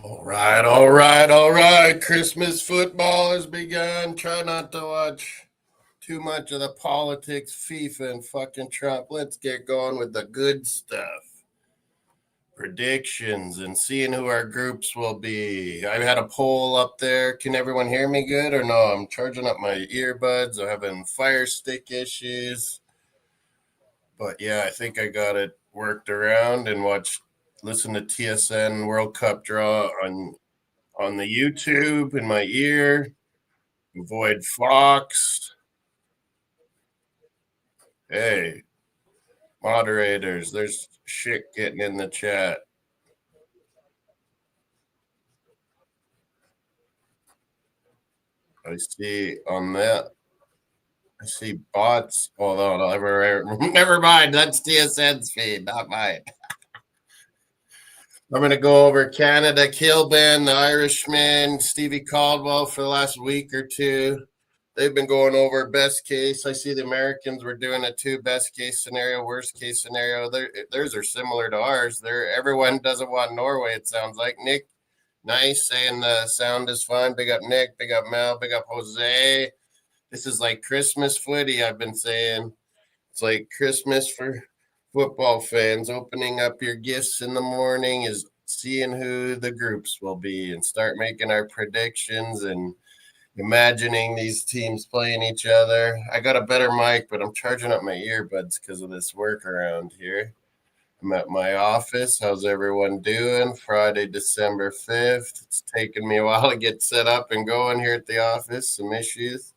All right. Christmas football has begun. Try not to watch too much of the politics, FIFA, and fucking Trump. Let's get going with the good stuff. Predictions and seeing who our groups will be. I had a poll up there. Can everyone hear me good or no? I'm charging up my earbuds. I'm having Fire Stick issues. But yeah, I think I got it worked around and listen to TSN World Cup draw on the YouTube in my ear. Avoid Fox. Hey, moderators, there's shit getting in the chat. I see on that. I see bots. Oh, no, never mind. That's TSN's feed, not mine. I'm going to go over Canada, Kilben, the Irishman, Stevie Caldwell for the last week or two. They've been going over best case. I see the Americans were doing it too. Best case scenario, worst case scenario. Theirs are similar to ours. Everyone doesn't want Norway, it sounds like. Nick, nice, saying the sound is fine. Big up Nick, big up Mel, big up Jose. This is like Christmas footy, I've been saying. It's like Christmas for football fans. Opening up your gifts in the morning is seeing who the groups will be and start making our predictions and imagining these teams playing each other. I got a better mic, but I'm charging up my earbuds because of this workaround here. I'm at my office. How's everyone doing? Friday, December 5th. It's taken me a while to get set up and going here at the office. Some issues.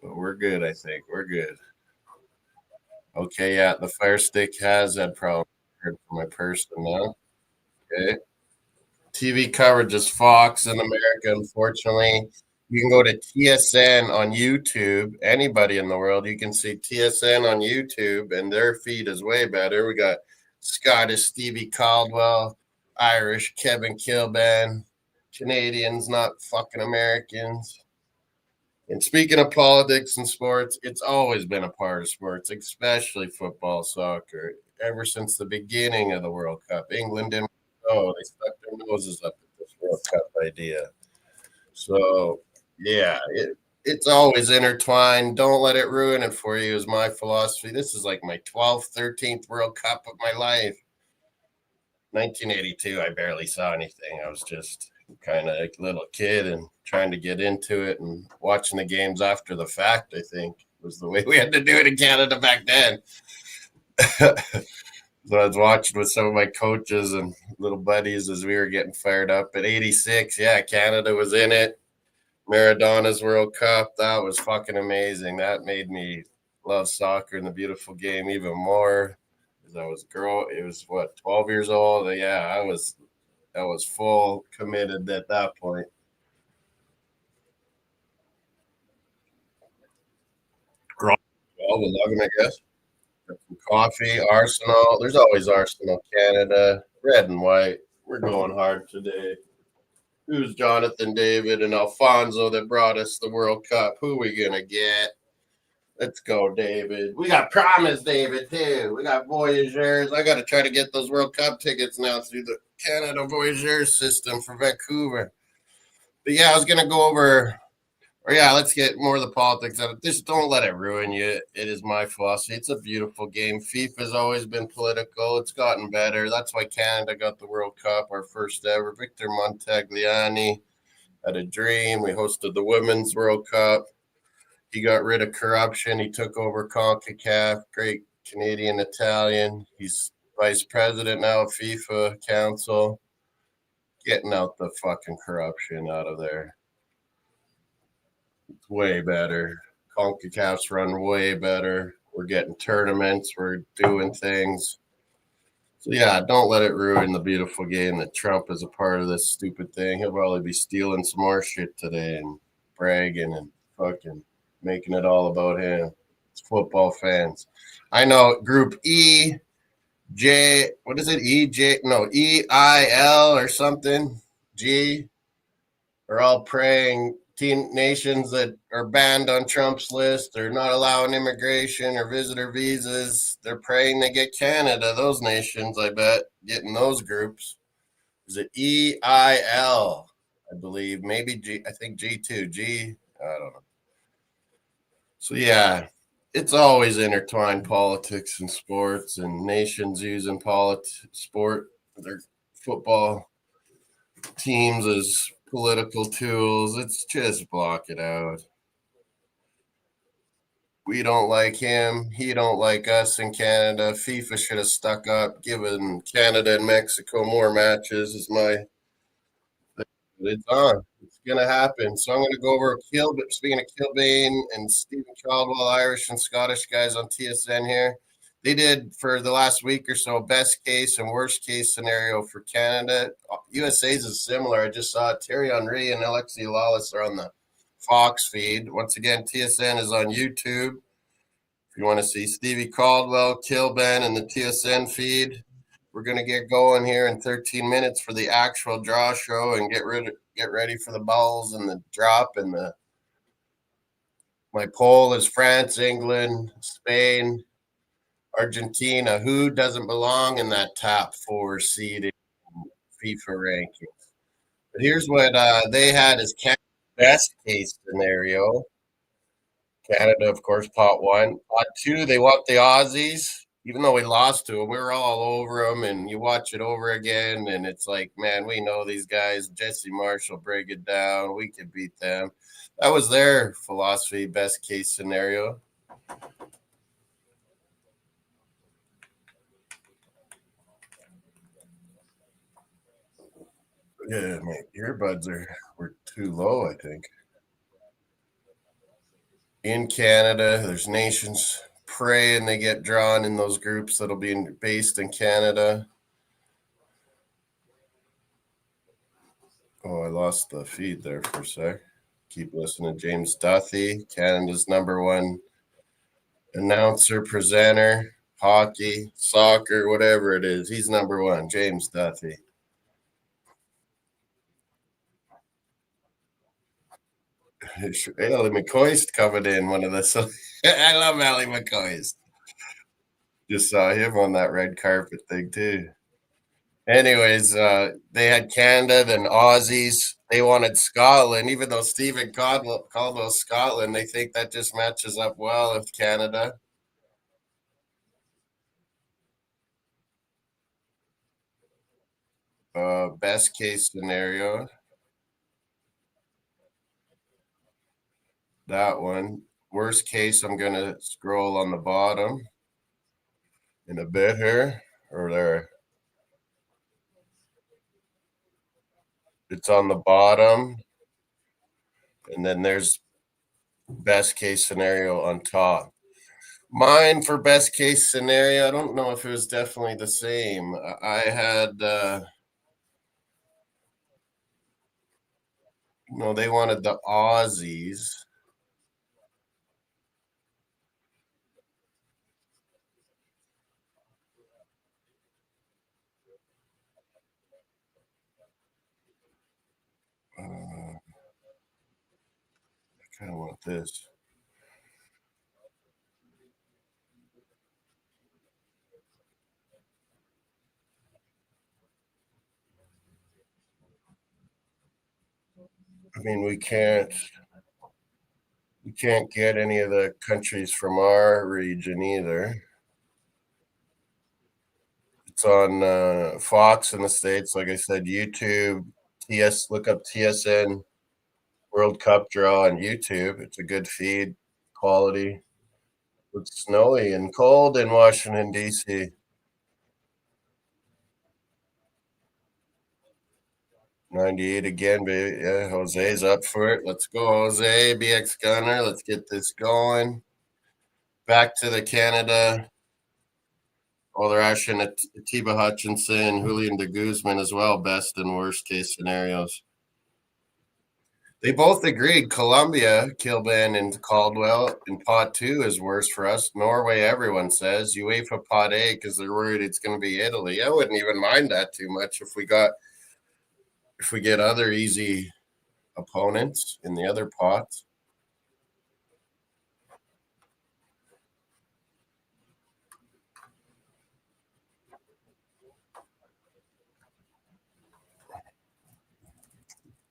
But we're good, I think. We're good. Okay, yeah, the Fire Stick has that problem. Heard from my person now. Okay. TV coverage is Fox in America, unfortunately. You can go to TSN on YouTube. Anybody in the world, you can see TSN on YouTube, and their feed is way better. We got Scottish Stevie Caldwell, Irish Kevin Kilban, Canadians, not fucking Americans. And speaking of politics and sports, it's always been a part of sports, especially football, soccer. Ever since the beginning of the World Cup, England didn't go. They stuck their noses up at this World Cup idea. So, yeah, it's always intertwined. Don't let it ruin it for you is my philosophy. This is like my 12th, 13th World Cup of my life. 1982, I barely saw anything. I was just kind of like a little kid and trying to get into it and watching the games after the fact, I think, was the way we had to do it in Canada back then. So I was watching with some of my coaches and little buddies as we were getting fired up. At 86, yeah, Canada was in it. Maradona's World Cup, that was fucking amazing. That made me love soccer and the beautiful game even more. I was 12 years old. Yeah, I was full committed at that point. 12, 11, I guess. Got some coffee, Arsenal. There's always Arsenal, Canada, red and white. We're going hard today. Who's Jonathan David and Alfonso that brought us the World Cup? Who we gonna get? Let's go, David. We got Promise David, too. We got Voyageurs. I got to try to get those World Cup tickets now through the Canada Voyageurs system for Vancouver. But yeah, I was going to go over, let's get more of the politics of it. Just don't let it ruin you. It is my philosophy. It's a beautiful game. FIFA has always been political. It's gotten better. That's why Canada got the World Cup, our first ever. Victor Montagliani had a dream. We hosted the Women's World Cup. He got rid of corruption. He took over CONCACAF, great Canadian Italian. He's vice president now of FIFA Council, getting out the fucking corruption out of there. It's way better. CONCACAF's run way better. We're getting tournaments. We're doing things. So, yeah, don't let it ruin the beautiful game that Trump is a part of this stupid thing. He'll probably be stealing some more shit today and bragging and fucking making it all about him. It's football fans. I know Group E, J, what is it? EIL or something. G. Are all praying team nations that are banned on Trump's list. They're not allowing immigration or visitor visas. They're praying they get Canada. Those nations, I bet, getting those groups. Is it EIL? I believe maybe G. I think G2. G. I don't know. So yeah, it's always intertwined politics and sports and nations using sport their football teams as political tools. It's just block it out. We don't like him. He don't like us in Canada. FIFA should have stuck up, given Canada and Mexico more matches. Is my It's on. It's gonna happen. So I'm gonna go over speaking of Kilbane and Stephen Caldwell, Irish and Scottish guys on TSN here. They did for the last week or so best case and worst case scenario for Canada. USA's is similar. I just saw Thierry Henry and Alexi Lawless are on the Fox feed. Once again, TSN is on YouTube. If you want to see Stevie Caldwell, Kilben, and the TSN feed, we're going to get going here in 13 minutes for the actual draw show and get ready for the balls and the drop. And my poll is France, England, Spain, Argentina. Who doesn't belong in that top four seed in FIFA rankings? But here's what they had as Canada's best case scenario. Canada, of course, pot one. Pot two, they want the Aussies, even though we lost to them. We were all over them, and you watch it over again, and it's like, man, we know these guys. Jesse Marshall, break it down. We could beat them. That was their philosophy, best case scenario. Yeah, my earbuds were too low, I think. In Canada, there's nations pray and they get drawn in those groups that'll be based in Canada. Oh, I lost the feed there for a sec. Keep listening. James Duthie, Canada's number one announcer, presenter, hockey, soccer, whatever it is. He's number one, James Duthie. Ellie McCoy's coming in, one of the. So I love Ellie McCoy's. Just saw him on that red carpet thing, too. Anyways, they had Canada, then Aussies. They wanted Scotland, even though Stephen Caldwell Scotland. They think that just matches up well with Canada. Best case scenario, that one. Worst case, I'm gonna scroll on the bottom in a bit here, or there. It's on the bottom, and then there's best case scenario on top. Mine for best case scenario, I don't know if it was definitely the same. I had, no, they wanted the Aussies. I kind of want this. I mean, we can't get any of the countries from our region either. It's on Fox in the States. Like I said, YouTube, look up TSN World Cup draw on YouTube. It's a good feed quality. It's snowy and cold in Washington, D.C. 98 again, baby. Yeah, Jose's up for it. Let's go, Jose, BX Gunner. Let's get this going. Back to the Canada. Oh, they're actually Atiba Hutchinson, Julian de Guzman as well, best and worst case scenarios. They both agreed Colombia, Kilban, and Caldwell in pot two is worse for us. Norway, everyone says. UEFA pot A because they're worried it's going to be Italy. I wouldn't even mind that too much if we get other easy opponents in the other pots.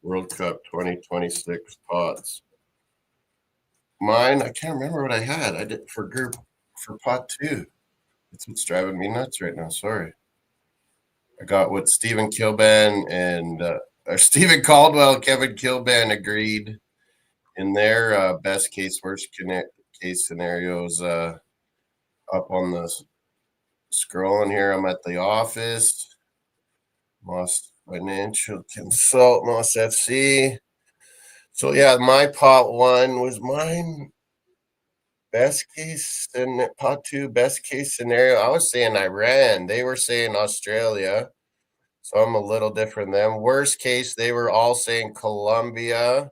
World Cup 2026 pots. Mine, I can't remember what I had. I did for group for pot two. That's what's driving me nuts right now. Sorry. I got what Stephen Kilben and or Stephen Caldwell, Kevin Kilben agreed in their best case, worst case scenarios. Up on the scrolling here, I'm at the office. Moss Financial Consult, Moss FC. So yeah, my pot one was mine. Best case and pot two, best case scenario. I was saying Iran. They were saying Australia. So I'm a little different than them. Worst case, they were all saying Colombia.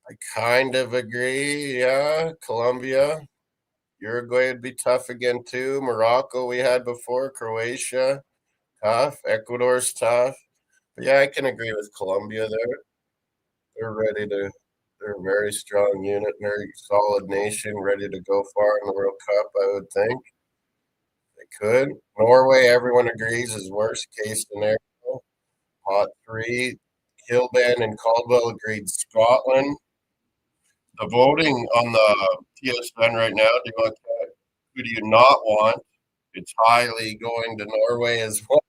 I kind of agree. Yeah, Colombia. Uruguay would be tough again too. Morocco we had before. Croatia, tough. Ecuador's tough. But yeah, I can agree with Colombia there. They're ready to. They're a very strong unit, very solid nation, ready to go far in the World Cup. I would think they could. Norway, everyone agrees, is worst case scenario. Pot three, Kilban and Caldwell agreed Scotland. The voting on the TSN right now, do you want that? Who do you not want? It's highly going to Norway as well.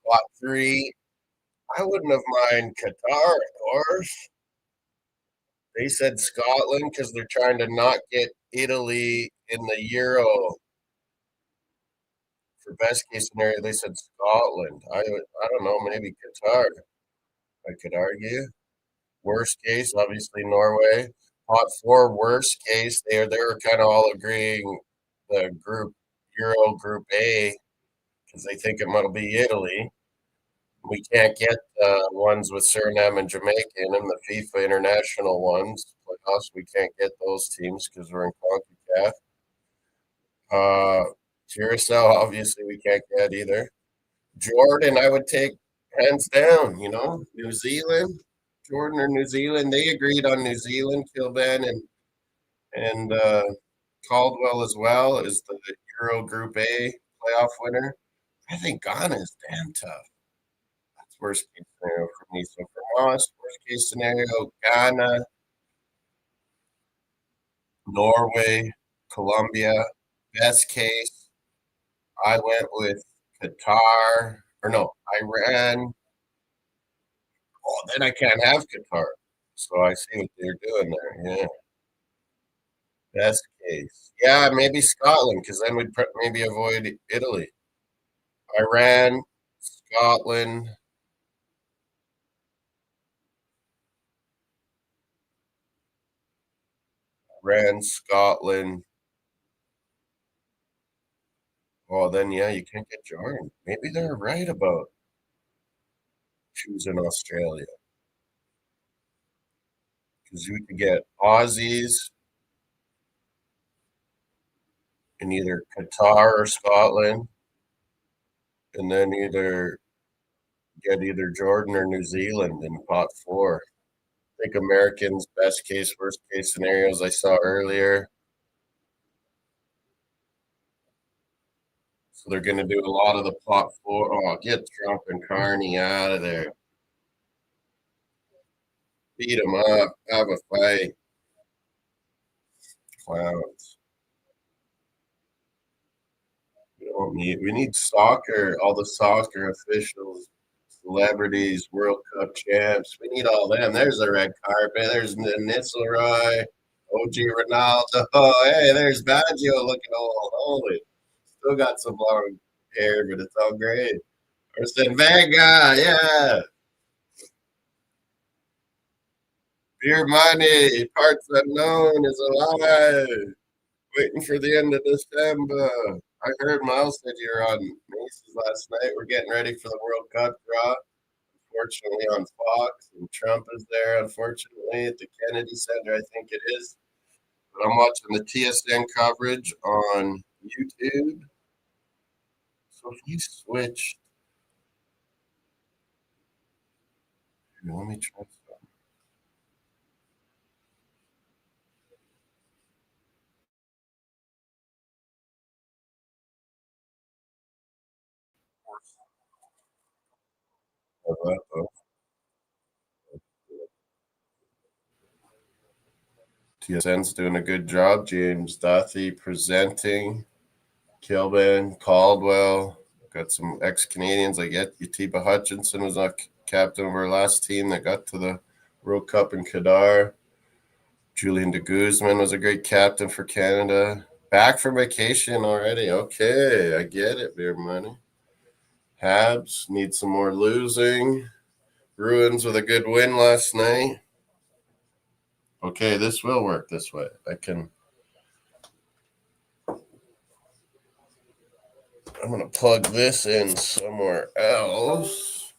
Pot three, I wouldn't have mind Qatar, of course. They said Scotland because they're trying to not get Italy in the Euro. For best case scenario, they said Scotland. I don't know, maybe Qatar. I could argue. Worst case, obviously Norway. Pot four, worst case, they were kind of all agreeing the group Euro Group A because they think it might be Italy. We can't get the ones with Suriname and Jamaica in them, the FIFA international ones. Like us, we can't get those teams because we're in CONCACAF. Curacao, obviously, we can't get either. Jordan, I would take hands down. New Zealand, Jordan or New Zealand. They agreed on New Zealand. Kilben and Caldwell as well as the Euro Group A playoff winner. I think Ghana is damn tough. That's worst case scenario for me. So for us, worst case scenario, Ghana, Norway, Colombia. Best case, I went with Qatar, or no, Iran. Oh, then I can't have Qatar. So I see what they're doing there. Yeah. Best case. Yeah, maybe Scotland, because then we'd maybe avoid Italy. Iran, Scotland, Iran, Scotland. Oh, then yeah, you can't get Jordan. Maybe they're right about choosing Australia because you could get Aussies in either Qatar or Scotland, and then either Jordan or New Zealand in pot four. I think Americans best case, worst case scenarios I saw earlier. So they're going to do a lot of the pot four. Oh, get Trump and Carney out of there. Beat them up. Have a fight. Clowns. We need soccer, all the soccer officials, celebrities, World Cup champs. We need all them. There's the red carpet. There's Nisselroy, OG Ronaldo. Oh, hey, there's Baggio looking old. Holy. Still got some long hair, but it's all great. Arsene Vega, yeah. Beer money, parts unknown is alive. Waiting for the end of December. I heard Miles said you're on Macy's last night. We're getting ready for the World Cup draw. Unfortunately, on Fox, and Trump is there. Unfortunately, at the Kennedy Center, I think it is. But I'm watching the TSN coverage on YouTube. So if you switch, let me try something. TSN's doing a good job. James Duthie presenting. Kilbin, Caldwell. Got some ex-Canadians like Utiba Hutchinson was not captain of our last team that got to the World Cup in Qatar. Julian de Guzman was a great captain for Canada. Back from vacation already. Okay, I get it, beer money. Habs need some more losing. Bruins with a good win last night. Okay, this will work this way. I'm going to plug this in somewhere else.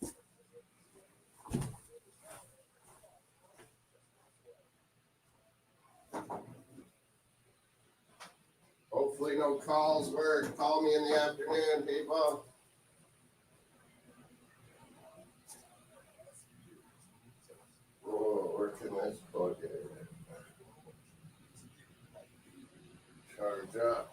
Hopefully no calls work. Call me in the afternoon, people. Oh, where can this plug in? Charge up.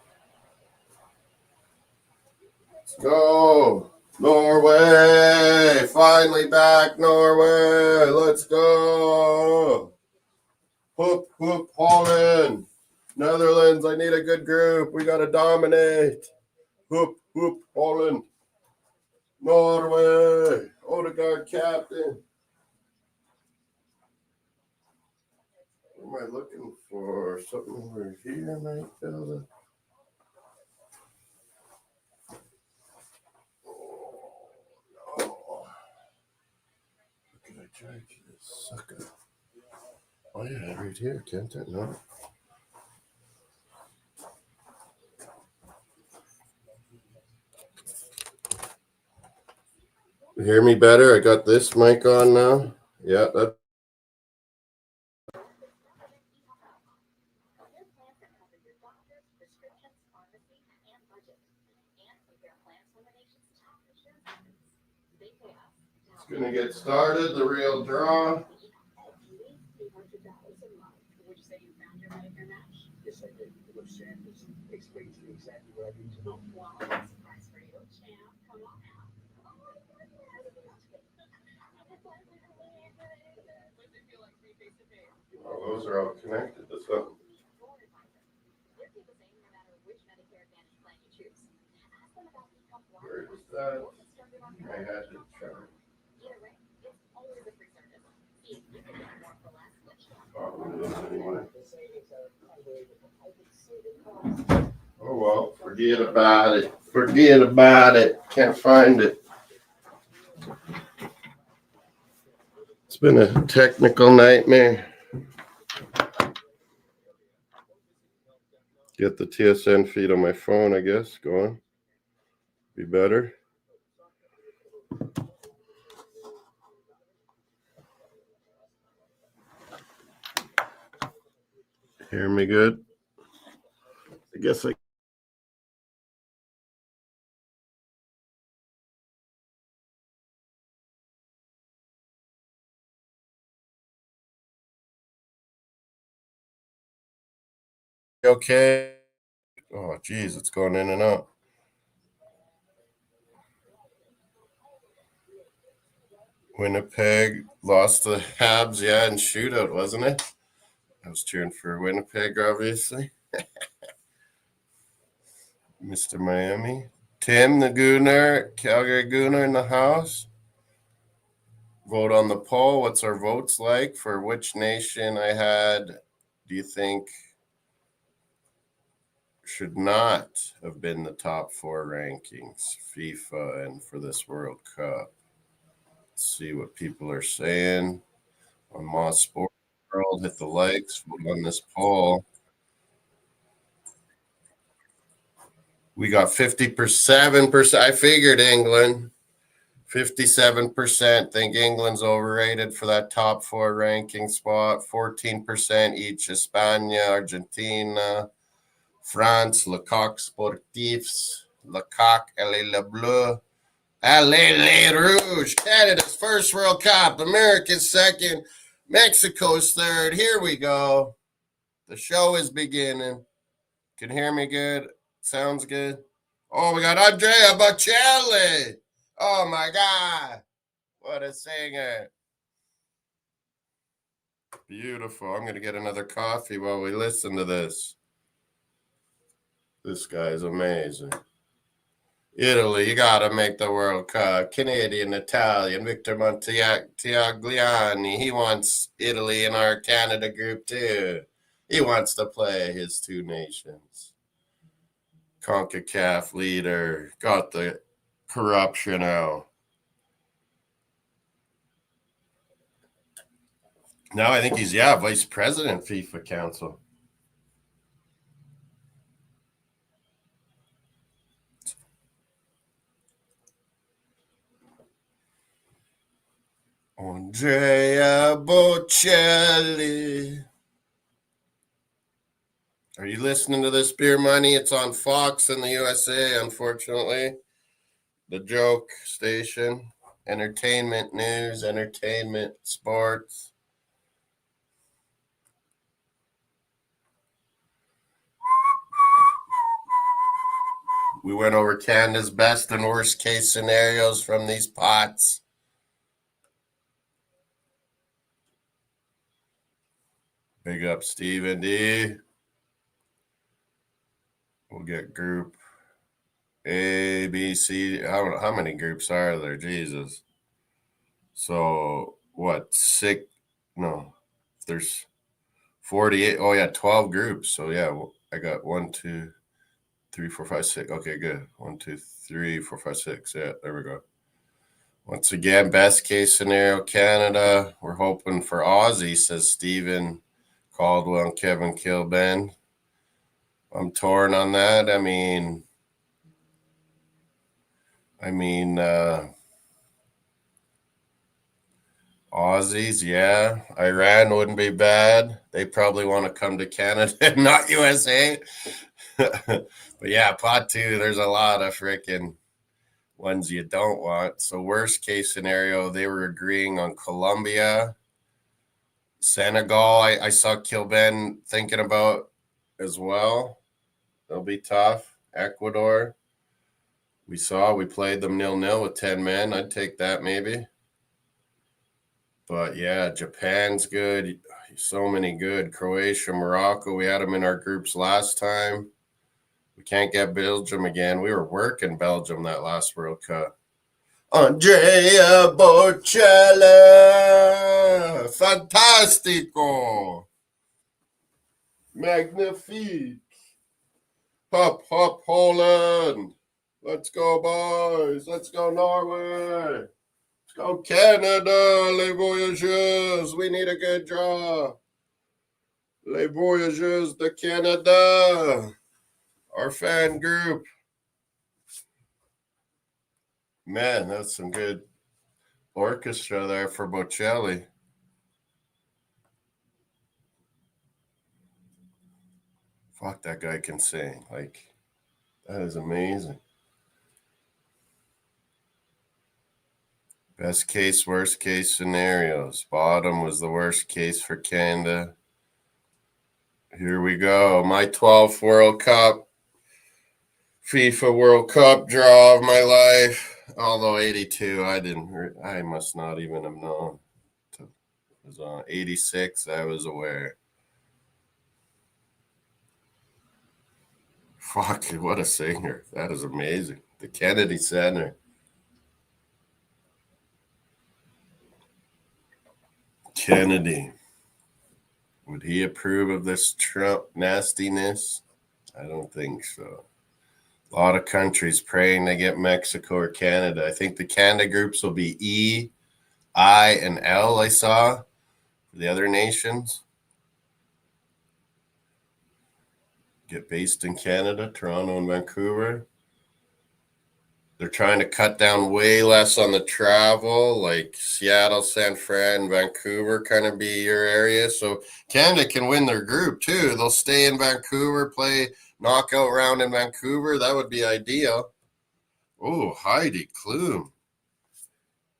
Let's go. Norway. Finally back, Norway. Let's go. Whoop, whoop, Holland. Netherlands, I need a good group. We got to dominate. Whoop, whoop, Holland. Norway. Odegaard captain. What am I looking for? Something over here, my fella. Oh, no. What can I try to this sucker? Oh, yeah, right here, can't it? No. You hear me better? I got this mic on now. Yeah, that. It's gonna get started. The real draw. Yes, I did. It looks Sanders explains to me exactly what I need to know. Well, I'm surprised for you, champ. Come on now. Oh, those are all connected to something. Where is that? I had to try. Anyway. Oh well, forget about it. Forget about it. Can't find it. It's been a technical nightmare. Get the TSN feed on my phone, I guess, going. Be better. Hear me good? I guess I. Okay. Oh, geez, it's going in and out. Winnipeg lost the Habs, yeah, in shootout, wasn't it? I was cheering for Winnipeg, obviously. Mr. Miami. Tim, the Gooner, Calgary Gooner in the house. Vote on the poll. What's our votes like for which nation I had? Do you think should not have been the top 4 rankings, FIFA and for this World Cup? Let's see what people are saying on Moss Sport World. Hit the likes, vote on this poll. We got 57%. I figured England. 57% think England's overrated for that top 4 ranking spot. 14% each España, Argentina, France, Le Coq Sportifs, Le Coq, Allez Le Bleu, Allez Les Rouges. Canada's first World Cup, America's second, Mexico's third. Here we go. The show is beginning. Can hear me good? Sounds good. Oh, we got Andrea Bocelli. Oh, my God. What a singer. Beautiful. I'm going to get another coffee while we listen to this. This guy's amazing. Italy, you got to make the World Cup. Canadian, Italian, Victor Montagliani. He wants Italy in our Canada group too. He wants to play his two nations. CONCACAF leader. Got the corruption out. Now I think he's, vice president FIFA Council. Andrea Bocelli. Are you listening to this, Beer Money? It's on Fox in the USA, unfortunately. The joke station. Entertainment news, entertainment, sports. We went over Canada's best and worst case scenarios from these pots. Big up Stephen D. We'll get group A, B, C. How many groups are there? Jesus. So what? There's 48. Oh yeah, 12 groups. So yeah, I got 1, 2, 3, 4, 5, 6. Okay, good. 1, 2, 3, 4, 5, 6. Yeah, there we go. Once again, best case scenario, Canada. We're hoping for Aussie, says Stephen Caldwell and Kevin Kilben. I'm torn on that. I mean, Aussies, yeah. Iran wouldn't be bad. They probably want to come to Canada, not USA. But yeah, pot two, there's a lot of freaking ones you don't want. So worst case scenario, they were agreeing on Colombia. Senegal, I saw Kilben thinking about as well. They'll be tough. Ecuador, we played them 0-0 with 10 men. I'd take that maybe. But yeah, Japan's good. So many good. Croatia, Morocco, we had them in our groups last time. We can't get Belgium again. We were working Belgium that last World Cup. Andrea Bocelli, fantastico, magnifique. Hop, hop, Holland. Let's go, boys. Let's go, Norway. Let's go, Canada, les voyageurs. We need a good draw. Les voyageurs de Canada. Our fan group. Man, that's some good orchestra there for Bocelli. Fuck, that guy can sing. Like, that is amazing. Best case, worst case scenarios. Bottom was the worst case for Canada. Here we go. My 12th World Cup, FIFA World Cup draw of my life. Although 82, I must not even have known. It was on 86, I was aware. Fuck, what a singer. That is amazing. The Kennedy Center. Kennedy. Would he approve of this Trump nastiness? I don't think so. A lot of countries praying to get Mexico or Canada. I think the Canada groups will be E, I, and L, I saw, for the other nations. Get based in Canada, Toronto and Vancouver. They're trying to cut down way less on the travel, like Seattle, San Fran, Vancouver kind of be your area. So Canada can win their group too. They'll stay in Vancouver, play knockout round in Vancouver. That would be ideal. Oh, Heidi Klum.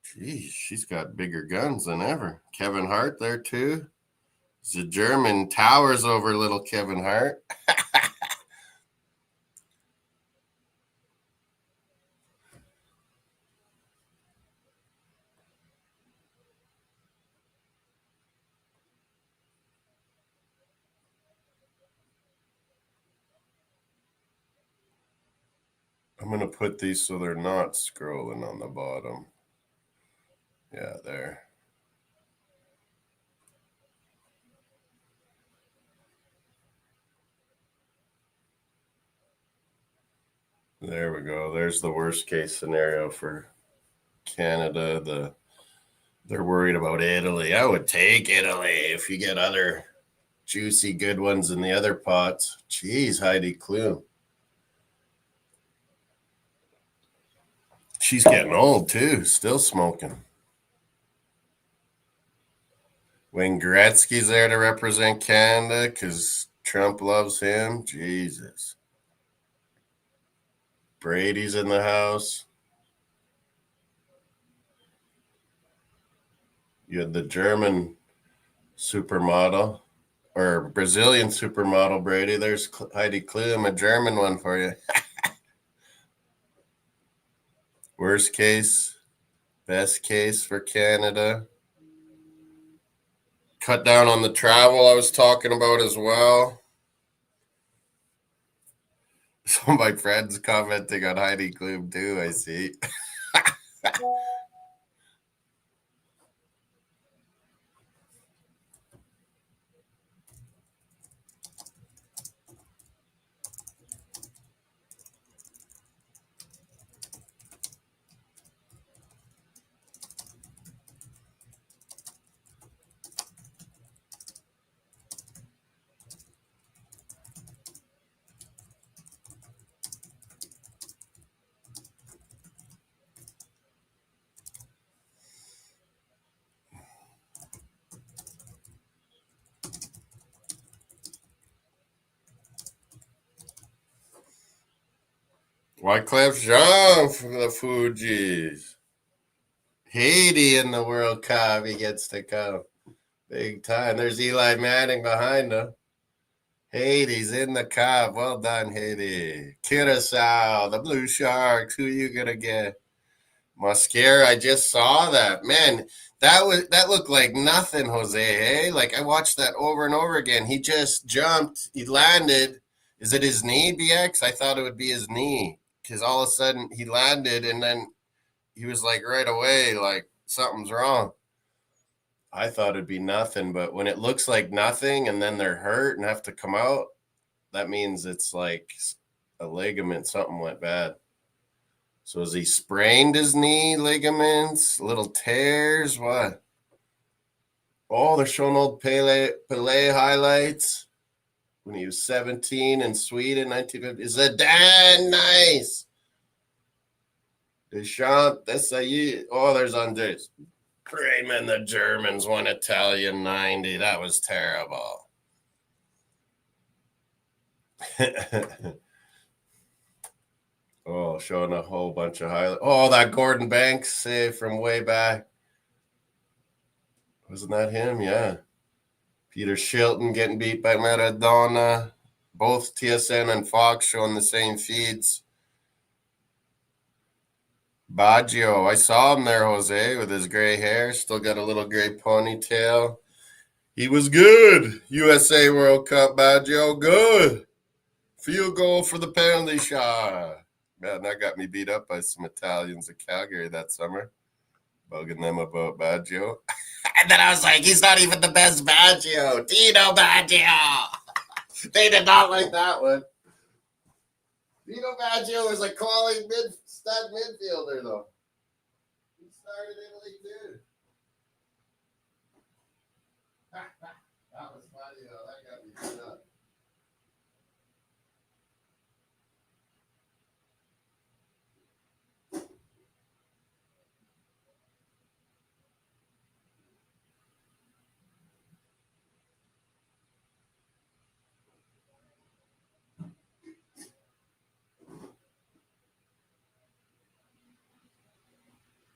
Jeez, she's got bigger guns than ever. Kevin Hart there too. The German towers over little Kevin Hart. I'm going to put these so they're not scrolling on the bottom. Yeah, there. There we go. There's the worst case scenario for Canada. They're worried about Italy. I would take Italy if you get other juicy good ones in the other pots. Jeez, Heidi Klum. She's getting old too, still smoking. Wayne Gretzky's there to represent Canada because Trump loves him. Jesus. Brady's in the house. You had the German supermodel or Brazilian supermodel, Brady. There's Heidi Klum, a German one for you. Worst case, best case for Canada. Cut down on the travel I was talking about as well. So my friends commenting on Heidi Klum too, I see. Wyclef Jean from the Fugees. Haiti in the World Cup. He gets to come. Big time. There's Eli Manning behind him. Haiti's in the cup. Well done, Haiti. Curacao, the Blue Sharks. Who are you going to get? Mosquera, I just saw that. Man, that looked like nothing, Jose. Hey, like I watched that over and over again. He just jumped. He landed. Is it his knee, BX? I thought it would be his knee because all of a sudden he landed and then he was like right away, like something's wrong. I thought it'd be nothing, but when it looks like nothing and then they're hurt and have to come out, that means it's like a ligament, something went bad. So has he sprained his knee ligaments, little tears? What? Oh, they're showing old Pele highlights when he was 17 in Sweden, 1950. Is that Dan? Nice. Deschamps, Desailly. Oh, there's Andres. Freeman, the Germans won Italian 90. That was terrible. Oh, showing a whole bunch of highlights. Oh, that Gordon Banks save from way back. Wasn't that him? Yeah. Peter Shilton getting beat by Maradona. Both TSN and Fox showing the same feeds. Baggio, I saw him there, Jose, with his gray hair. Still got a little gray ponytail. He was good. USA World Cup, Baggio, good. Field goal for the penalty shot. Man, that got me beat up by some Italians at Calgary that summer. Bugging them about Baggio. And then I was like, he's not even the best Baggio. Dino Baggio. They did not like that one. Dino Baggio was a quality stud midfielder, though. He started Italy, too. That was funny, though. That got me beat up.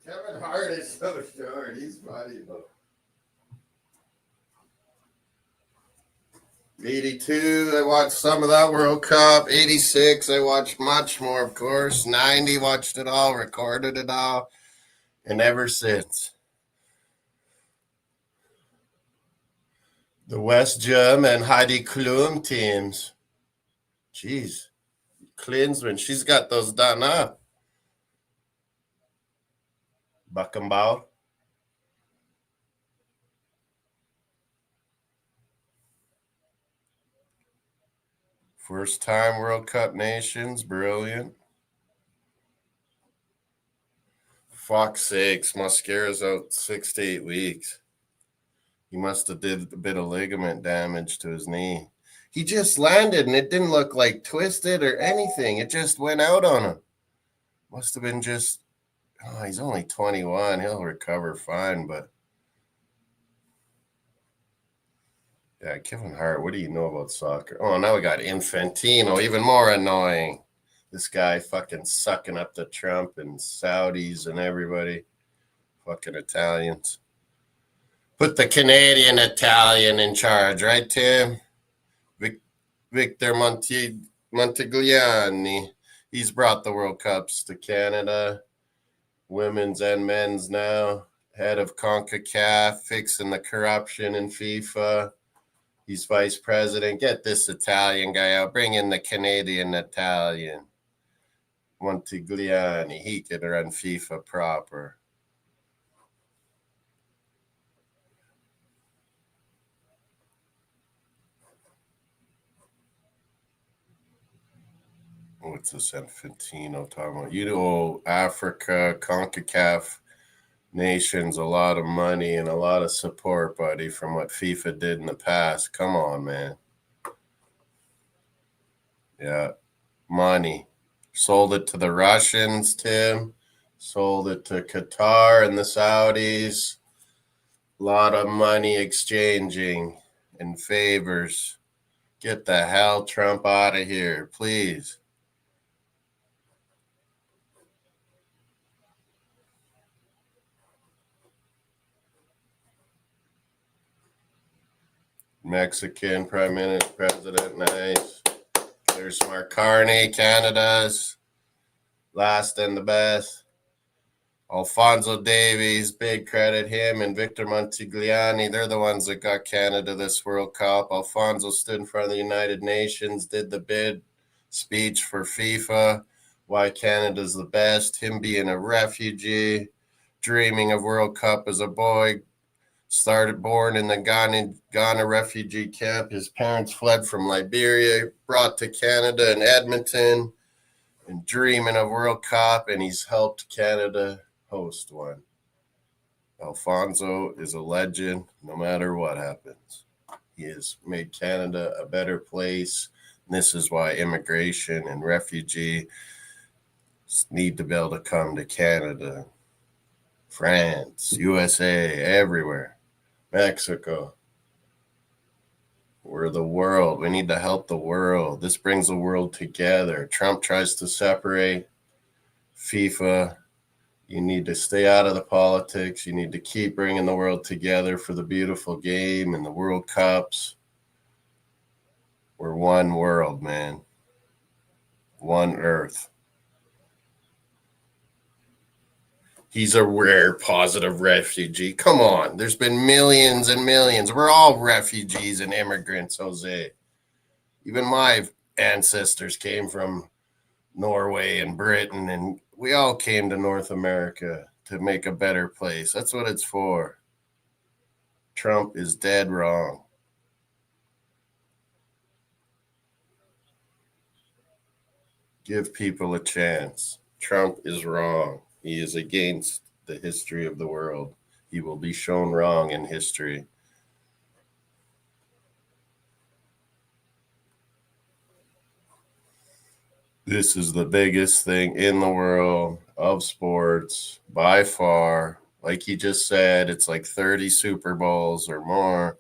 Kevin Hart is so short. He's funny, though. 82, I watched some of that World Cup. 86, I watched much more, of course. 90, watched it all, recorded it all. And ever since. The West Jam and Heidi Klum teams. Jeez. Klinsman, she's got those done up. Buckenbauer. First time World Cup nations, brilliant. Fuck's sakes, Mascara's out 6 to 8 weeks. He must have did a bit of ligament damage to his knee. He just landed and it didn't look like twisted or anything. It just went out on him. Must have been just, he's only 21. He'll recover fine, but yeah, Kevin Hart, what do you know about soccer? Oh, now we got Infantino, even more annoying. This guy fucking sucking up to Trump and Saudis and everybody. Fucking Italians. Put the Canadian Italian in charge, right, Tim? Victor Montigliani. He's brought the World Cups to Canada, women's and men's now. Head of CONCACAF, fixing the corruption in FIFA. He's vice president. Get this Italian guy out. Bring in the Canadian Italian. Montigliani. He could run FIFA proper. What's this Infantino talking about? You know, Africa, CONCACAF nations, a lot of money and a lot of support, buddy, from what FIFA did in the past. Come on, man. Yeah, money. Sold it to the Russians, Tim. Sold it to Qatar and the Saudis. A lot of money exchanging in favors. Get the hell Trump out of here, please. Mexican Prime Minister, President, nice. There's Mark Carney, Canada's last and the best. Alfonso Davies, big credit him, and Victor Montigliani. They're the ones that got Canada this World Cup. Alfonso stood in front of the United Nations, did the bid speech for FIFA, why Canada's the best. Him being a refugee, dreaming of World Cup as a boy, born in the Ghana refugee camp. His parents fled from Liberia, brought to Canada in Edmonton, and dreaming of World Cup, and he's helped Canada host one. Alfonso is a legend no matter what happens. He has made Canada a better place. And this is why immigration and refugees need to be able to come to Canada, France, USA, everywhere. Mexico. We're the world. We need to help the world. This brings the world together. Trump tries to separate FIFA. You need to stay out of the politics. You need to keep bringing the world together for the beautiful game and the World Cups. We're one world, man. One earth. He's a rare positive refugee. Come on. There's been millions and millions. We're all refugees and immigrants, Jose. Even my ancestors came from Norway and Britain, and we all came to North America to make a better place. That's what it's for. Trump is dead wrong. Give people a chance. Trump is wrong. He is against the history of the world. He will be shown wrong in history. This is the biggest thing in the world of sports by far. Like he just said, it's like 30 Super Bowls or more.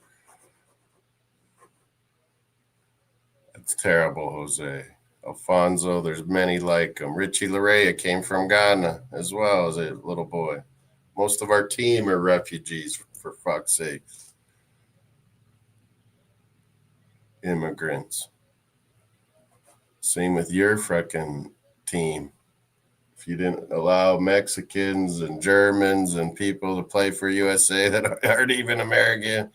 It's terrible, Jose. Alfonso, there's many like him. Richie Larea came from Ghana as well as a little boy. Most of our team are refugees, for fuck's sake. Immigrants. Same with your fucking team. If you didn't allow Mexicans and Germans and people to play for USA that aren't even American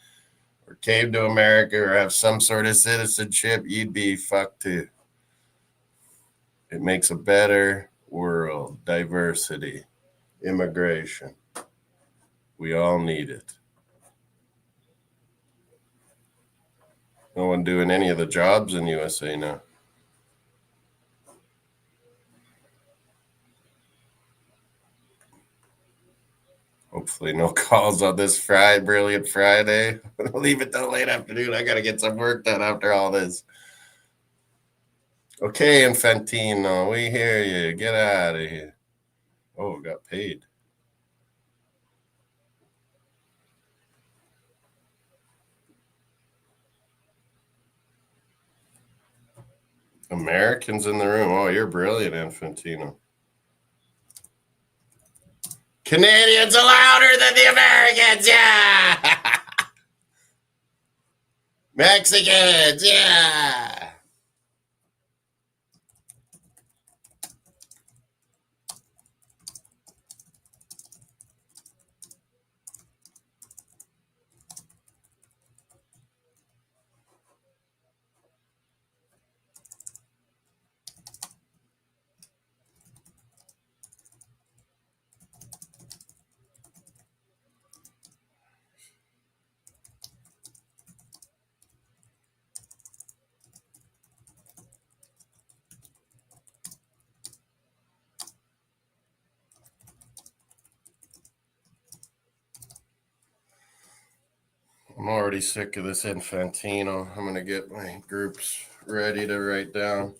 or came to America or have some sort of citizenship, you'd be fucked too. It makes a better world. Diversity, immigration. We all need it. No one doing any of the jobs in USA now. Hopefully no calls on this brilliant Friday. Leave it till late afternoon. I got to get some work done after all this. Okay, Infantino, we hear you. Get out of here. Oh, got paid. Americans in the room. Oh, you're brilliant, Infantino. Canadians are louder than the Americans, yeah! Mexicans, yeah! I'm already sick of this Infantino. I'm going to get my groups ready to write down.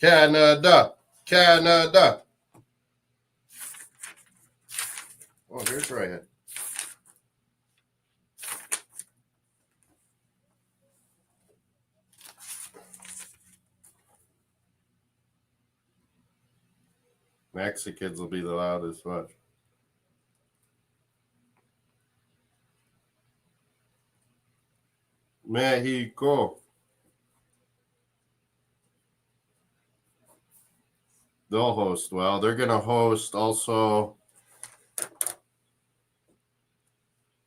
Canada. Canada. Oh, here's right. Mexicans will be the loudest. Watch. Mexico. They'll host. Well, they're going to host also.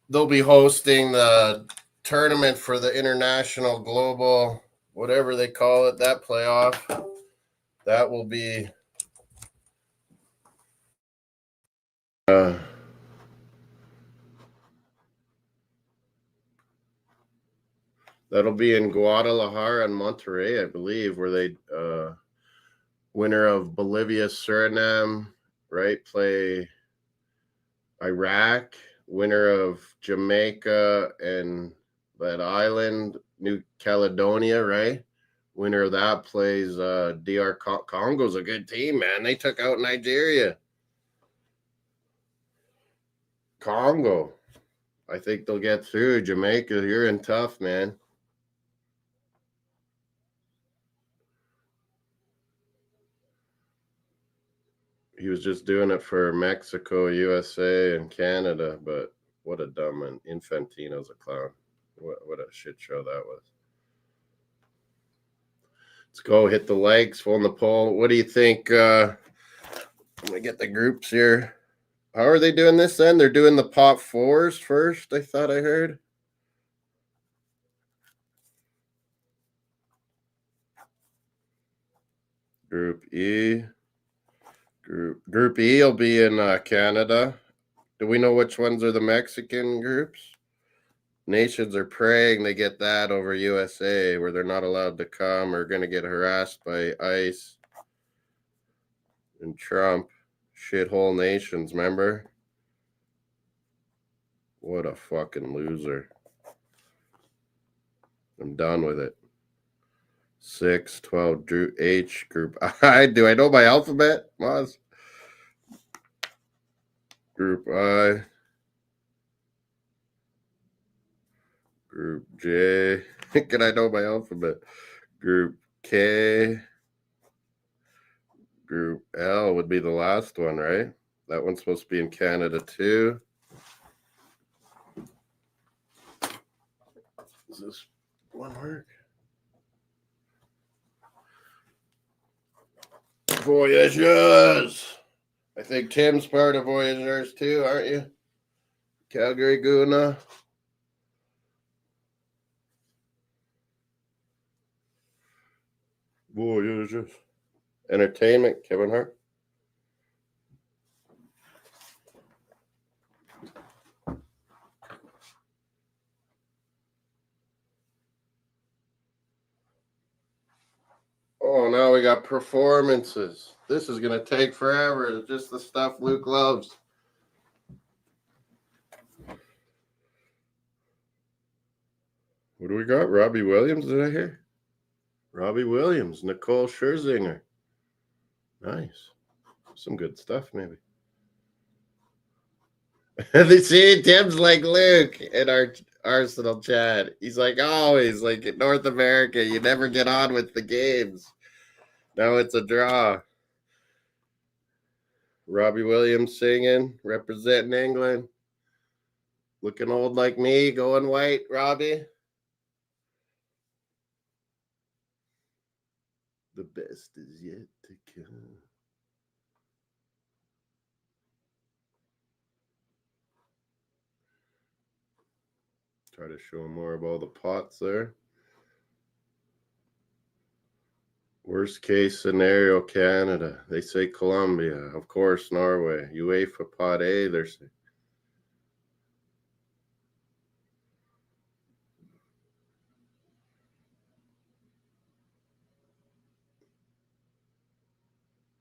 They'll be hosting the tournament for the international global, whatever they call it, that playoff. That will be that'll be in Guadalajara and Monterrey, I believe, where they winner of Bolivia, Suriname, right, play Iraq, winner of Jamaica and that island, New Caledonia, right? Winner of that plays DR Congo's a good team, man. They took out Nigeria. Congo. I think they'll get through. Jamaica, you're in tough, man. He was just doing it for Mexico, USA, and Canada, but what a dumb one. Infantino's a clown. What a shit show that was. Let's go hit the likes, phone the poll. What do you think? I'm going to get the groups here. How are they doing this then? They're doing the pop fours first, I thought I heard. Group E. Group E will be in Canada. Do we know which ones are the Mexican groups? Nations are praying they get that over USA, where they're not allowed to come or going to get harassed by ICE and Trump. Shithole nations, remember? What a fucking loser. I'm done with it. 6, 12, Drew H, Group I. Do I know my alphabet? Moz. Group I. Group J. Can I know my alphabet? Group K. Group L would be the last one, right? That one's supposed to be in Canada too. Does this one work? Voyageurs. I think Tim's part of Voyageurs too, aren't you? Calgary Guna. Voyages. Entertainment, Kevin Hart. Oh, now we got performances. This is going to take forever. It's just the stuff Luke loves. What do we got? Robbie Williams, did I hear? Robbie Williams, Nicole Scherzinger. Nice. Some good stuff, maybe. See, Tim's like Luke in our Arsenal chat. He's like always, like in North America, you never get on with the games. Now it's a draw. Robbie Williams singing, representing England. Looking old like me, going white, Robbie. The best is yet to come. Try to show more of all the pots there. Worst case scenario, Canada. They say Colombia. Of course, Norway. UEFA pot A, they're saying.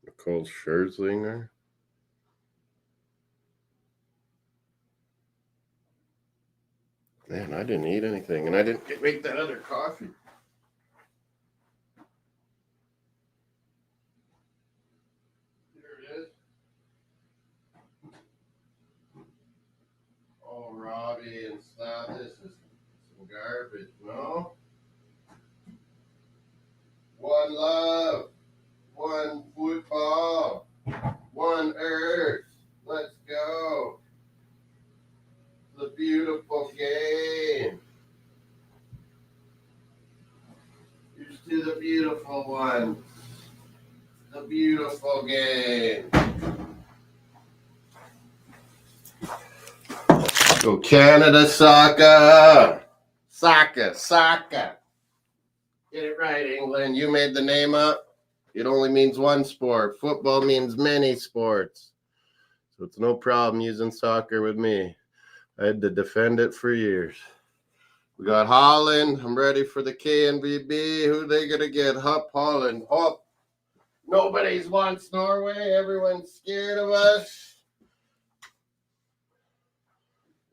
Nicole Scherzinger. Man, I didn't eat anything, and I didn't make that other coffee. There it is. Oh, Robbie and stuff. This is some garbage, no? One love, one football, one earth. Let's go. The beautiful game. Here's to the beautiful one. The beautiful game. Go Canada, soccer. Soccer. Get it right, England. You made the name up. It only means one sport. Football means many sports. So it's no problem using soccer with me. I had to defend it for years. We got Holland. I'm ready for the KNVB. Who they going to get? Hup, Holland. Hup. Nobody's wants Norway. Everyone's scared of us.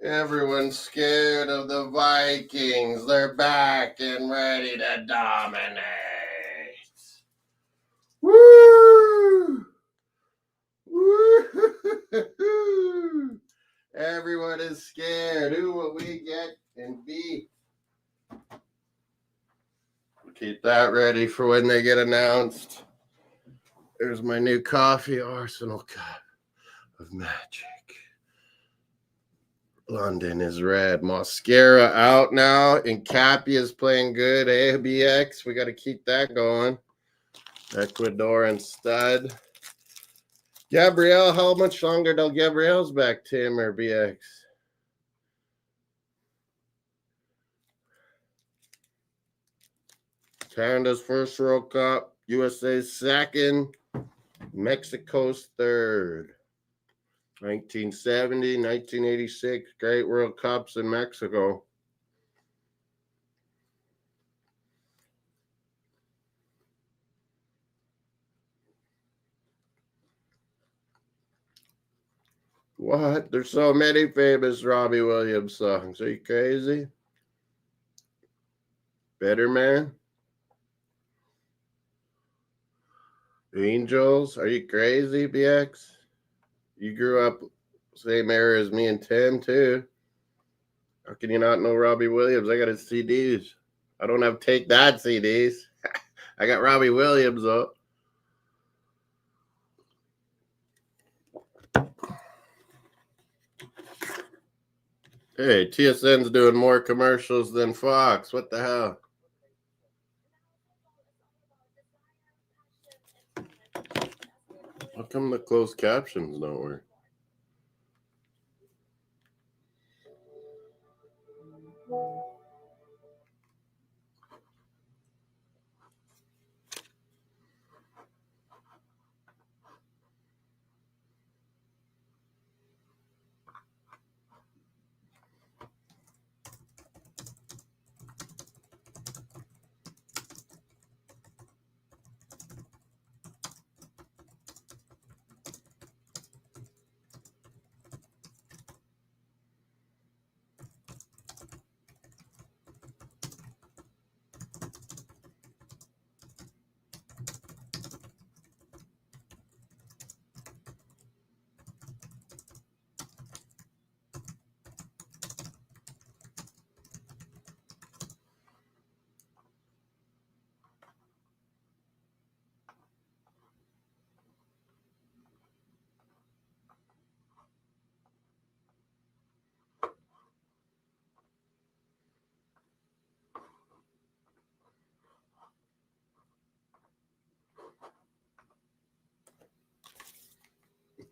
Everyone's scared of the Vikings. They're back and ready to dominate. Woo! Woo! Everyone is scared. Who will we get and beat? Keep that ready for when they get announced. There's my new coffee, Arsenal cup of magic. London is red. Mascara out now, and Cappy is playing good. ABX, we got to keep that going. Ecuador and stud. Gabrielle, how much longer till Gabrielle's back, Tim or BX? Canada's first World Cup, USA's second, Mexico's third. 1970, 1986, great World Cups in Mexico. What? There's so many famous Robbie Williams songs. Are you crazy? Better Man? Angels? Are you crazy, BX? You grew up same era as me and Tim, too. How can you not know Robbie Williams? I got his CDs. I don't have Take That CDs. I got Robbie Williams, though. Hey, TSN's doing more commercials than Fox. What the hell? How come the closed captions don't work?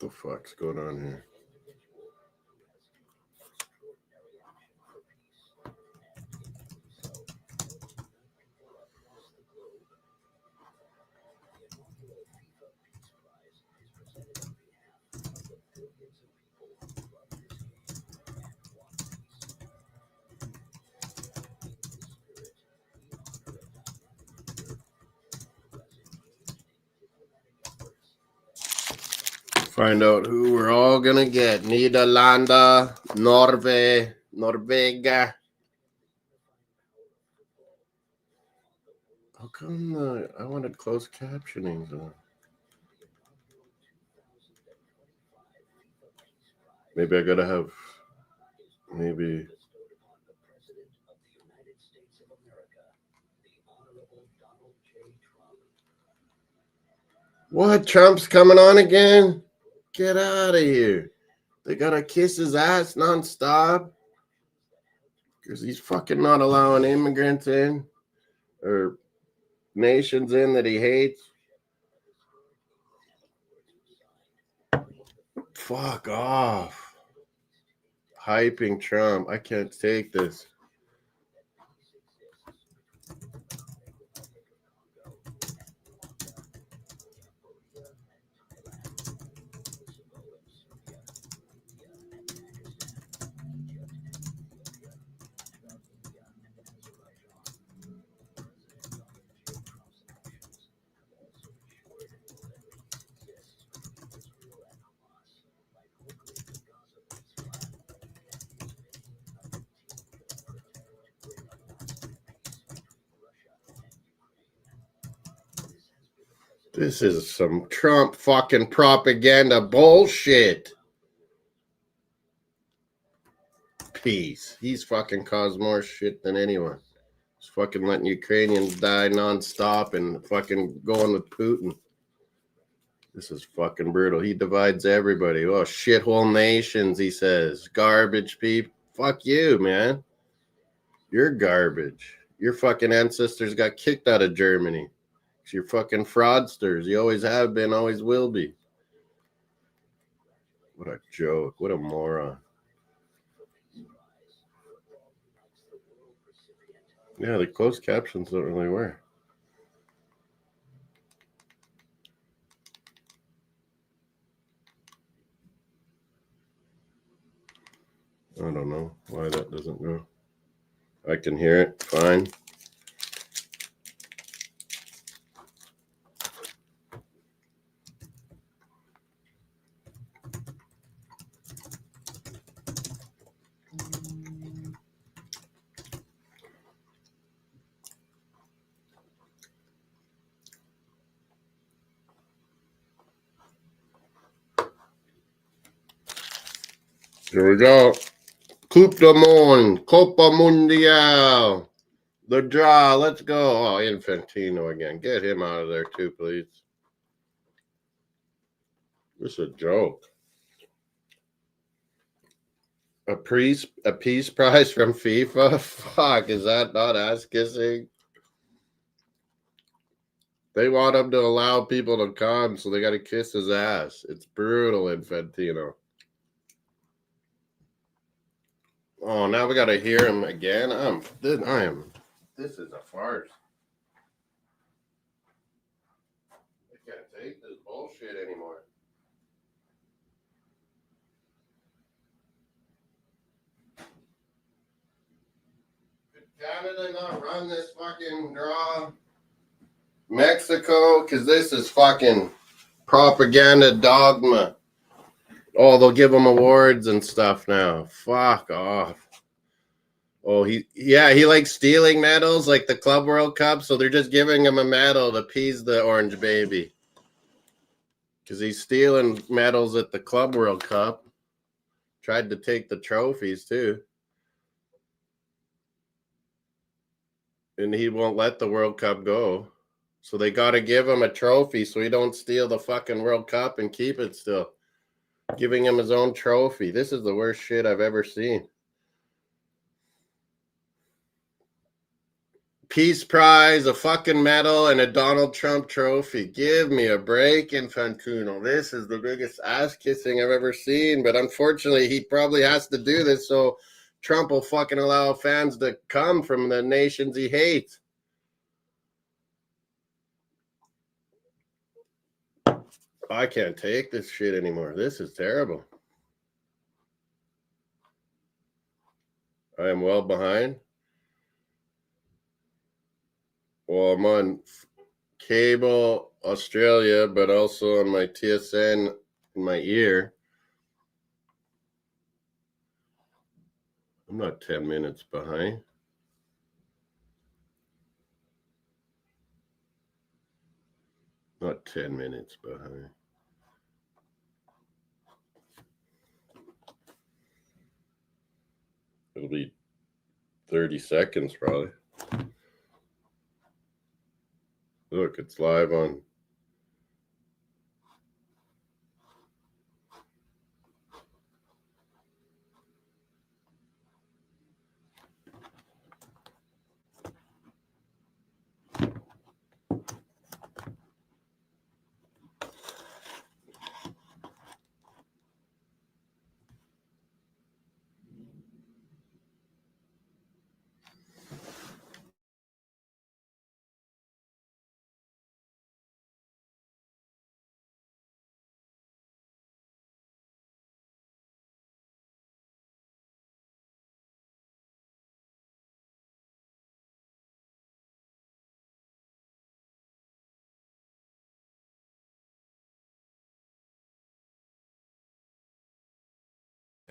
the fuck's going on here? Find out who we're all gonna get. Nederlanda, Norvega. How come I wanted closed captioning though? Maybe I gotta have maybe. What? Trump's coming on again? Get out of here. They gotta kiss his ass nonstop. Because he's fucking not allowing immigrants in. Or nations in that he hates. Fuck off. Hyping Trump. I can't take this. This is some Trump fucking propaganda bullshit. Peace. He's fucking caused more shit than anyone. He's fucking letting Ukrainians die nonstop and fucking going with Putin. This is fucking brutal. He divides everybody. Oh, shithole nations, he says. Garbage people. Fuck you, man. You're garbage. Your fucking ancestors got kicked out of Germany. You're fucking fraudsters. You always have been, always will be. What a joke. What a moron. Yeah, the closed captions don't really work. I don't know why that doesn't go. I can hear it fine. Here we go. Coupe du Monde, Copa Mundial. The draw. Let's go. Oh, Infantino again. Get him out of there too, please. This is a joke. A peace prize from FIFA? Fuck, is that not ass kissing? They want him to allow people to come, so they got to kiss his ass. It's brutal, Infantino. Oh, now we got to hear him again. This is a farce. I can't take this bullshit anymore. Could Canada not run this fucking draw? Mexico, because this is fucking propaganda dogma. Oh, they'll give him awards and stuff now. Fuck off. Oh, he likes stealing medals like the Club World Cup, so they're just giving him a medal to appease the orange baby. Because he's stealing medals at the Club World Cup. Tried to take the trophies, too. And he won't let the World Cup go. So they got to give him a trophy so he don't steal the fucking World Cup and keep it still. Giving him his own trophy. This is the worst shit I've ever seen. Peace Prize, a fucking medal, and a Donald Trump trophy. Give me a break, Infantino. This is the biggest ass kissing I've ever seen. But unfortunately, he probably has to do this so Trump will fucking allow fans to come from the nations he hates. I can't take this shit anymore. This is terrible. I am well behind. Well, I'm on cable Australia, but also on my TSN in my ear. I'm not 10 minutes behind. Not 10 minutes behind. It'll be 30 seconds probably. Look, it's live on.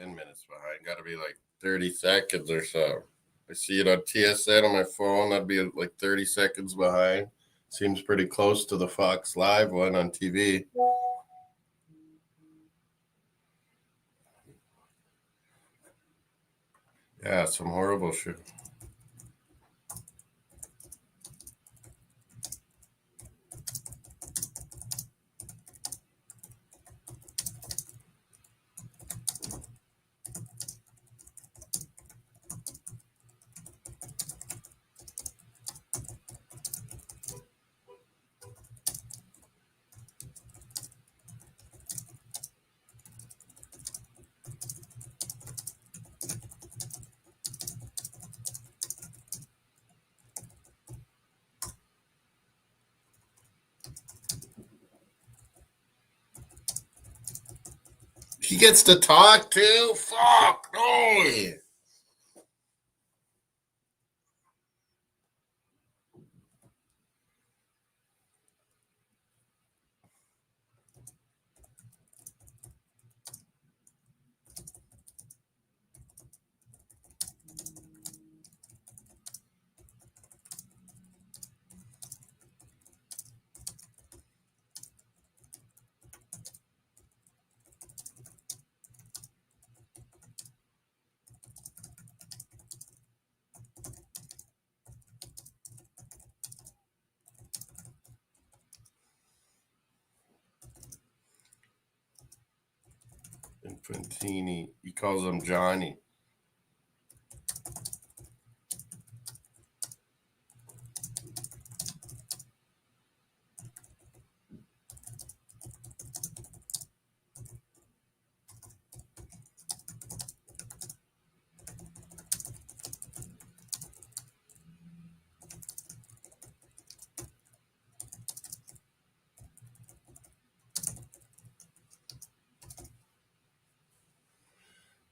Minutes behind. Got to be like 30 seconds or so. I see it on TSN on my phone. That'd be like 30 seconds behind. Seems pretty close to the Fox Live one on TV. Yeah, some horrible shit. He gets to talk too? Fuck, no. Infantini. He calls him Johnny.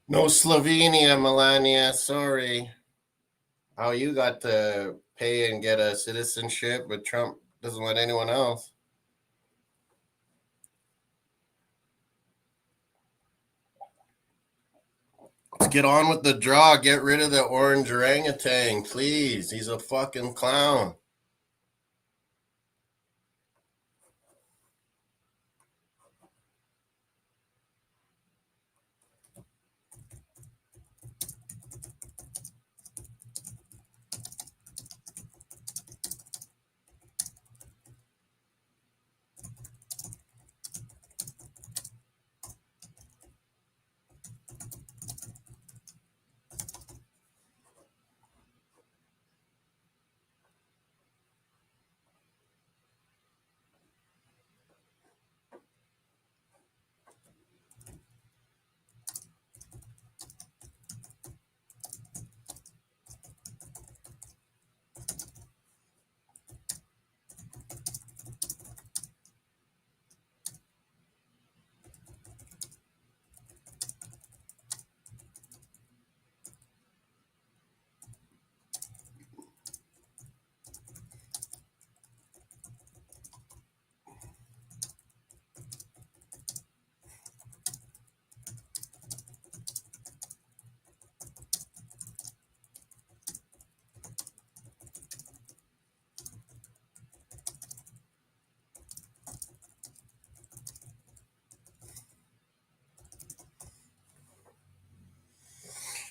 No Slovenia, Melania. Sorry. How you got to pay and get a citizenship, but Trump doesn't let anyone else. Let's get on with the draw. Get rid of the orange orangutan, please. He's a fucking clown.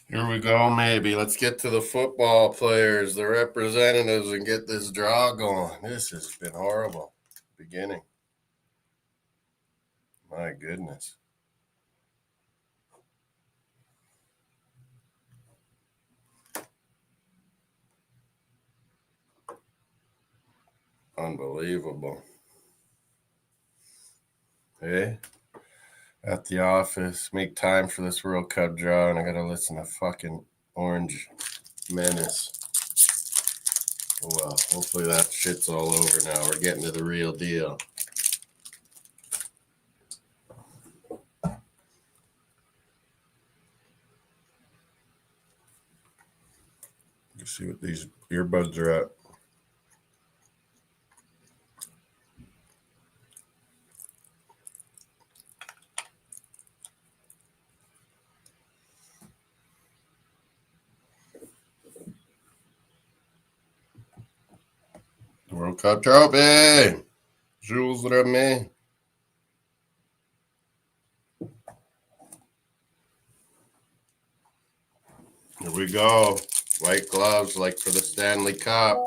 Here we go, maybe. Let's get to the football players, the representatives, and get this draw going. This has been horrible. Beginning. My goodness. Unbelievable. Hey, at the office, make time for this World Cup draw, and I gotta listen to fucking Orange Menace. Oh well, hopefully that shit's all over now. We're getting to the real deal. Let's see what these earbuds are at. World Cup trophy! Jules Remy. Here we go. White gloves like for the Stanley Cup.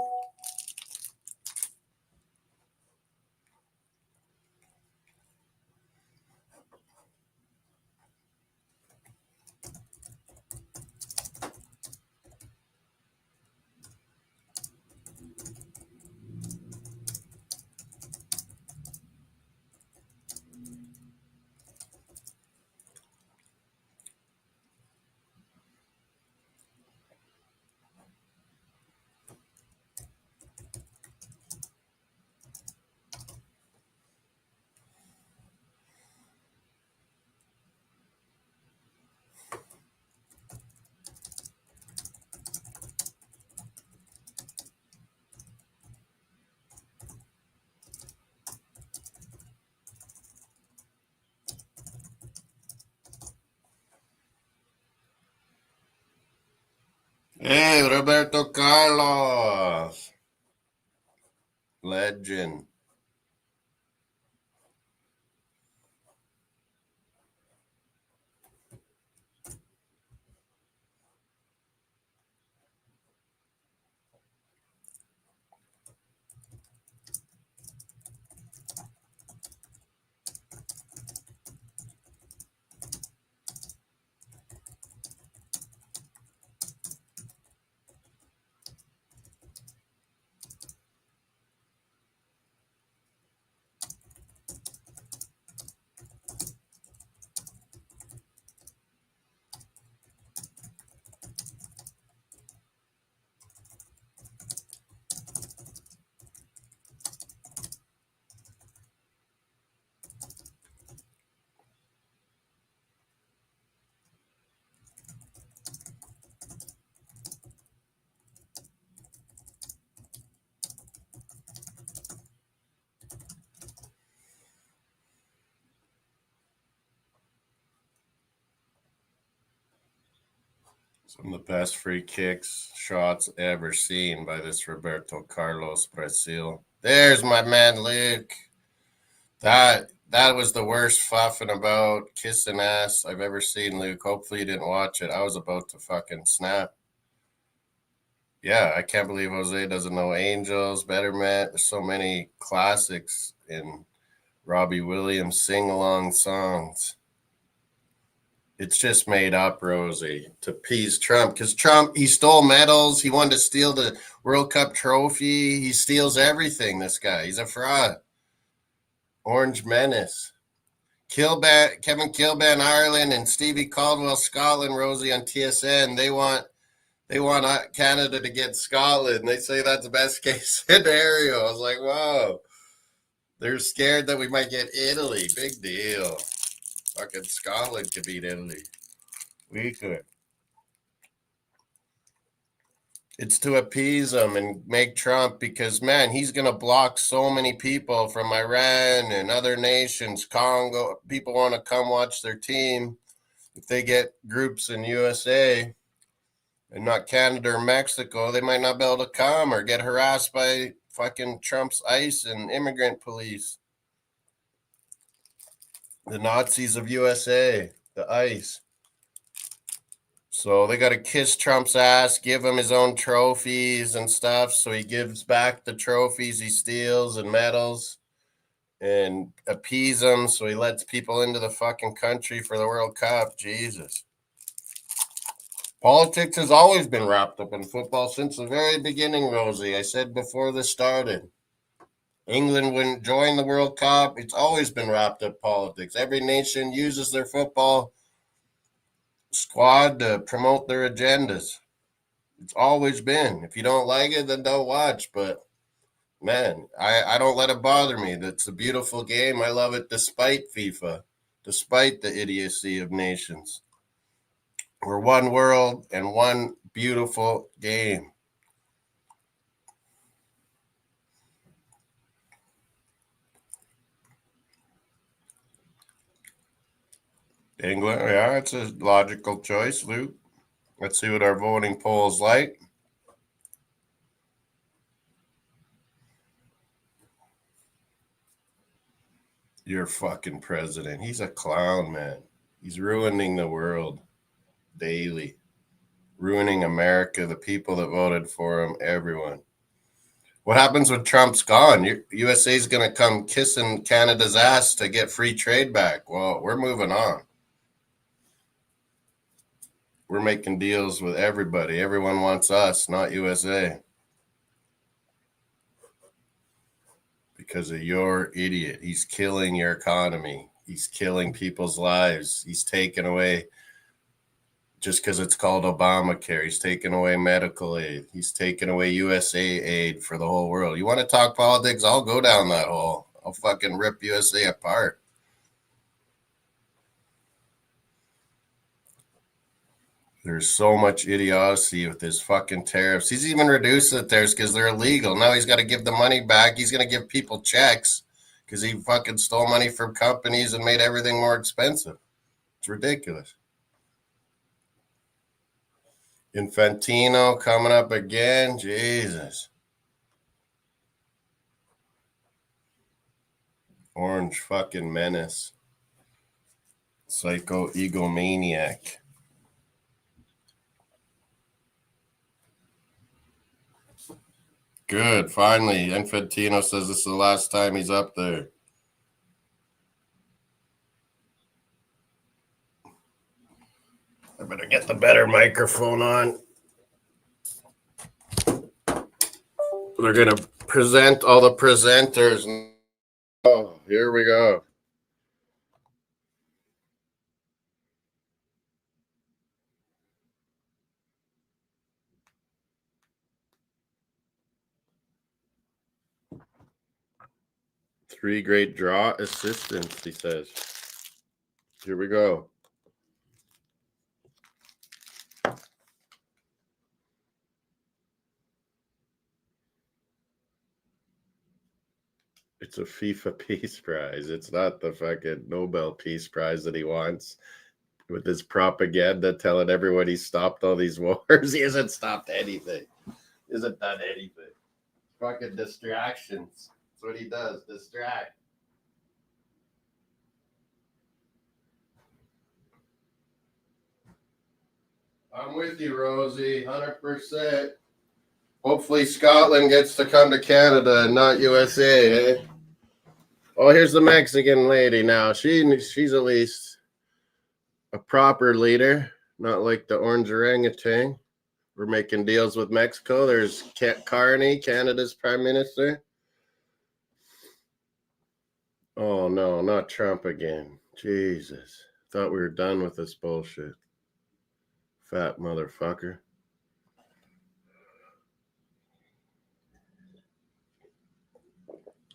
Hey, Roberto Carlos. Legend. Some of the best free kicks shots ever seen by this Roberto Carlos Brazil. There's my man Luke. That was the worst fuffing about kissing ass I've ever seen, Luke. Hopefully you didn't watch it. I was about to fucking snap. Yeah, I can't believe Jose doesn't know Angels, Betterment. There's so many classics in Robbie Williams sing-along songs. It's just made up, Rosie, to appease Trump. Because Trump, he stole medals. He wanted to steal the World Cup trophy. He steals everything, this guy. He's a fraud. Orange Menace. Kevin Kilban, Ireland, and Stevie Caldwell, Scotland, Rosie on TSN. They want Canada to get Scotland. They say that's the best case scenario. I was like, wow. They're scared that we might get Italy. Big deal. Fucking Scotland could beat Italy. We could. It's to appease him and make Trump because, man, he's going to block so many people from Iran and other nations, Congo. People want to come watch their team. If they get groups in USA and not Canada or Mexico, they might not be able to come or get harassed by fucking Trump's ICE and immigrant police. The Nazis of USA, the ICE. So they got to kiss Trump's ass, give him his own trophies and stuff. So he gives back the trophies he steals and medals and appease them. So he lets people into the fucking country for the World Cup. Jesus. Politics has always been wrapped up in football since the very beginning, Rosie. I said before this started. England wouldn't join the World Cup. It's always been wrapped up politics. Every nation uses their football squad to promote their agendas. It's always been. If you don't like it, then don't watch. But man, I don't let it bother me. That's a beautiful game. I love it despite FIFA, despite the idiocy of nations. We're one world and one beautiful game. England, yeah, it's a logical choice, Luke. Let's see what our voting poll's like. Your fucking president. He's a clown, man. He's ruining the world daily. Ruining America, the people that voted for him, everyone. What happens when Trump's gone? USA's going to come kissing Canada's ass to get free trade back. Well, we're moving on. We're making deals with everybody. Everyone wants us, not USA. Because of your idiot. He's killing your economy. He's killing people's lives. He's taking away, just because it's called Obamacare, he's taking away medical aid. He's taking away USA aid for the whole world. You want to talk politics? I'll go down that hole. I'll fucking rip USA apart. There's so much idiocy with his fucking tariffs. He's even reduced the tariffs because they're illegal. Now he's got to give the money back. He's going to give people checks because he fucking stole money from companies and made everything more expensive. It's ridiculous. Infantino coming up again. Jesus. Orange fucking menace. Psycho egomaniac. Good. Finally, Infantino says this is the last time he's up there. I better get the better microphone on. They're going to present all the presenters. Oh, here we go. Three great draw assistants, he says. Here we go. It's a FIFA Peace Prize. It's not the fucking Nobel Peace Prize that he wants with his propaganda telling everyone he stopped all these wars. He hasn't stopped anything. He hasn't done anything. Fucking distractions. That's what he does. Distract. I'm with you, Rosie. 100%. Hopefully Scotland gets to come to Canada and not USA, eh? Oh, here's the Mexican lady now. She's at least a proper leader, not like the orange orangutan. We're making deals with Mexico. There's Carney, Canada's prime minister. Oh, no, not Trump again. Jesus. Thought we were done with this bullshit. Fat motherfucker.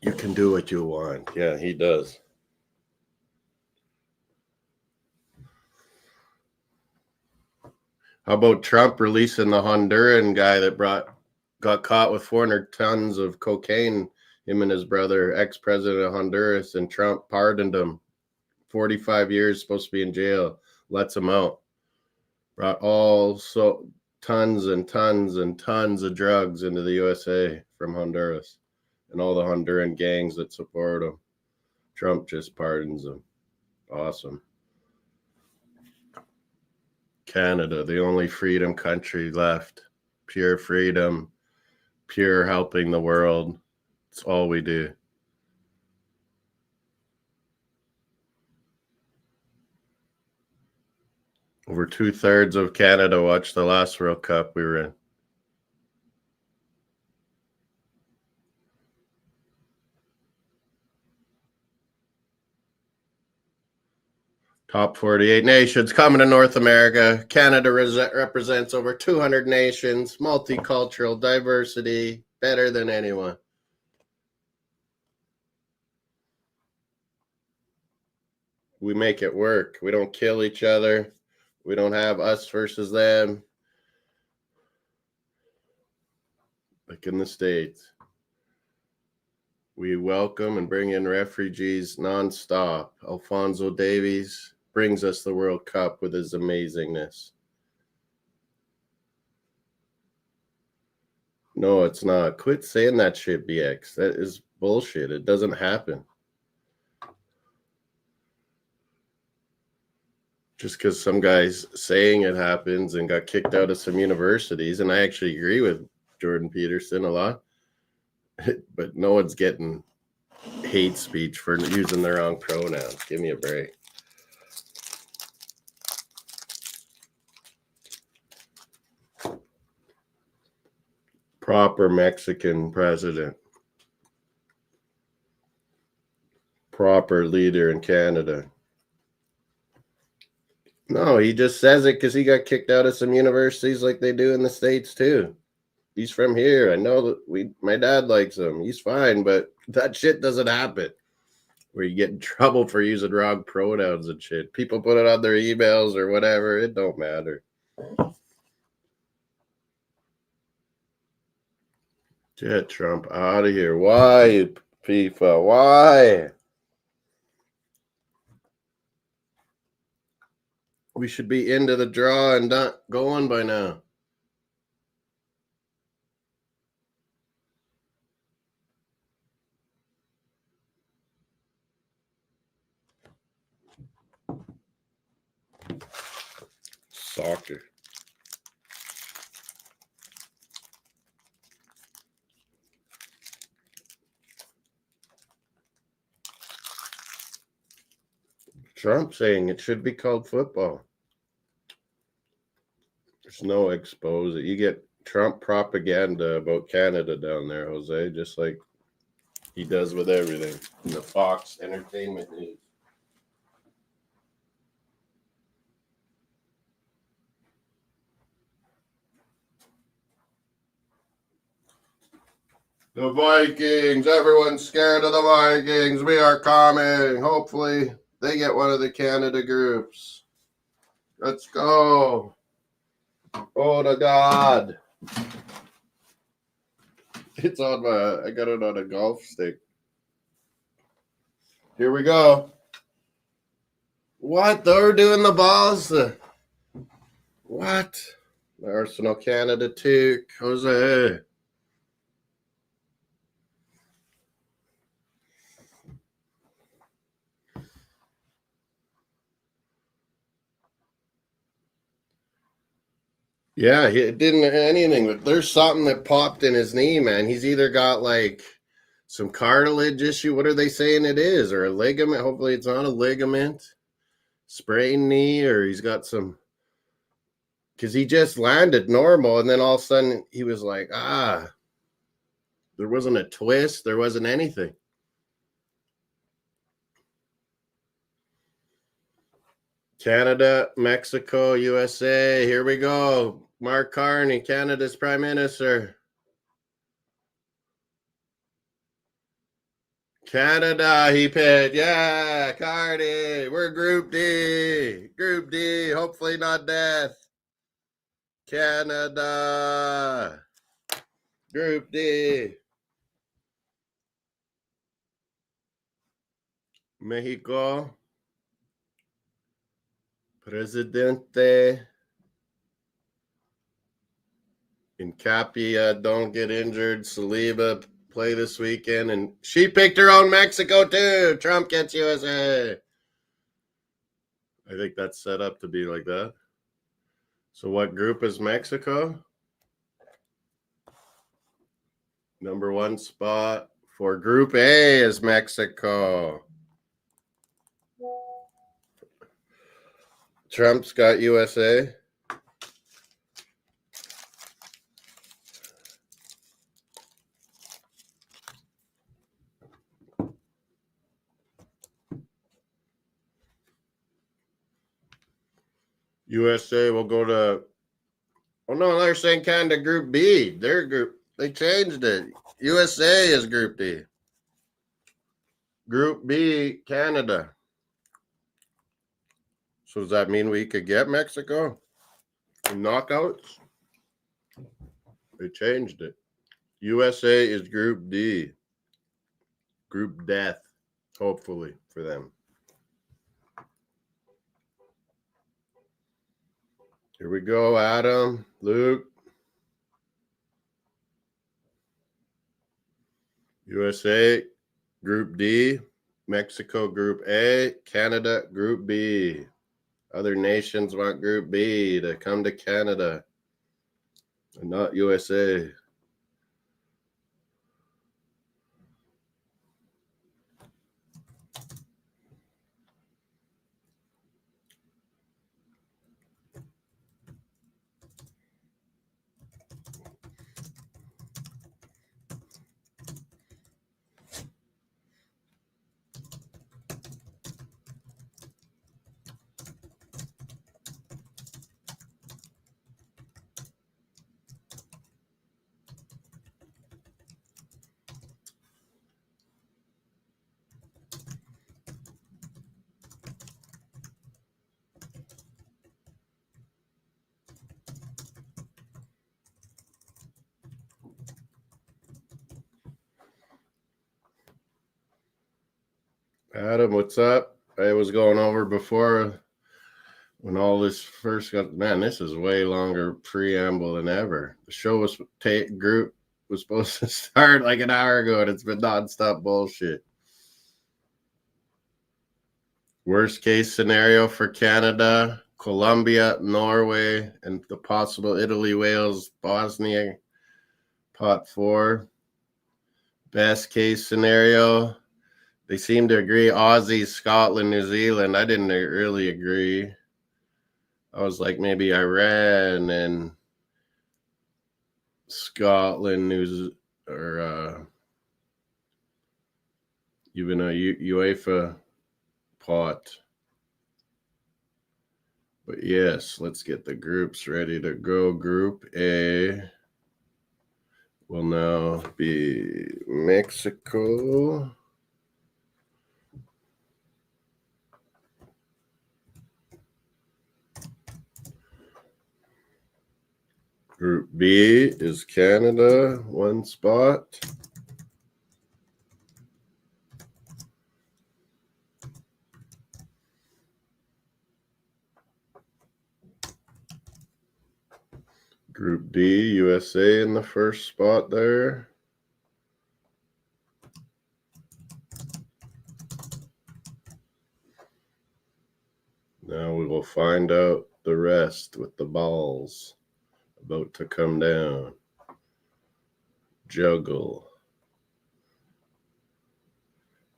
You can do what you want. Yeah, he does. How about Trump releasing the Honduran guy that got caught with 400 tons of cocaine, him and his brother, ex-president of Honduras, and Trump pardoned him. 45 years, supposed to be in jail, lets him out. Brought tons and tons and tons of drugs into the USA from Honduras and all the Honduran gangs that support him. Trump just pardons them. Awesome. Canada, the only freedom country left. Pure freedom, pure helping the world. It's all we do. Over 2/3 of Canada watched the last World Cup we were in. Top 48 nations coming to North America. Canada represents over 200 nations, multicultural diversity, better than anyone. We make it work. We don't kill each other. We don't have us versus them. Like in the States. We welcome and bring in refugees nonstop. Alphonso Davies brings us the World Cup with his amazingness. No, it's not. Quit saying that shit, BX. That is bullshit. It doesn't happen. Just because some guy's saying it happens and got kicked out of some universities, and I actually agree with Jordan Peterson a lot, but no one's getting hate speech for using the wrong pronouns. Give me a break. Proper Mexican president. Proper leader in Canada. No, he just says it because he got kicked out of some universities like they do in the States too. He's from here. I know that my dad likes him. He's fine, but that shit doesn't happen. Where you get in trouble for using wrong pronouns and shit. People put it on their emails or whatever. It don't matter. Get Trump out of here. Why, FIFA? Why? We should be into the draw and not going by now. Soccer. Trump saying it should be called football. There's no expose it. You get Trump propaganda about Canada down there, Jose, just like he does with everything in the Fox Entertainment News. The Vikings. Everyone's scared of the Vikings. We are coming. Hopefully, they get one of the Canada groups. Let's go. Oh, to God. It's on I got it on a golf stick. Here we go. What? They're doing the balls? What? Arsenal Canada too. Jose. Yeah, he didn't anything, but there's something that popped in his knee, man. He's either got like some cartilage issue. What are they saying it is? Or a ligament? Hopefully it's not a ligament. Sprained knee, or he's got some, because he just landed normal and then all of a sudden he was like, there wasn't a twist, there wasn't anything. Canada, Mexico, USA. Here we go. Mark Carney, Canada's Prime Minister. Canada, he picked. Yeah, Carney. We're Group D. Group D. Hopefully not death. Canada. Group D. Mexico. Presidente. Incapia, don't get injured. Saliba play this weekend. And she picked her own Mexico too. Trump gets USA. I think that's set up to be like that. So what group is Mexico? Number 1 spot for Group A is Mexico. Trump's got USA. USA will go to, oh no, they're saying Canada Group B. Their group, they changed it. USA is Group D. Group B, Canada. So does that mean we could get Mexico in knockouts? They changed it. USA is Group D. Group death, hopefully, for them. Here we go, Adam, Luke. USA, Group D. Mexico, Group A. Canada, Group B. Other nations want Group B to come to Canada and not USA. Adam, what's up? I was going over before when all this first got, man, this is way longer preamble than ever. The show was group was supposed to start like an hour ago, and it's been nonstop bullshit. Worst case scenario for Canada, Colombia, Norway, and the possible Italy, Wales, Bosnia, pot 4. Best case scenario, they seem to agree Aussie, Scotland, New Zealand. I didn't really agree. I was like maybe Iran and Scotland, or even a UEFA pot. But yes, let's get the groups ready to go. Group A will now be Mexico, Group B is Canada, 1 spot. Group D, USA in the first spot there. Now we will find out the rest with the balls about to come down. Juggle.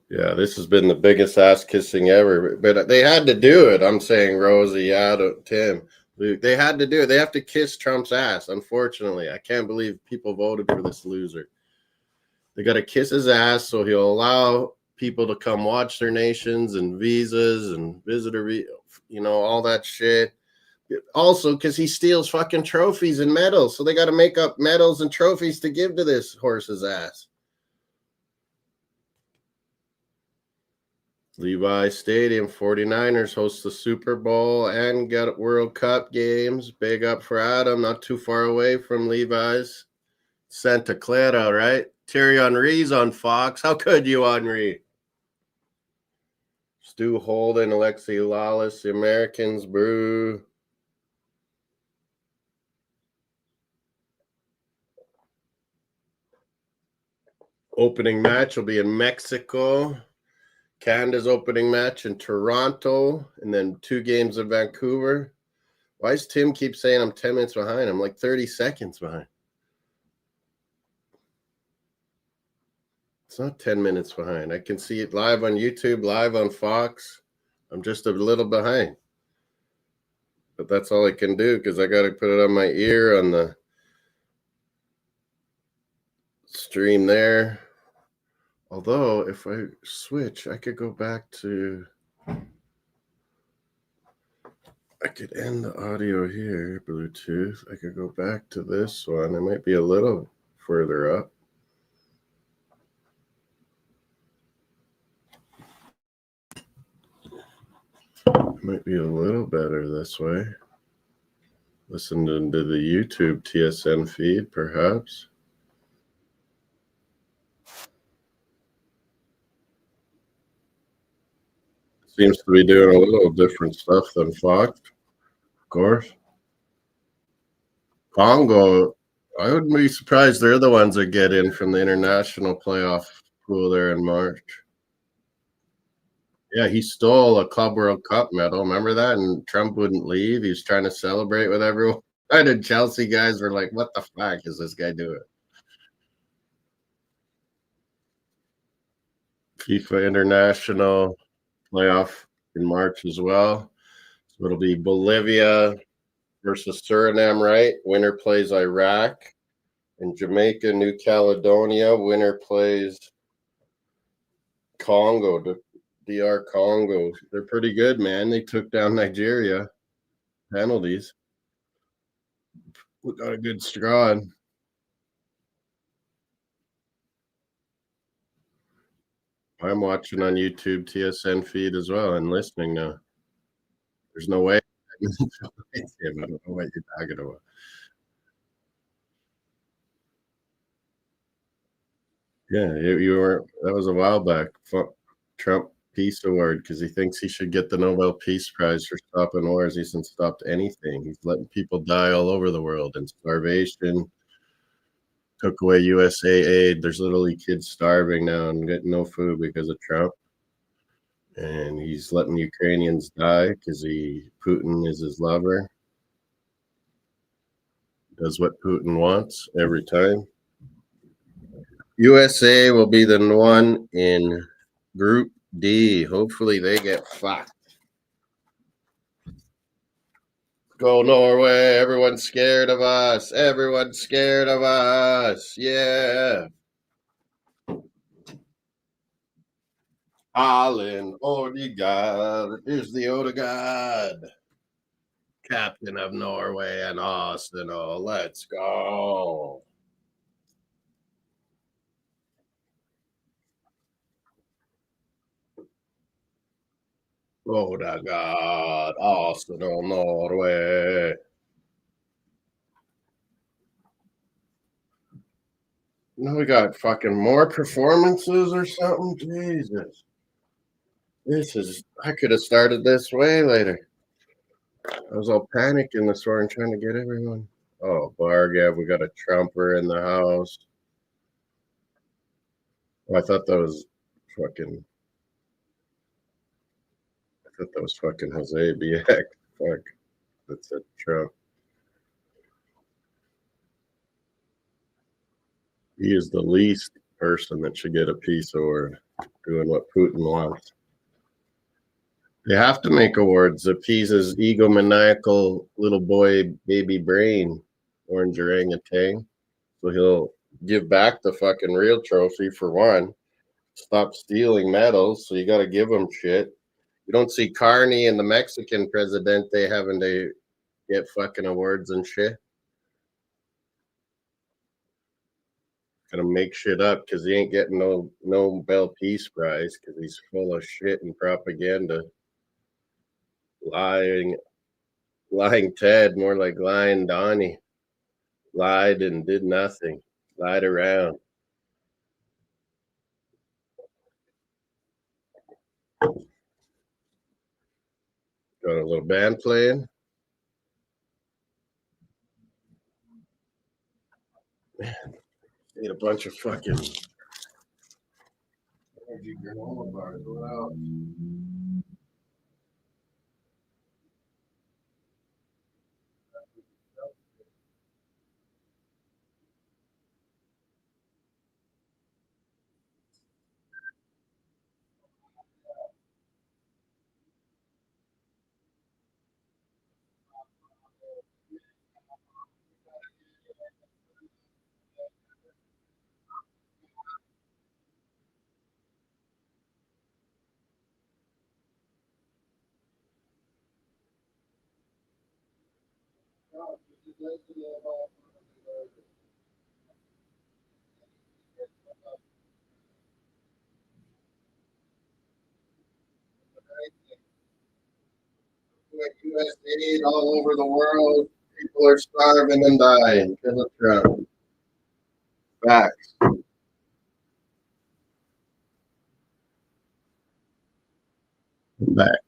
Yeah, this has been the biggest ass kissing ever, but they had to do it. I'm saying Rosie, Adam, Tim, Luke, they had to do it. They have to kiss Trump's ass. Unfortunately, I can't believe people voted for this loser. They got to kiss his ass so he'll allow people to come watch their nations and visas and visitor, all that shit. Also, because he steals fucking trophies and medals, so they got to make up medals and trophies to give to this horse's ass. Levi Stadium, 49ers host the Super Bowl and got World Cup games. Big up for Adam, not too far away from Levi's. Santa Clara, right? Thierry Henry's on Fox. How could you, Henry? Stu Holden, Alexi Lawless, the Americans brew. Opening match will be in Mexico. Canada's opening match in Toronto, and then 2 games in Vancouver. Why does Tim keep saying I'm 10 minutes behind? I'm like 30 seconds behind. It's not 10 minutes behind. I can see it live on YouTube, live on Fox. I'm just a little behind. But that's all I can do because I got to put it on my ear on the stream there. Although, if I switch, I could go back to... I could end the audio here, Bluetooth. I could go back to this one. It might be a little further up. It might be a little better this way. Listen to the YouTube TSN feed, perhaps. Seems to be doing a little different stuff than Fox, of course. Congo, I wouldn't be surprised they're the ones that get in from the international playoff pool there in March. Yeah, he stole a Club World Cup medal. Remember that? And Trump wouldn't leave. He was trying to celebrate with everyone. And Chelsea guys were like, what the fuck is this guy doing? FIFA International playoff in March as well. So it'll be Bolivia versus Suriname, right? Winner plays Iraq. And Jamaica, New Caledonia. Winner plays Congo, DR Congo. They're pretty good, man. They took down Nigeria. Penalties. We got a good squad. I'm watching on YouTube TSN feed as well and listening now. There's no way. I don't know what you're talking about. Yeah, you were. That was a while back. Trump Peace Award because he thinks he should get the Nobel Peace Prize for stopping wars. He hasn't stopped anything. He's letting people die all over the world and starvation. Took away USA aid. There's literally kids starving now and getting no food because of Trump. And he's letting Ukrainians die because Putin is his lover. Does what Putin wants every time. USA will be the one in Group D. Hopefully they get fucked. Go Norway. Everyone's scared of us. Everyone's scared of us. Yeah. Holland, Odegaard is the Odegaard. Captain of Norway and Arsenal. Let's go. Odegaard, Arsenal, Norway. Now we got fucking more performances or something. Jesus. I could have started this way later. I was all panicking this morning trying to get everyone. Oh, Bargav, we got a Trumper in the house. Oh, I thought that was fucking Jose Biek. Fuck. That's a Trump. He is the least person that should get a peace award doing what Putin wants. They have to make awards. Appease his egomaniacal little boy baby brain, orange orangutan. So he'll give back the fucking real trophy for one. Stop stealing medals. So you got to give him shit. You don't see Carney and the Mexican presidente having to get fucking awards and shit. Gonna make shit up because he ain't getting no Nobel Peace Prize because he's full of shit and propaganda. Lying Ted, more like lying Donnie. Lied and did nothing. Lied around. Got a little band playing. Man, ate a bunch of fucking energy granola bars. What else? What U.S. aid all over the world. People are starving and dying. Kill a Trump. Facts. Back.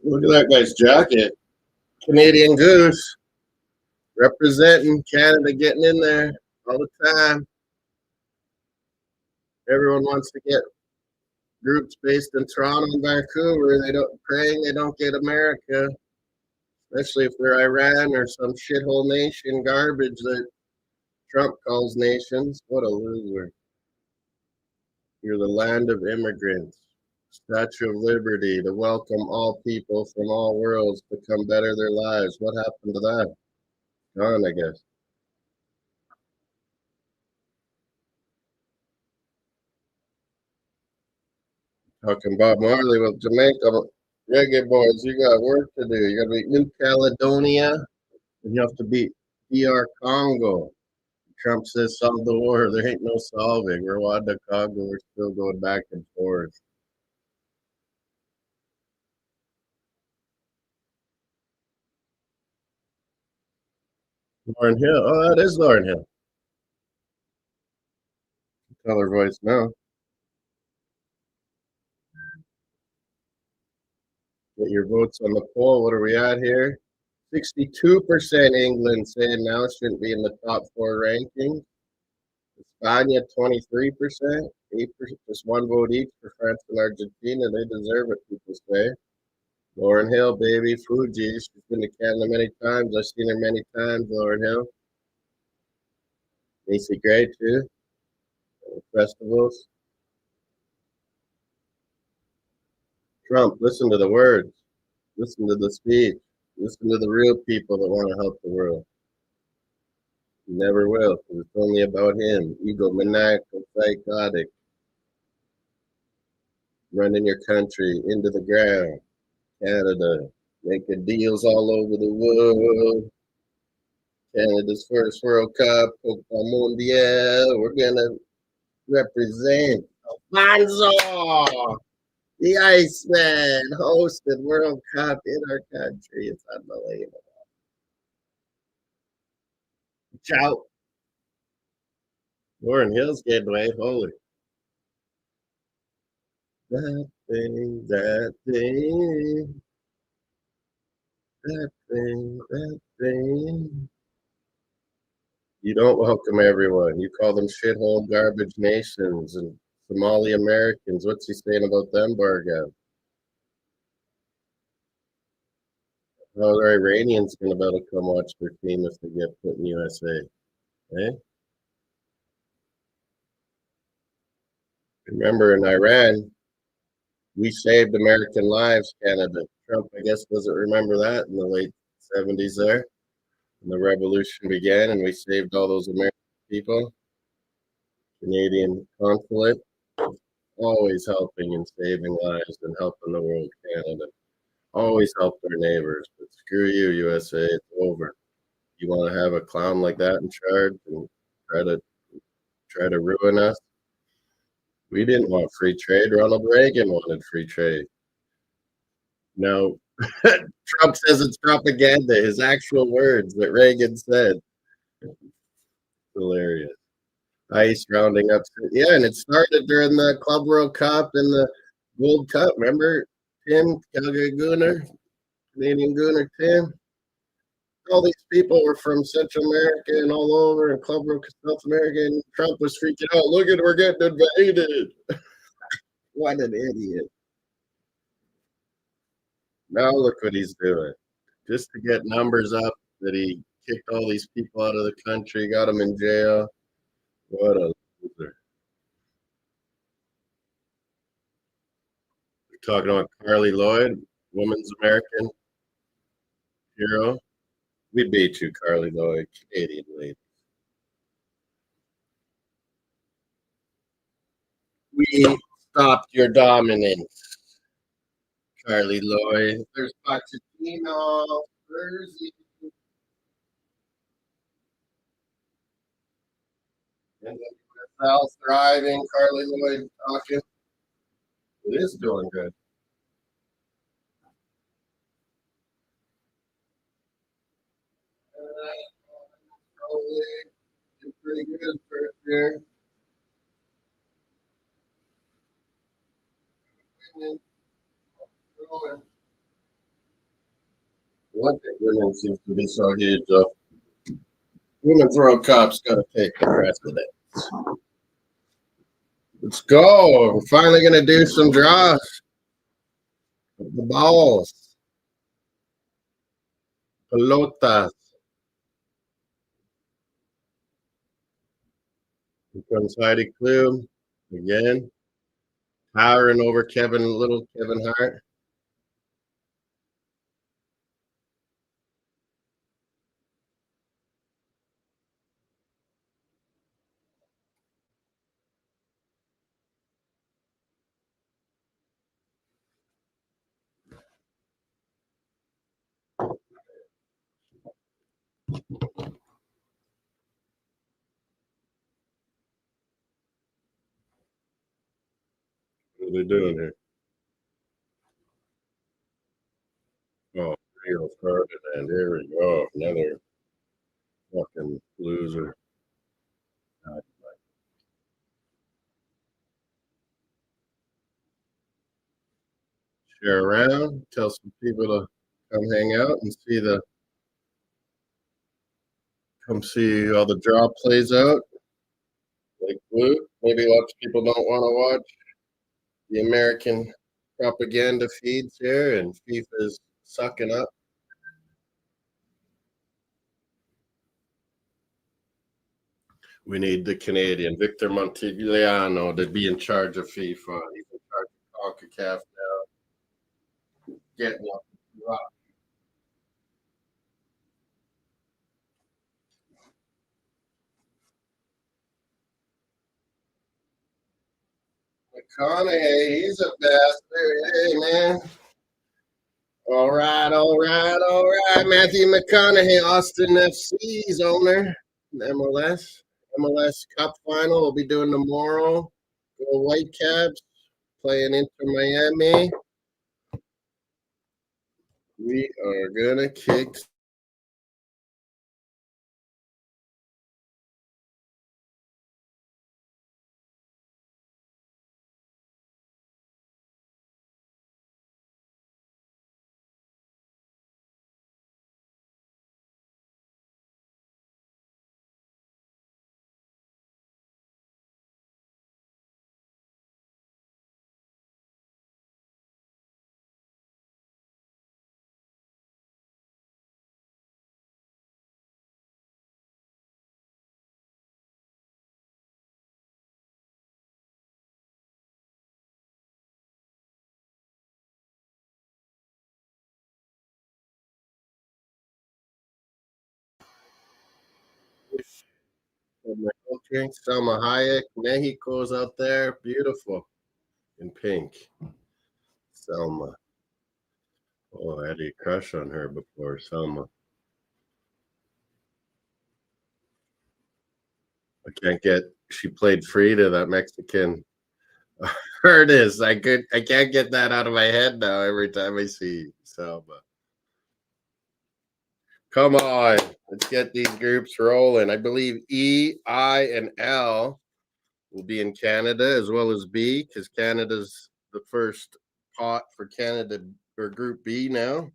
Look at that guy's jacket. Canadian Goose. Representing Canada, getting in there all the time. Everyone wants to get groups based in Toronto and Vancouver. They don't praying they don't get America, especially if they're Iran or some shithole nation garbage that Trump calls nations. What a loser. You're the land of immigrants. Statue of Liberty to welcome all people from all worlds to come better their lives. What happened to that? Gone, I guess. Talking Bob Marley with Jamaica. Reggae boys, you got work to do. You got to beat New Caledonia, and you have to beat DR Congo. Trump says solve the war. There ain't no solving. Rwanda, Congo, we're still going back and forth. Lauren Hill. Oh, that is Lauren Hill. Tell her voice now. Get your votes on the poll. What are we at here? 62% England saying now shouldn't be in the top four ranking. España, 23%. 8%, just one vote each for France and Argentina. They deserve it, people say. Lauren Hill, baby, Fuji. She's been to Canada many times. I've seen her many times, Lauren Hill. Macy Gray, too. Festivals. Trump, listen to the words. Listen to the speech. Listen to the real people that want to help the world. He never will, because it's only about him. Egomaniacal, psychotic. Running your country into the ground. Canada, making deals all over the world. Canada's first World Cup, Copa Mundial. We're gonna represent Alfonso, the Iceman, hosted World Cup in our country. It's unbelievable. Ciao. Lauren Hill's getting away. Holy. That thing, that thing. You don't welcome everyone. You call them shithole garbage nations and Somali Americans. What's he saying about them, Bargav? How are Iranians going to be able to come watch their team if they get put in USA? Eh? Remember, in Iran, we saved American lives, Canada. Trump, I guess, doesn't remember that in the late 70s there. When the revolution began and we saved all those American people. Canadian consulate, always helping and saving lives and helping the world, Canada. Always help their neighbors. But screw you, USA, it's over. You want to have a clown like that in charge and try to ruin us? We didn't want free trade. Ronald Reagan wanted free trade. No, Trump says it's propaganda. His actual words that Reagan said. Hilarious. Ice rounding up. Yeah, and it started during the Club World Cup and the Gold Cup. Remember Tim, Calgary Gooner, Canadian Gooner Tim? All these people were from Central America and all over, and Club World South America, and Trump was freaking out. Look at, we're getting invaded. What an idiot. Now look what he's doing. Just to get numbers up that he kicked all these people out of the country, got them in jail. What a loser. We're talking about Carly Lloyd, women's American hero. We beat you, Carly Lloyd, Canadian lady. We stopped your dominance, Carly Lloyd. There's Pochettino. Jersey. And then Sal thriving, Carly Lloyd talking. It is doing good. Probably pretty good first year. One thing women seems to be so huge, though. Women's World Cup's got to take the precedent. Let's go. We're finally going to do some draws. The balls. Pelotas. Here comes Heidi Klum again. Towering over little Kevin Hart. What are they doing here? Oh, Rio Ferdinand. Here we go. Another fucking loser. Share around. Tell some people to come hang out and come see how the draw plays out. Like blue. Maybe lots of people don't want to watch the American propaganda feeds here, and FIFA is sucking up. We need the Canadian Victor Montigliano to be in charge of FIFA. He's in charge of CONCACAF now. Getting up. McConaughey, he's a bastard. Hey, man. All right, all right, all right. Matthew McConaughey, Austin FC's owner, MLS Cup final. We'll be doing tomorrow. Go Whitecaps playing Inter Miami. We are gonna kick. My drink, Selma Hayek, Mexico's out there, beautiful in pink. Selma. Oh, I had a crush on her before, Selma. I can't get. She played Frida, that Mexican. There it is. I can't get that out of my head now. Every time I see Selma. Come on, let's get these groups rolling. I believe E, I, and L will be in Canada as well as B, because Canada's the first pot for Canada or Group B now.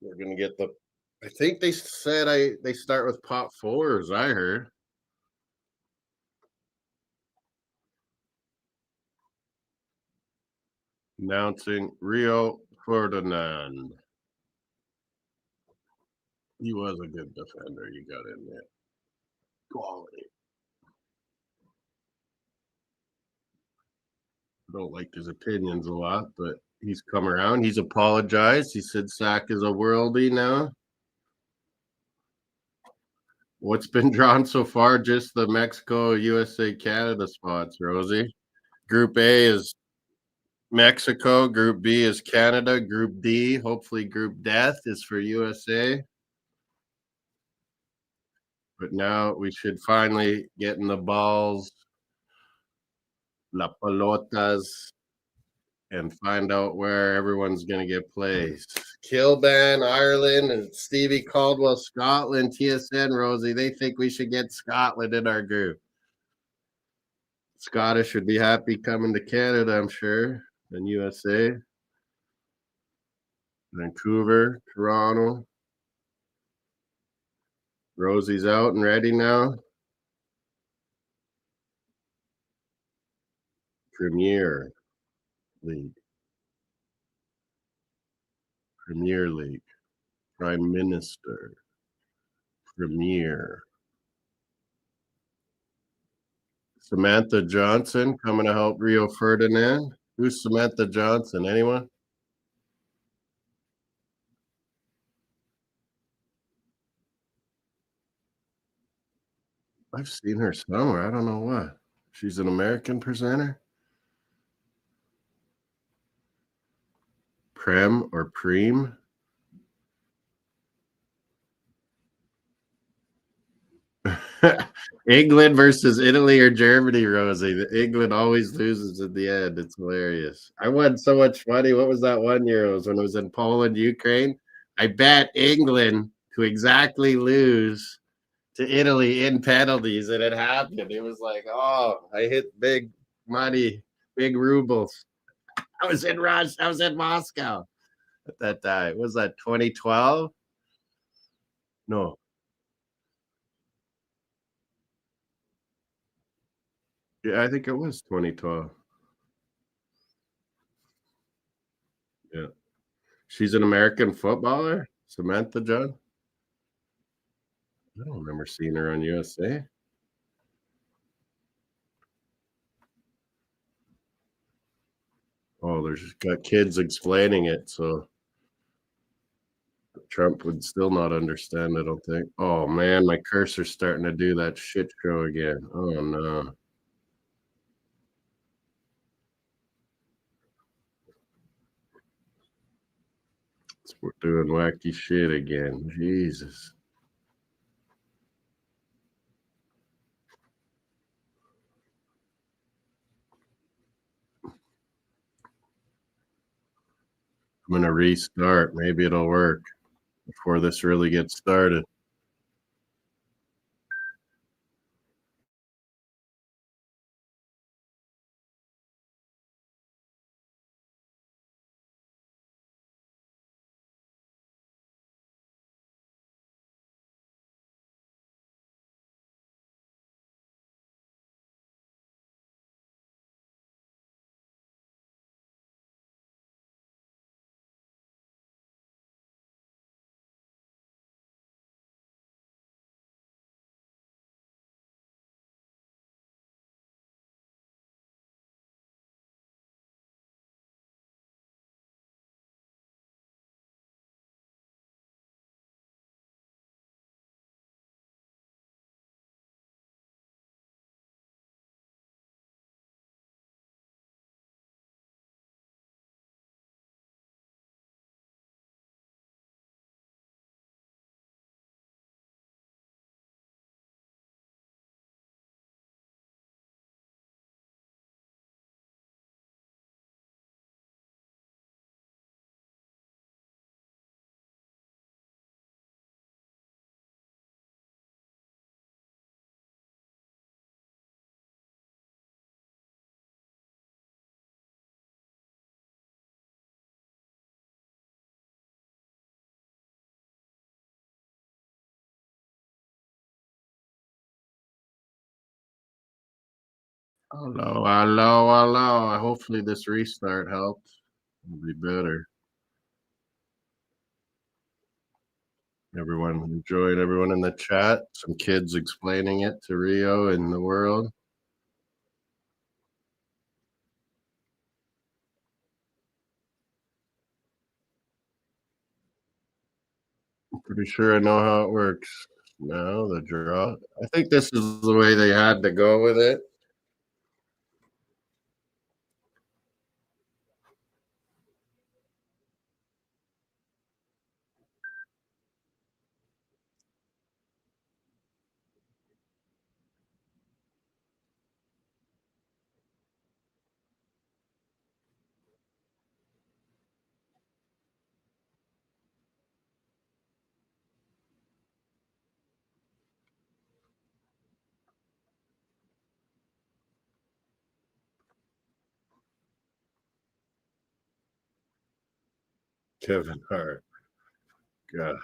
We're gonna get the. I think they said they start with pot four, as I heard. Announcing Rio Ferdinand. He was a good defender. You got in there. Quality. I don't like his opinions a lot, but he's come around. He's apologized. He said Sack is a worldie now. What's been drawn so far? Just the Mexico, USA, Canada spots, Rosie. Group A is Mexico. Group B is Canada. Group D, hopefully Group Death, is for USA. But now we should finally get in the balls, la pelotas, and find out where everyone's going to get placed. Kilban, Ireland, and Stevie Caldwell, Scotland. TSN, Rosie, they think we should get Scotland in our group. Scottish would be happy coming to Canada, I'm sure, and USA. Vancouver, Toronto. Rosie's out and ready now. Premier League. Premier League. Prime Minister. Premier. Samantha Johnson coming to help Rio Ferdinand. Who's Samantha Johnson? Anyone? I've seen her somewhere. I don't know what. She's an American presenter. Prem or Preem? England versus Italy or Germany, Rosie. England always loses at the end. It's hilarious. I won so much money. What was that one year? It was when it was in Poland, Ukraine. I bet England to exactly lose to Italy in penalties, and it happened. It was like, oh, I hit big money, big rubles. I was in Russia. I was in Moscow at that time. Was that 2012? No. Yeah, I think it was 2012. Yeah. She's an American footballer, Samantha John. I don't remember seeing her on USA. Oh, there's got kids explaining it, so Trump would still not understand, I don't think. Oh man, my cursor's starting to do that shit show again. Oh no. We're doing wacky shit again. Jesus. I'm gonna restart. Maybe it'll work before this really gets started. Hello, hello, hello. Hopefully this restart helps. It'll be better. Everyone enjoyed everyone in the chat. Some kids explaining it to Rio and the world. I'm pretty sure I know how it works. Now the draw. I think this is the way they had to go with it. Kevin Hart. God.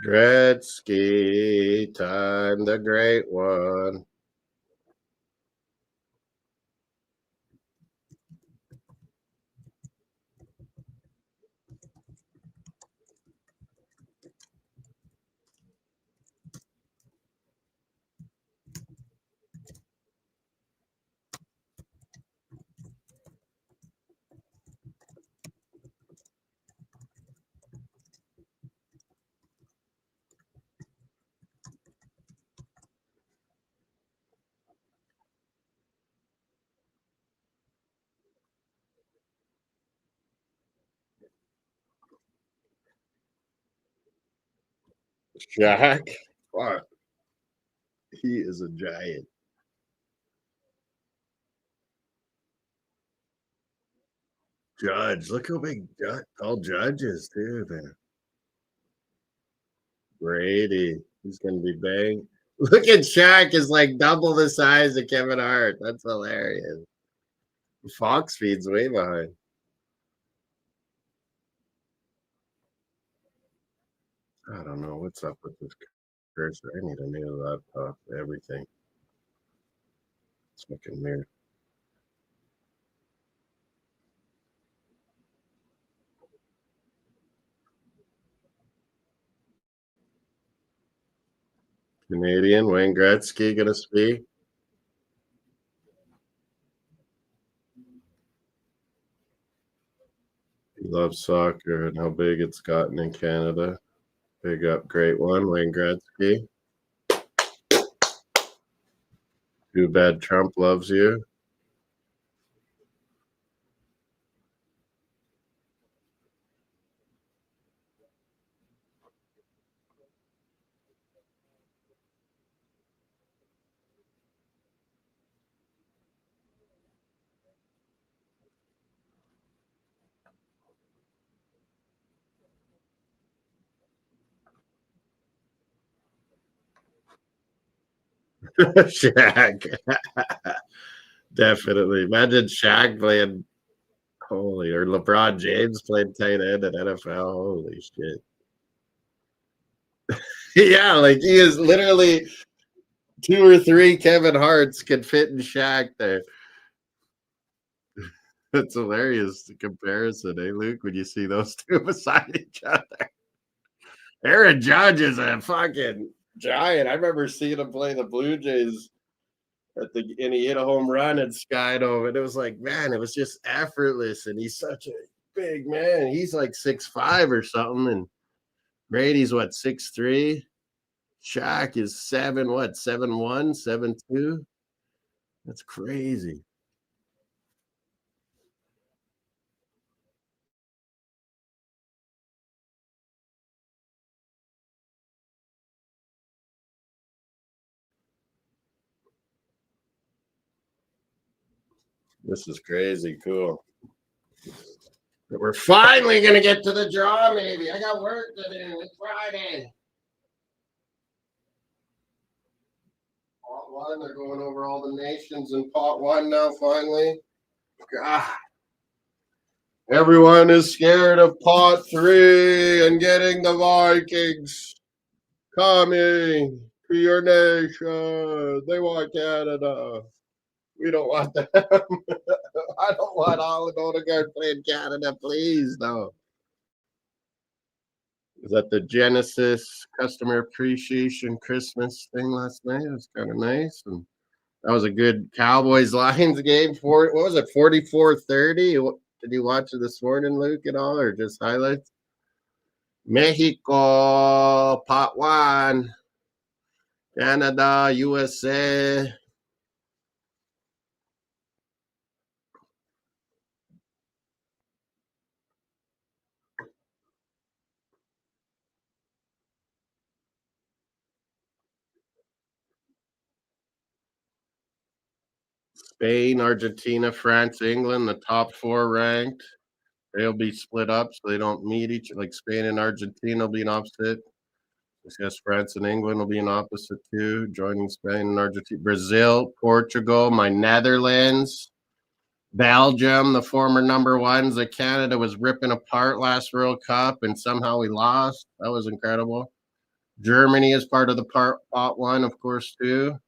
Gretzky, time the great one. Shaq. Fuck. He is a giant. Judge. Look how big all Judge is, too, man. Brady. He's gonna be bang. Look at Shaq is like double the size of Kevin Hart. That's hilarious. Fox feed's way behind. I don't know what's up with this cursor. I need a new laptop. Everything. It's fucking weird. Canadian Wayne Gretzky gonna speak. He loves soccer and how big it's gotten in Canada. Big up, great one, Wayne Gretzky. Too bad Trump loves you. Shaq. Definitely. Imagine Shaq playing holy or LeBron James playing tight end at NFL. Holy shit. Yeah, like he is literally two or three Kevin Harts could fit in Shaq there. That's hilarious, the comparison, eh, Luke, when you see those two beside each other. Aaron Judge is a fucking giant. I remember seeing him play the Blue Jays and he hit a home run at Skydome, and it was like, man, it was just effortless. And he's such a big man. He's like 6'5" or something, and Brady's what 6'3". Shaq is 7'1", 7'2". That's crazy. This is crazy cool. But we're finally gonna get to the draw, maybe. I got work to do. It's Friday. Pot one, they're going over all the nations in pot one now, finally. God. Everyone is scared of pot three and getting the Vikings coming to your nation. They want Canada. We don't want them. I don't want all of Odegaard playing Canada, please, no. Was that the Genesis customer appreciation Christmas thing last night? It was kind of nice. And that was a good Cowboys Lions game. What was it, 44-30? Did you watch it this morning, Luke, at all, or just highlights? Mexico, pot one. Canada, USA. Spain, Argentina, France, England, the top 4 ranked. They'll be split up so they don't meet each like Spain and Argentina will be an opposite. I guess France and England will be an opposite too, joining Spain and Argentina. Brazil, Portugal, my Netherlands, Belgium, the former number ones that Canada was ripping apart last World Cup, and somehow we lost. That was incredible. Germany is part of the pot one, of course, too.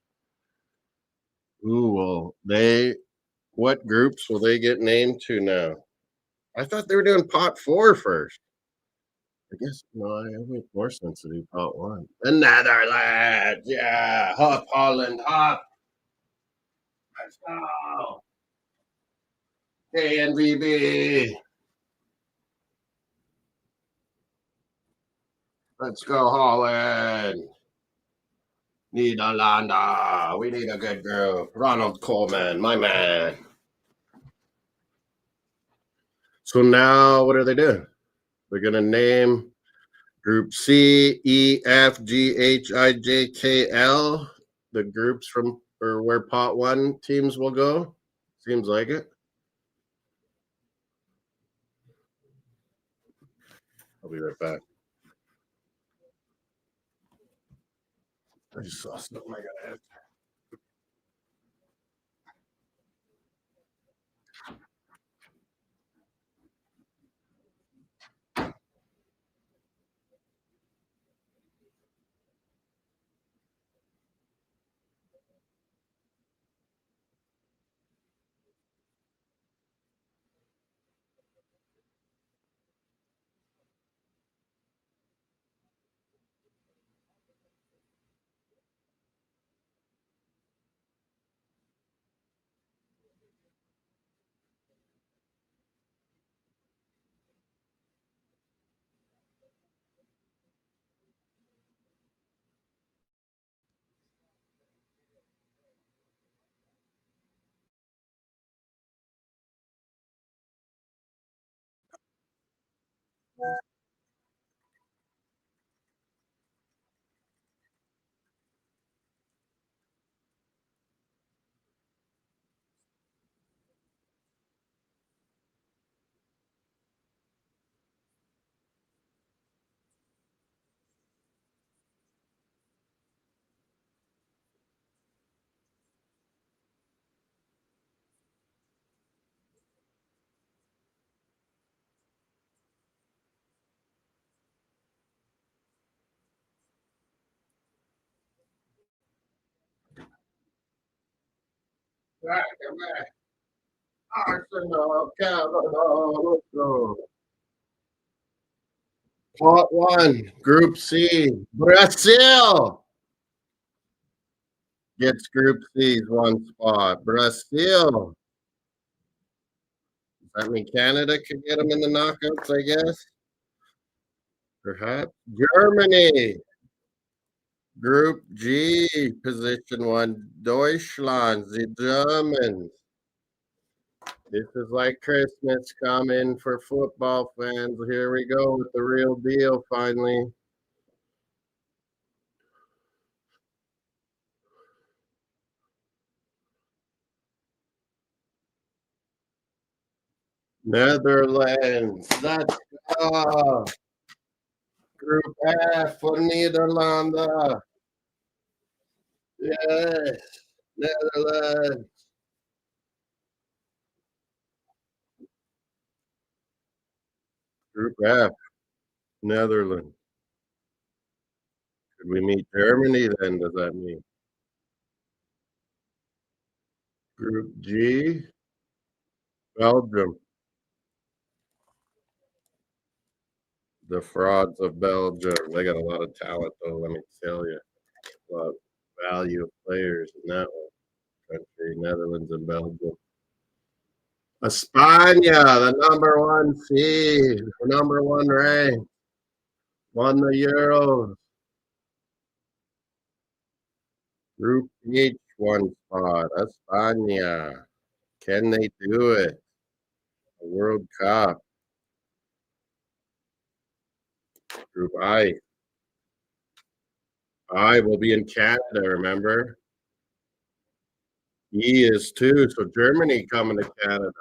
Ooh, well, what groups will they get named to now? I thought they were doing pot 4 first. I guess no, it makes more sense to do pot 1. The Netherlands, yeah, hop Holland, hop. Let's go. KNVB. Let's go, Holland. Nederlanda. We need a good group. Ronald Coleman, my man. So now what are they doing? They're going to name Group C, E, F, G, H, I, J, K, L, the groups from or where pot 1 teams will go. Seems like it. I'll be right back. I just saw something I gotta answer. Back, back. Arsenal, Canada, let's go. Pot 1, Group C, Brazil gets Group C's 1 spot. Brazil. Does that mean Canada could get them in the knockouts, I guess? Perhaps. Germany. Group G, position 1, Deutschland, the Germans. This is like Christmas coming for football fans. Here we go with the real deal finally. Netherlands. Let's go. Group F for Nederlanden. Yes. Netherlands. Group F. Netherlands. Could we meet Germany then? Does that mean? Group G. Belgium. The frauds of Belgium. They got a lot of talent, though, let me tell you. A lot of value of players in that one. Country, Netherlands and Belgium. España, the number 1 seed, the number 1 rank, won the Euros. Group H, 1 spot. España. Can they do it? A World Cup. Group I. I will be in Canada, remember? He is too. So Germany coming to Canada.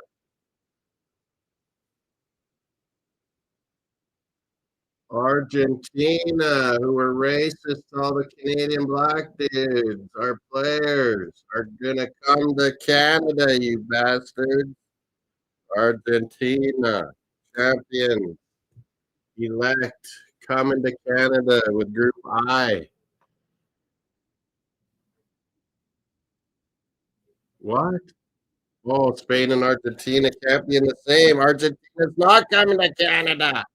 Argentina, who are racist to all the Canadian black dudes, our players are gonna come to Canada, you bastards. Argentina, champion, elect, coming to Canada with Group I. What? Oh, Spain and Argentina can't be in the same. Argentina's not coming to Canada.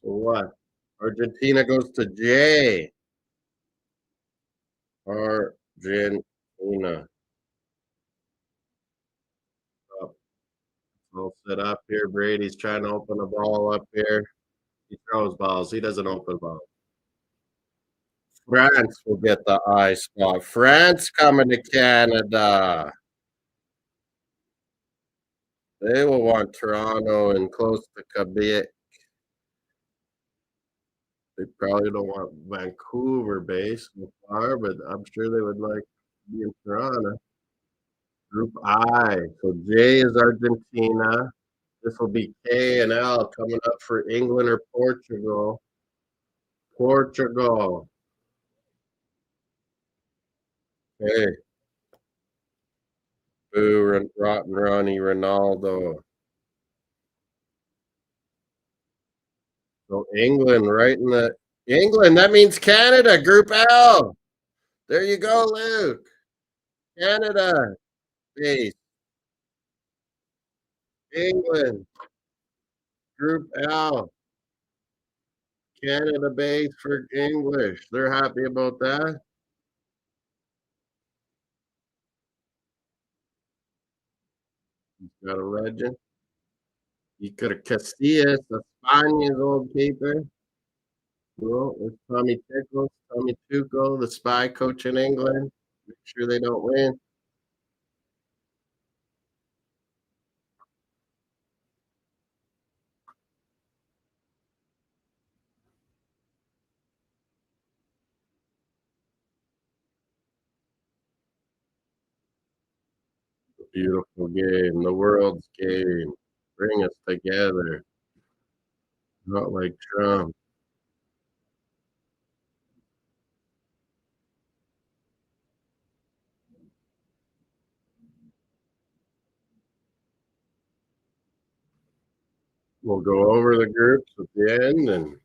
So what? Argentina goes to J. Argentina. Oh, all set up here. Brady's trying to open a ball up here. He throws balls. He doesn't open balls. France will get the I spot. France coming to Canada. They will want Toronto and close to Quebec. They probably don't want Vancouver base so far, but I'm sure they would like to be in Toronto. Group I. So J is Argentina. This will be K and L coming up for England or Portugal. Portugal. Hey, boo, rotten Ronnie Ronaldo. So England right in the England. That means Canada. Group L. There you go, Luke. Canada base. England. Group L. Canada base for English. They're happy about that. He's got a legend. You could have Casillas, Espana's old keeper. Well, it's Tommy Tickles, Tommy Tuchel, the spy coach in England. Make sure they don't win. Beautiful game, the world's game. Bring us together. Not like Trump. We'll go over the groups at the end, and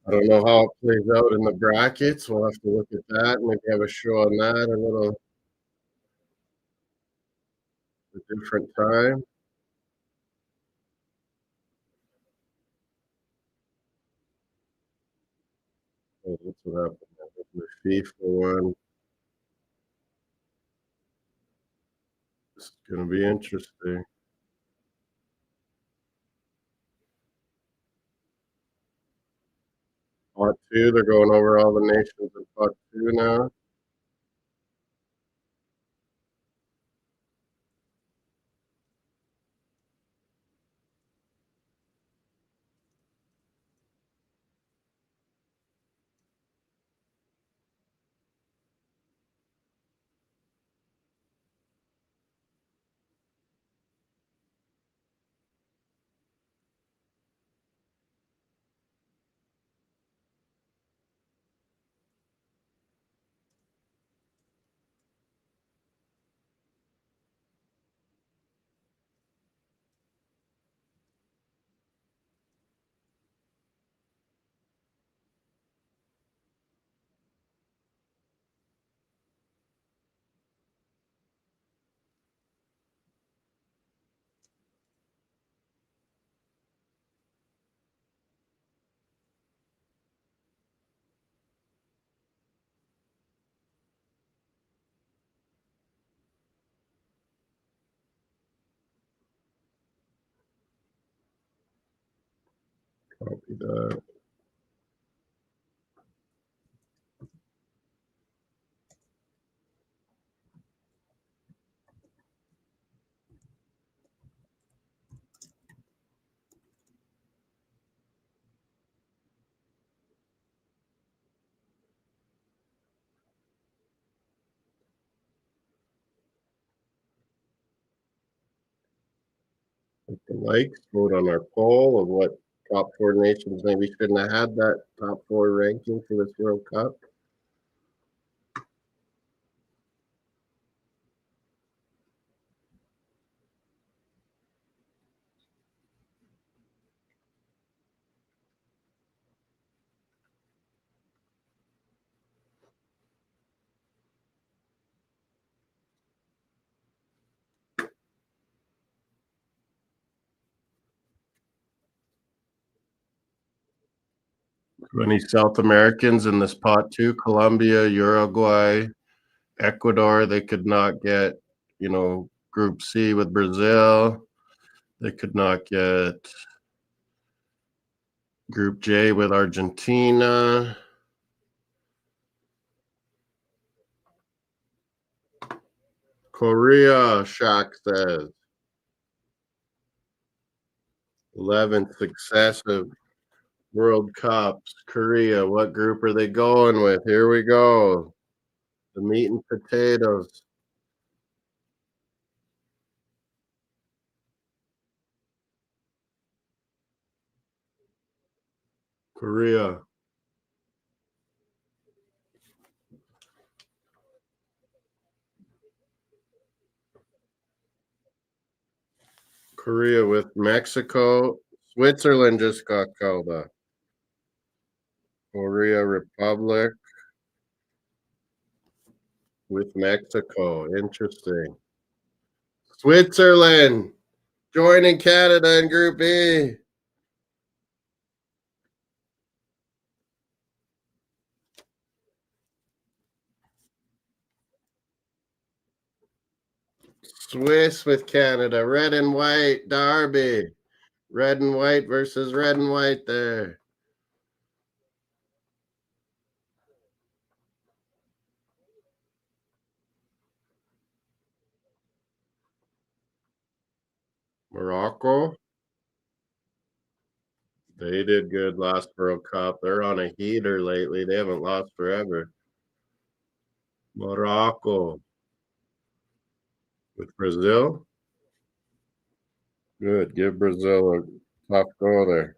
I don't know how it plays out in the brackets. We'll have to look at that and maybe have a show on that a little a different time. Oh, that's what happened with the FIFA one. It's going to be interesting. Part two, they're going over all the nations in part two now. Copy that. Hit the likes, vote on our poll of what top four nations maybe shouldn't have had that top four ranking for this World Cup. Any South Americans in this pot too? Colombia, Uruguay, Ecuador. They could not get, Group C with Brazil. They could not get Group J with Argentina. Korea, Shaq says. 11th successive World Cups. Korea, what group are they going with? Here we go. The meat and potatoes. Korea. Korea with Mexico. Switzerland just got called up. Korea Republic with Mexico. Interesting. Switzerland joining Canada in Group E. Swiss with Canada. Red and white derby. Red and white versus red and white there. Morocco. They did good last World Cup. They're on a heater lately. They haven't lost forever. Morocco with Brazil. Good. Give Brazil a tough go there.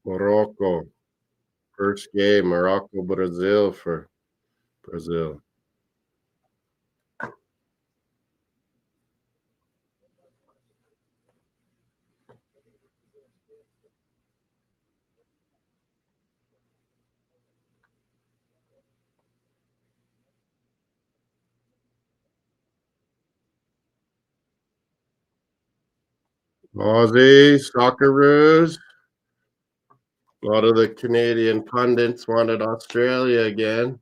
Morocco. First game, Morocco, Brazil for Brazil. Aussie, Socceroos. A lot of the Canadian pundits wanted Australia again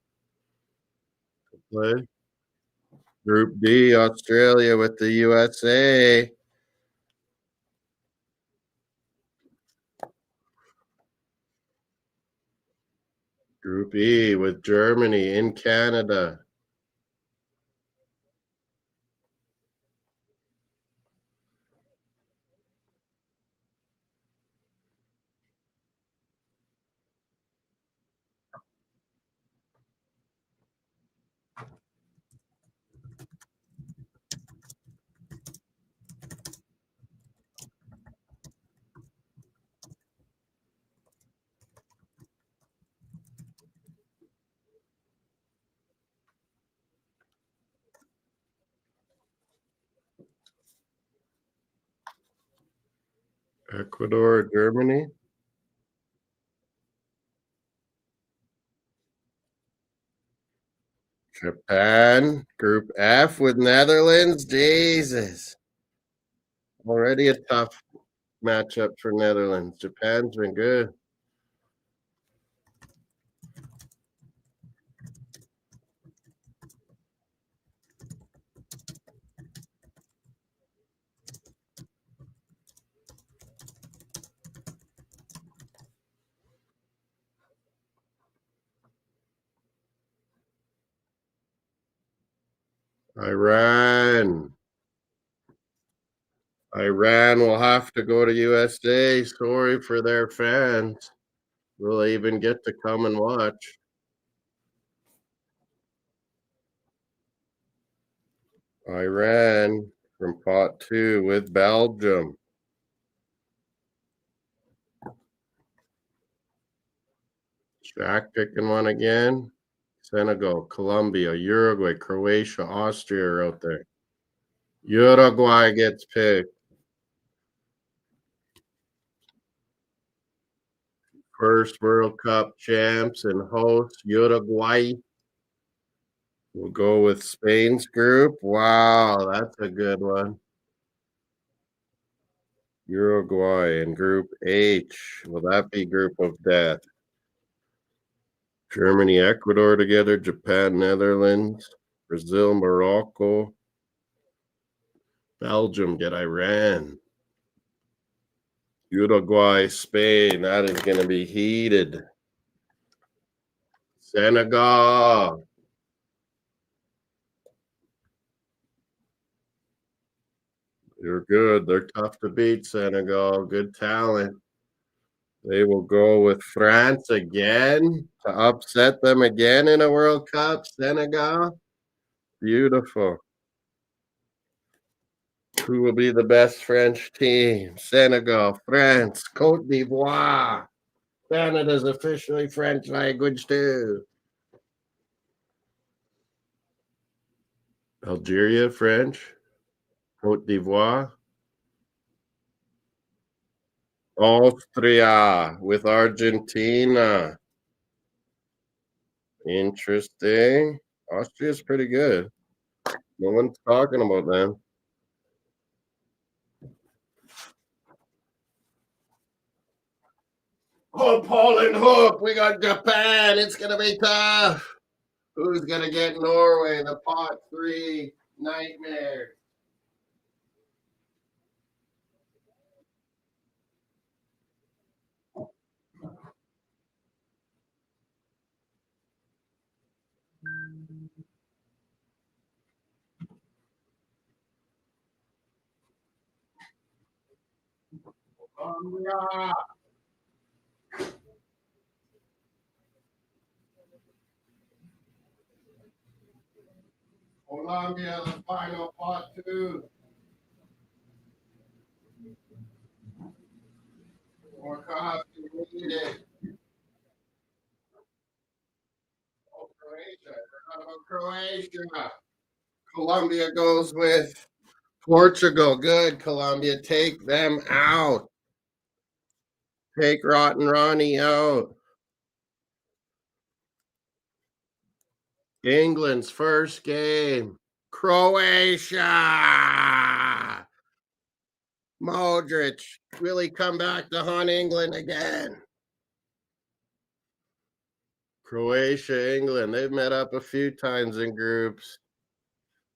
to play. Group D, Australia with the USA. Group E with Germany in Canada. Ecuador, Germany. Japan, Group F with Netherlands. Jesus. Already a tough matchup for Netherlands. Japan's been good. Iran. Iran will have to go to USA. Sorry for their fans. Will they even get to come and watch? Iran from pot 2 with Belgium. Jack picking one again. Senegal, Colombia, Uruguay, Croatia, Austria are out there. Uruguay gets picked. First World Cup champs and hosts, Uruguay. We'll go with Spain's group. Wow, that's a good one. Uruguay in Group H. Will that be Group of Death? Germany, Ecuador together, Japan, Netherlands, Brazil, Morocco, Belgium get Iran. Uruguay, Spain. That is going to be heated. Senegal. You're good. They're tough to beat, Senegal. Good talent. They will go with France again to upset them again in a World Cup. Senegal. Beautiful. Who will be the best French team? Senegal, France, Cote d'Ivoire. Canada's officially French language too. Algeria, French. Cote d'Ivoire. Austria with Argentina. Interesting. Austria's pretty good. No one's talking about them. Oh, Poland hook. We got Japan. It's going to be tough. Who's going to get Norway? The pot 3 nightmare. Colombia. Colombia, the final pot 2. More coffee needed. Oh, Croatia. Forgot about Croatia. Colombia goes with Portugal. Good, Colombia. Take them out. Take Rotten Ronnie out. England's first game. Croatia. Modric really come back to haunt England again. Croatia, England. They've met up a few times in groups.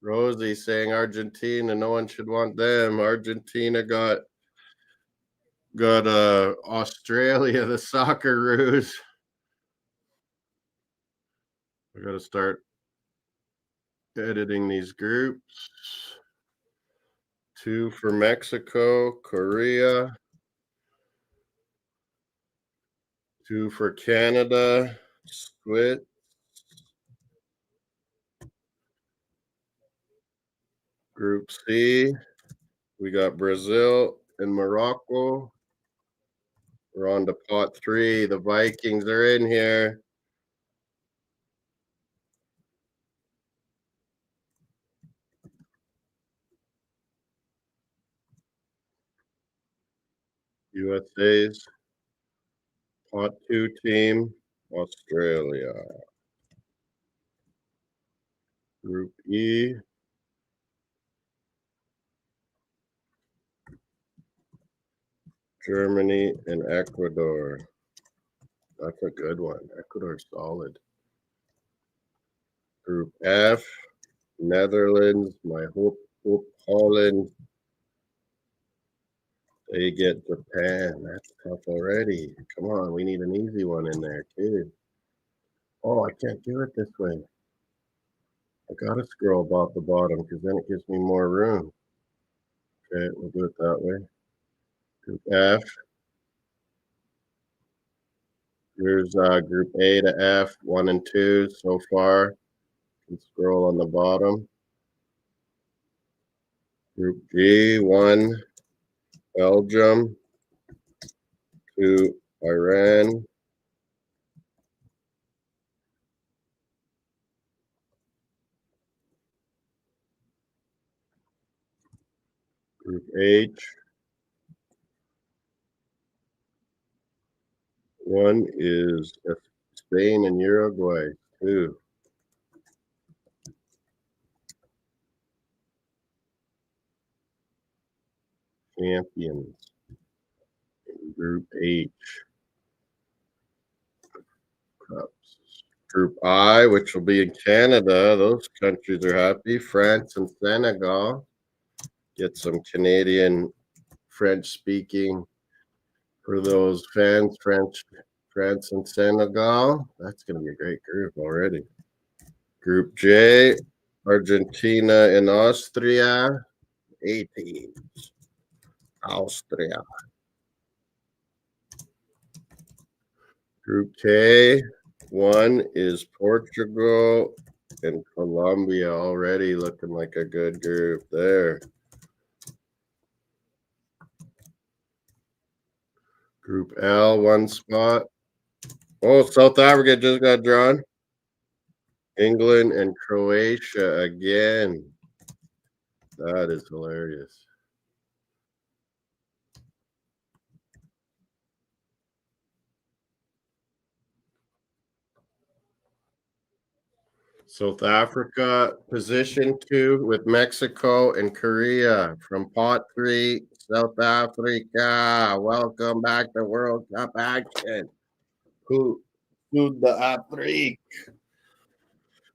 Rosie saying Argentina, no one should want them. Argentina got Australia, the Socceroos. I got to start editing these groups. 2 for Mexico, Korea. 2 for Canada, split. Group C, we got Brazil and Morocco. We're on to pot 3. The Vikings are in here. USA's pot 2 team, Australia. Group E, Germany and Ecuador. That's a good one. Ecuador's solid. Group F, Netherlands, my hope Holland. They get Japan. That's tough already. Come on, we need an easy one in there too. Oh, I can't do it this way. I gotta scroll about the bottom because then it gives me more room. Okay, we'll do it that way. Group F. Here's Group A to F, 1 and 2 so far. You can scroll on the bottom. Group G, 1, Belgium, 2, Iran, Group H, 1 is Spain and Uruguay, 2. Champions. Group H. Cups. Group I, which will be in Canada. Those countries are happy. France and Senegal. Get some Canadian French speaking for those fans. France and Senegal. That's going to be a great group already. Group J, Argentina and Austria. 8 teams. Austria. Group K, 1 is Portugal and Colombia, already looking like a good group there. Group L, 1 spot. Oh, South Africa just got drawn. England and Croatia again. That is hilarious. South Africa, position 2 with Mexico and Korea from pot 3. South Africa, welcome back to World Cup action. Who the Afrique?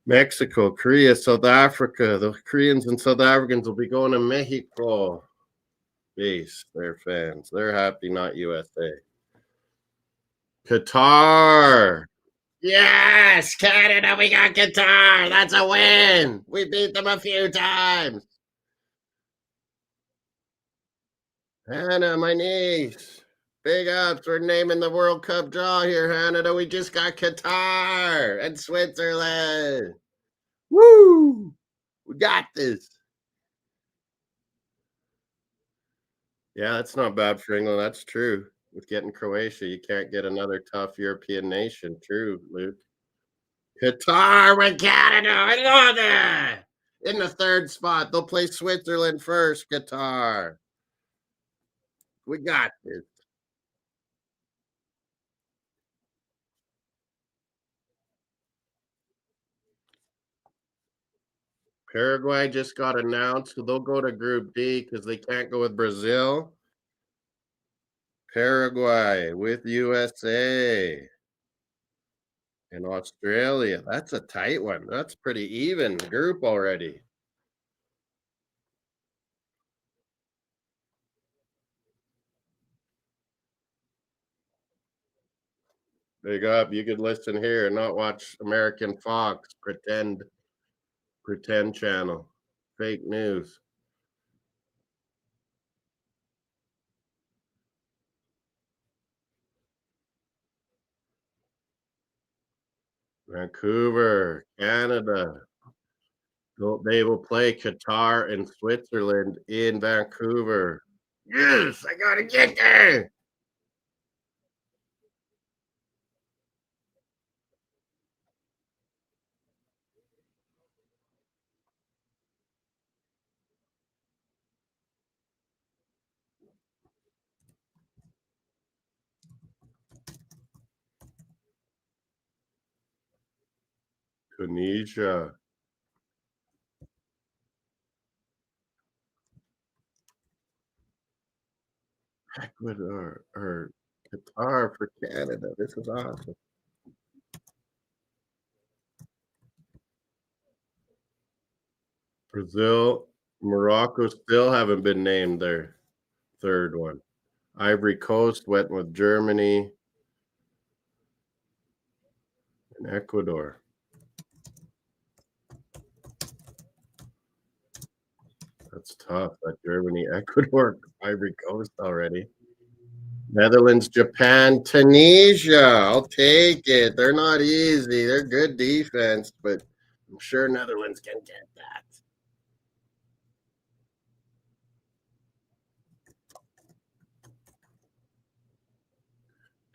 Mexico, Korea, South Africa. The Koreans and South Africans will be going to Mexico. Base, they're fans. They're happy, not USA. Qatar. Yes, Canada, we got Qatar. That's a win. We beat them a few times. Hannah, my niece. Big ups. We're naming the World Cup draw here, Canada. We just got Qatar and Switzerland. Woo! We got this. Yeah, that's not bad for England. That's true. With getting Croatia, you can't get another tough European nation. True, Luke. Qatar with Canada. I love that. In the 3rd spot, they'll play Switzerland first. Qatar. We got this. Paraguay just got announced. So they'll go to Group D because they can't go with Brazil. Paraguay with USA and Australia. That's a tight one. That's pretty even group already. Big up. You could listen here and not watch American Fox pretend channel. Fake news. Vancouver, Canada. They will play Qatar and Switzerland in Vancouver. Yes, I gotta get there. Tunisia. Ecuador or Qatar for Canada. This is awesome. Brazil, Morocco still haven't been named their 3rd one. Ivory Coast went with Germany and Ecuador. That's tough. That Germany, Ecuador, Ivory Coast already. Netherlands, Japan, Tunisia. I'll take it. They're not easy. They're good defense, but I'm sure Netherlands can get that.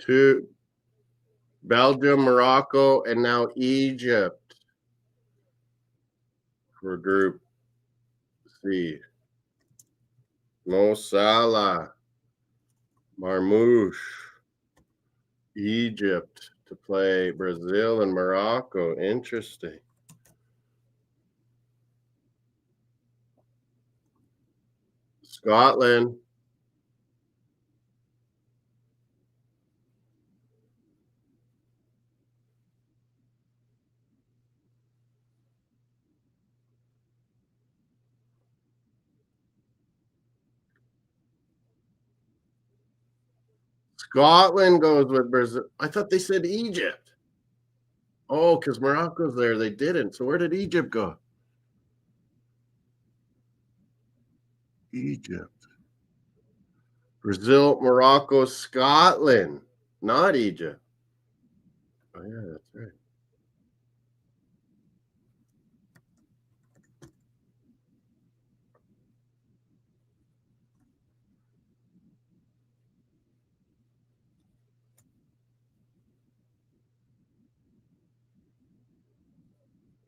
Two, Belgium, Morocco, and now Egypt for Group C. Mo Salah, Marmouche, Egypt to play Brazil and Morocco. Interesting. Scotland. Scotland goes with Brazil. I thought they said Egypt. Oh, because Morocco's there. They didn't. So where did Egypt go? Egypt. Brazil, Morocco, Scotland, not Egypt. Oh, yeah, that's right.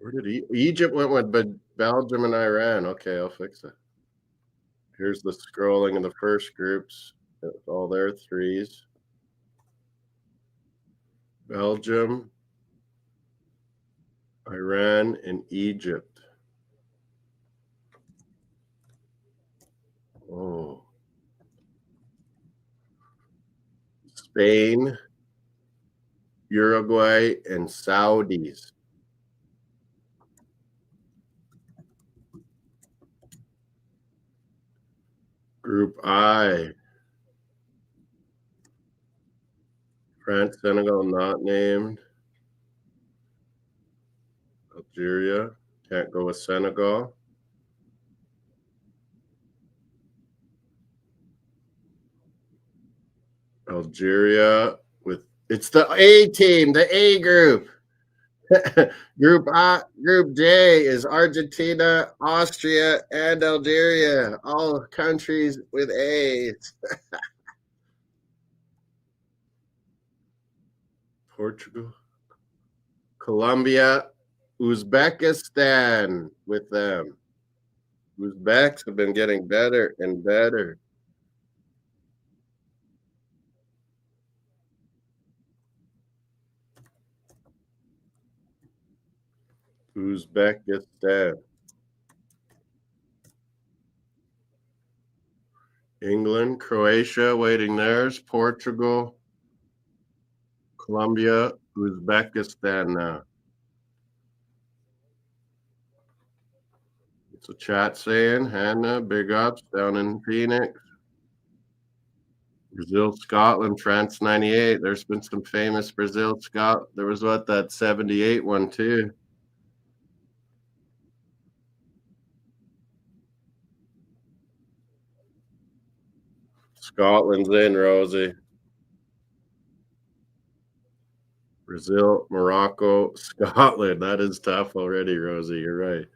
Where did Egypt went with Belgium and Iran? Okay, I'll fix it. Here's the scrolling of the first groups. All their threes. Belgium, Iran, and Egypt. Oh. Spain, Uruguay, and Saudis. Group I. France, Senegal, not named. Algeria, can't go with Senegal. Algeria with it's the A team, the A group. Group J is Argentina, Austria, and Algeria. All countries with A's. Portugal, Colombia, Uzbekistan with them. Uzbeks have been getting better and better. Uzbekistan. England, Croatia waiting theirs. Portugal, Colombia, Uzbekistan now. It's a chat saying, Hannah, big ups down in Phoenix. Brazil, Scotland, France 98. There's been some famous Brazil, Scott. There was that 78 one too. Scotland's in, Rosie. Brazil, Morocco, Scotland. That is tough already, Rosie. You're right.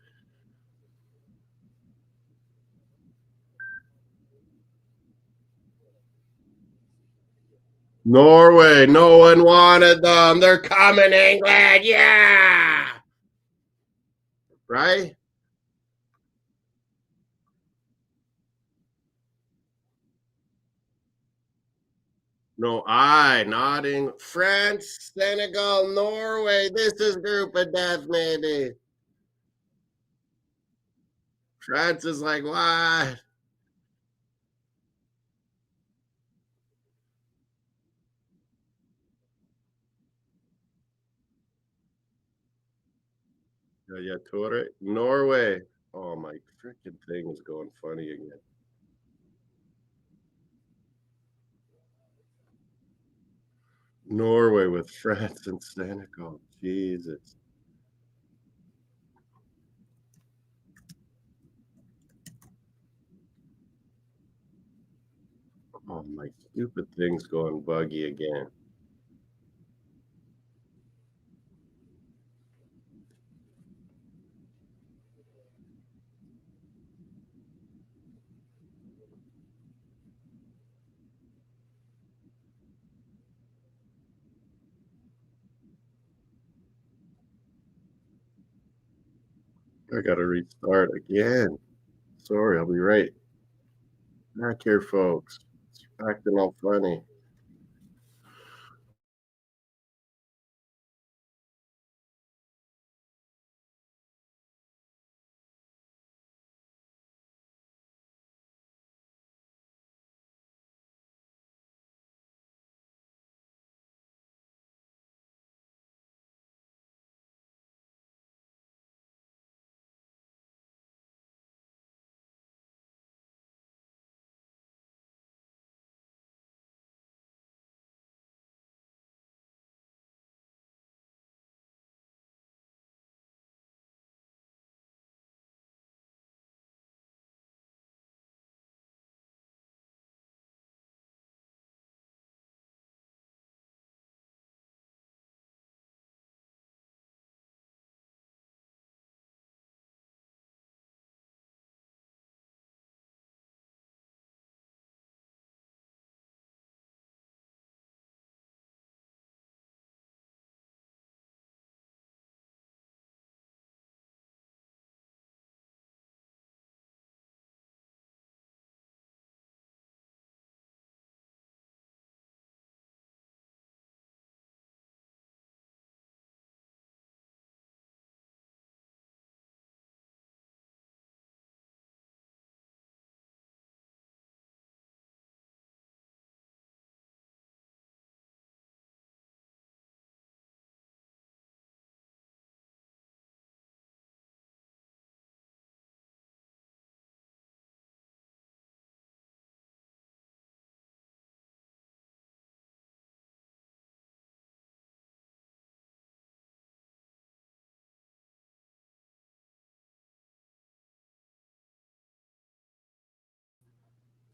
Norway, no one wanted them. They're coming, England. Yeah. Right? No, nodding. France, Senegal, Norway. This is group of death, maybe. France is like, what? Yeah, Tore. Norway. Oh, my freaking thing is going funny again. Norway with France and Senegal. Jesus. Oh, my stupid thing's going buggy again. I gotta restart again. Sorry, I'll be right back here, folks. It's acting all funny.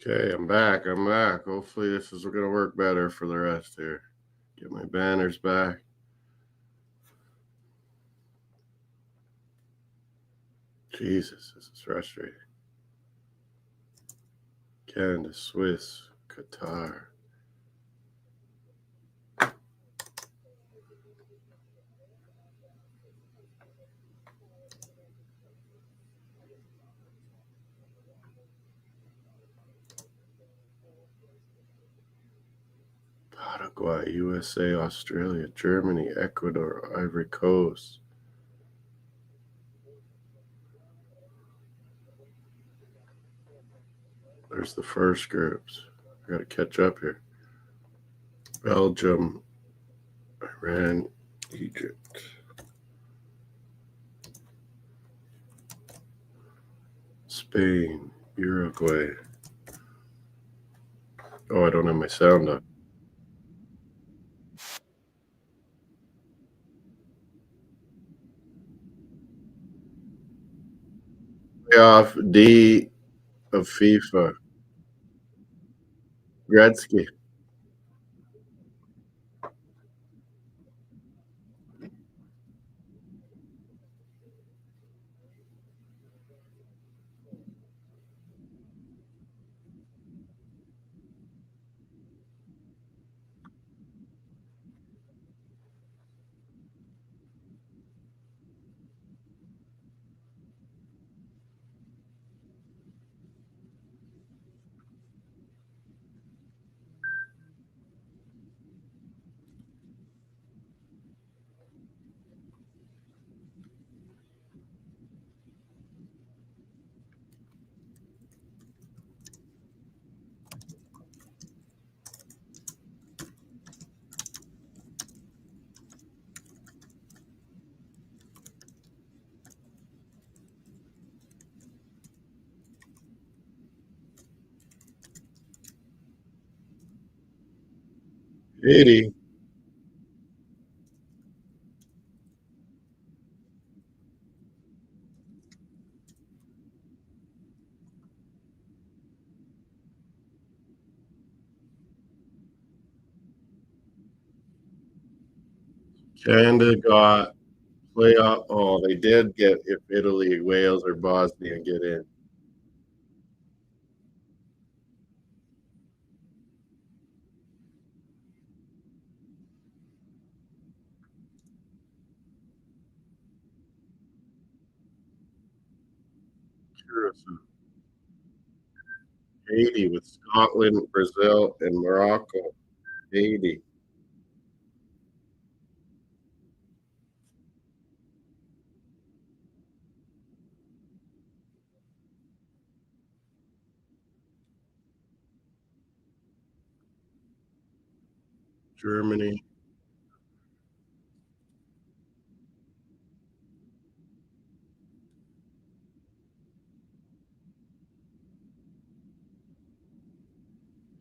Okay, I'm back. I'm back. Hopefully, this is going to work better for the rest here. Get my banners back. Jesus, this is frustrating. Canada, Swiss, Qatar. Paraguay, USA, Australia, Germany, Ecuador, Ivory Coast. There's the first groups. I got to catch up here. Belgium, Iran, Egypt. Spain, Uruguay. Oh, I don't have my sound up. Playoff D of FIFA. Gretzky. Haiti. Canada got playoff. Oh, they did get if Italy, Wales, or Bosnia get in. Curacao. Haiti with Scotland, Brazil, and Morocco. Haiti. Germany.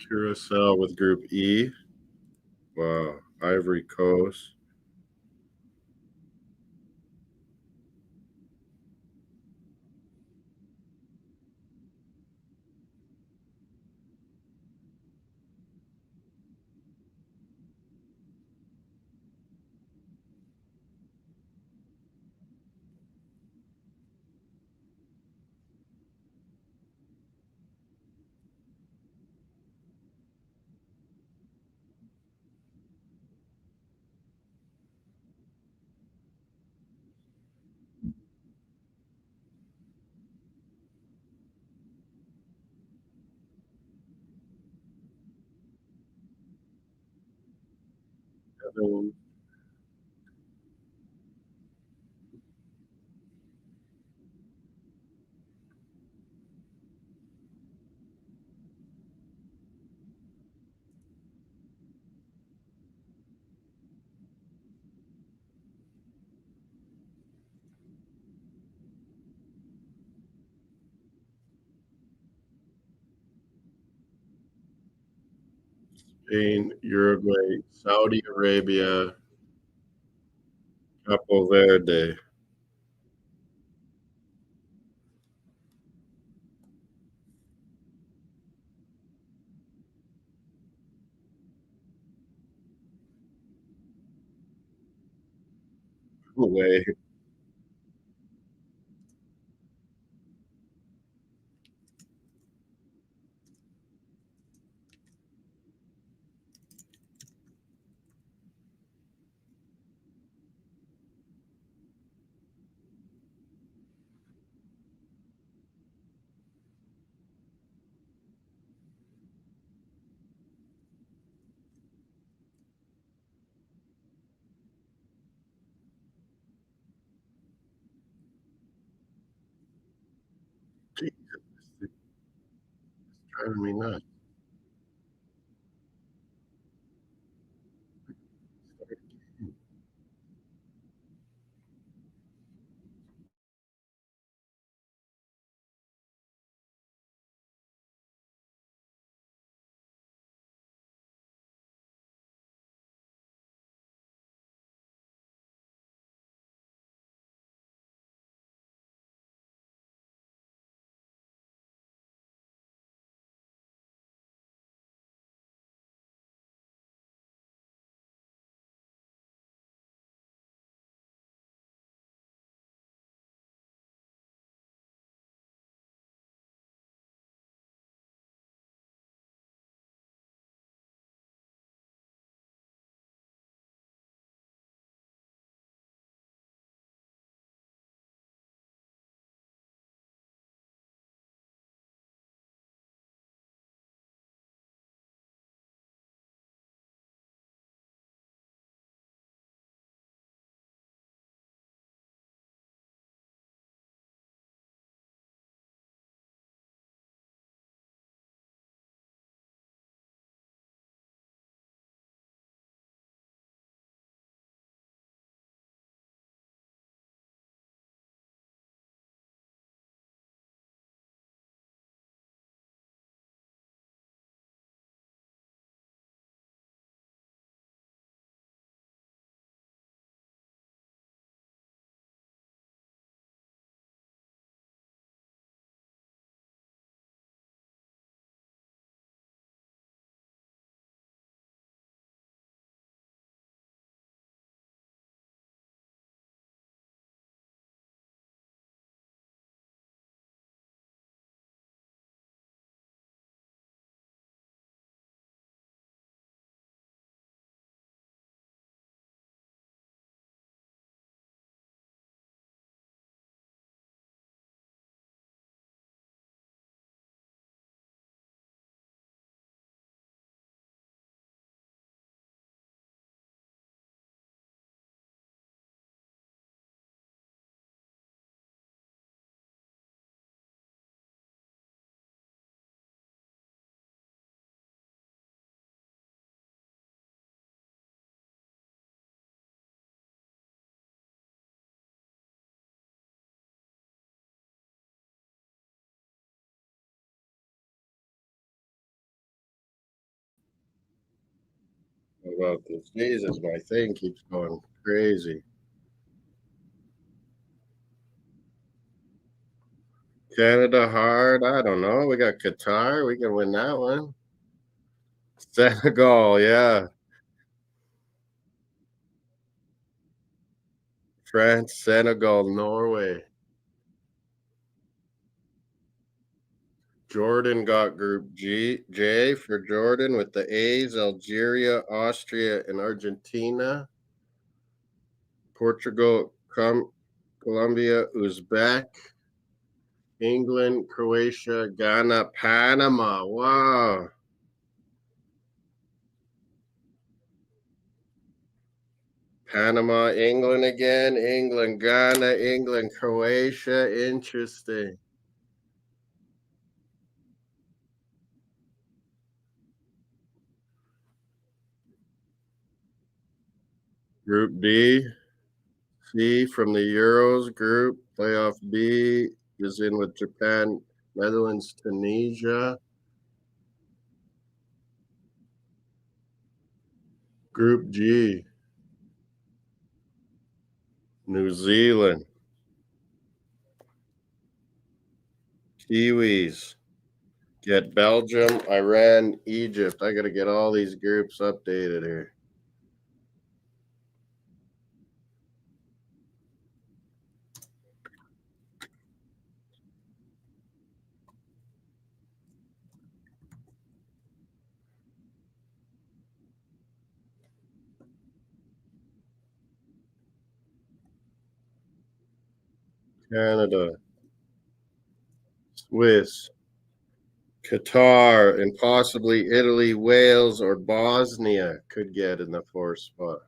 Curacao with Group E. Wow. Ivory Coast. Netherlands. Spain, Uruguay, Saudi Arabia, Capo Verde. Away. Jesus, it's driving me nuts. about this. Jesus, my thing keeps going crazy. Canada hard. I don't know. We got Qatar. We can win that one. Senegal, yeah. France, Senegal, Norway. Jordan got Group J for Jordan with the A's, Algeria, Austria, and Argentina. Portugal, Colombia, Uzbek, England, Croatia, Ghana, Panama. Wow. Panama, England again, England, Ghana, England, Croatia. Interesting. Group D, C from the Euros group. Playoff B is in with Japan, Netherlands, Tunisia. Group G, New Zealand, Kiwis. Get Belgium, Iran, Egypt. I got to get all these groups updated here. Canada, Swiss, Qatar, and possibly Italy, Wales, or Bosnia could get in the fourth spot.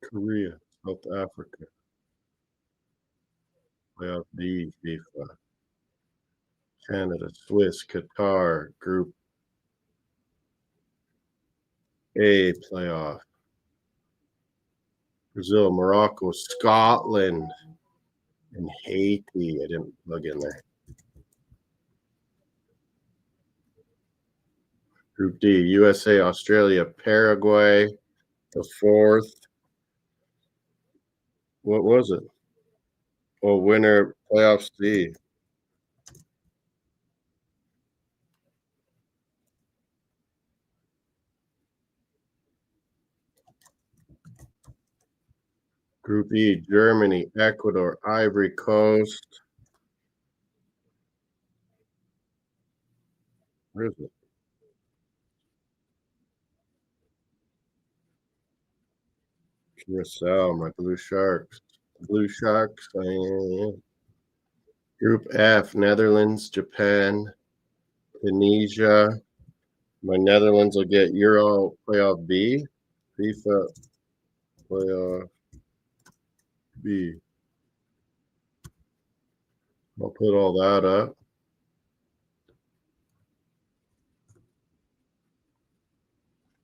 Korea, South Africa, playoff D, FIFA. Canada, Swiss, Qatar, Group A playoff. Brazil, Morocco, Scotland, and Haiti. I didn't plug in there. Group D, USA, Australia, Paraguay, the fourth. What was it? Oh, winner playoff C. Group E, Germany, Ecuador, Ivory Coast. Where is it? Curacao, my Blue Sharks. Blue Sharks. Group F, Netherlands, Japan, Tunisia. My Netherlands will get Euro playoff B. FIFA playoff B. I'll put all that up.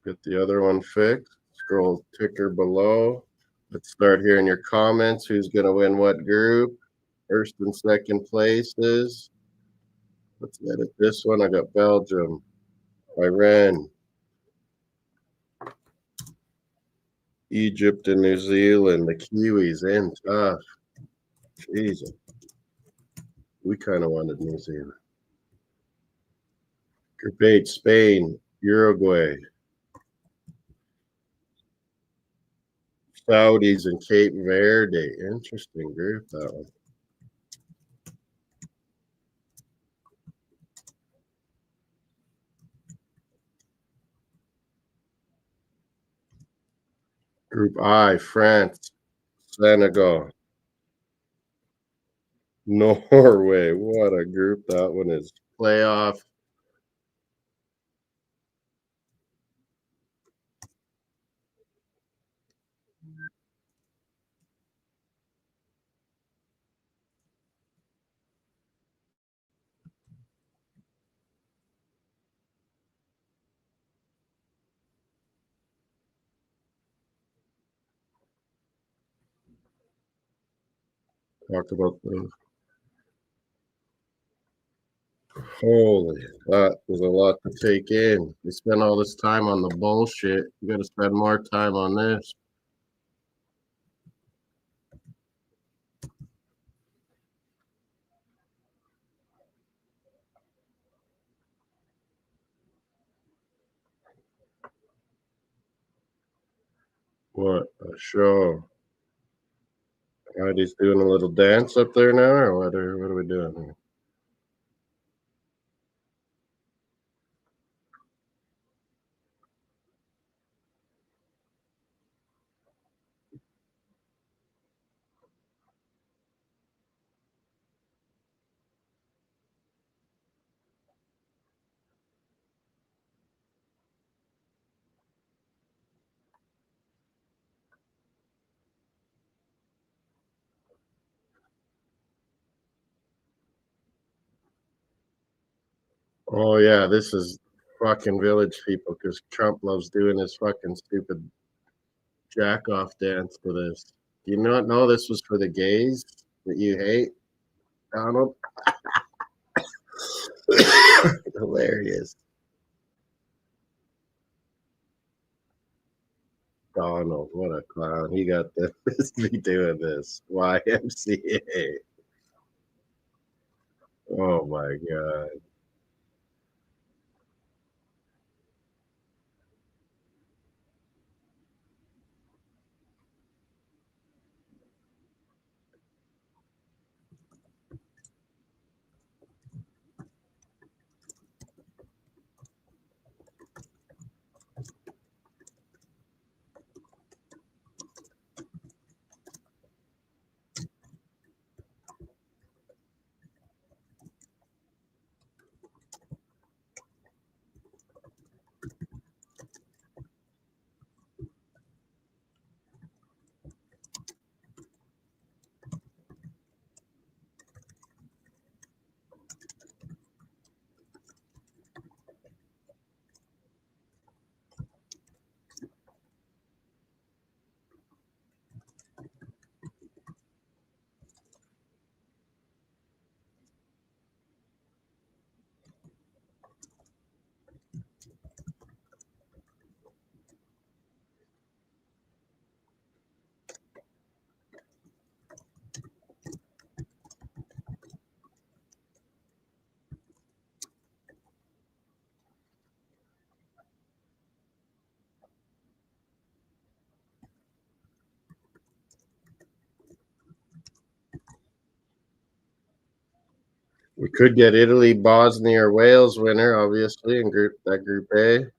Get the other one fixed. Scroll ticker below. Let's start hearing your comments. Who's going to win what group? First and second places. Let's edit this one. I got Belgium, Iran, Egypt, and New Zealand. The Kiwis in tough. Jesus. We kind of wanted New Zealand. Group H, Spain, Uruguay, Saudis, and Cape Verde. Interesting group, that one. Group I, France, Senegal, Norway. What a group that one is. Playoff. talk about those. Holy, that was a lot to take in. You spend all this time on the bullshit. You got to spend more time on this. What a show. Heidi's doing a little dance up there now, or what are we doing here? Oh yeah, this is fucking village people because Trump loves doing his fucking stupid jack off dance to this. Do you not know this was for the gays that you hate, Donald? Hilarious. Donald, what a clown. He got this to be doing this. YMCA. Oh my God. We could get Italy, Bosnia, or Wales winner, obviously, in group A.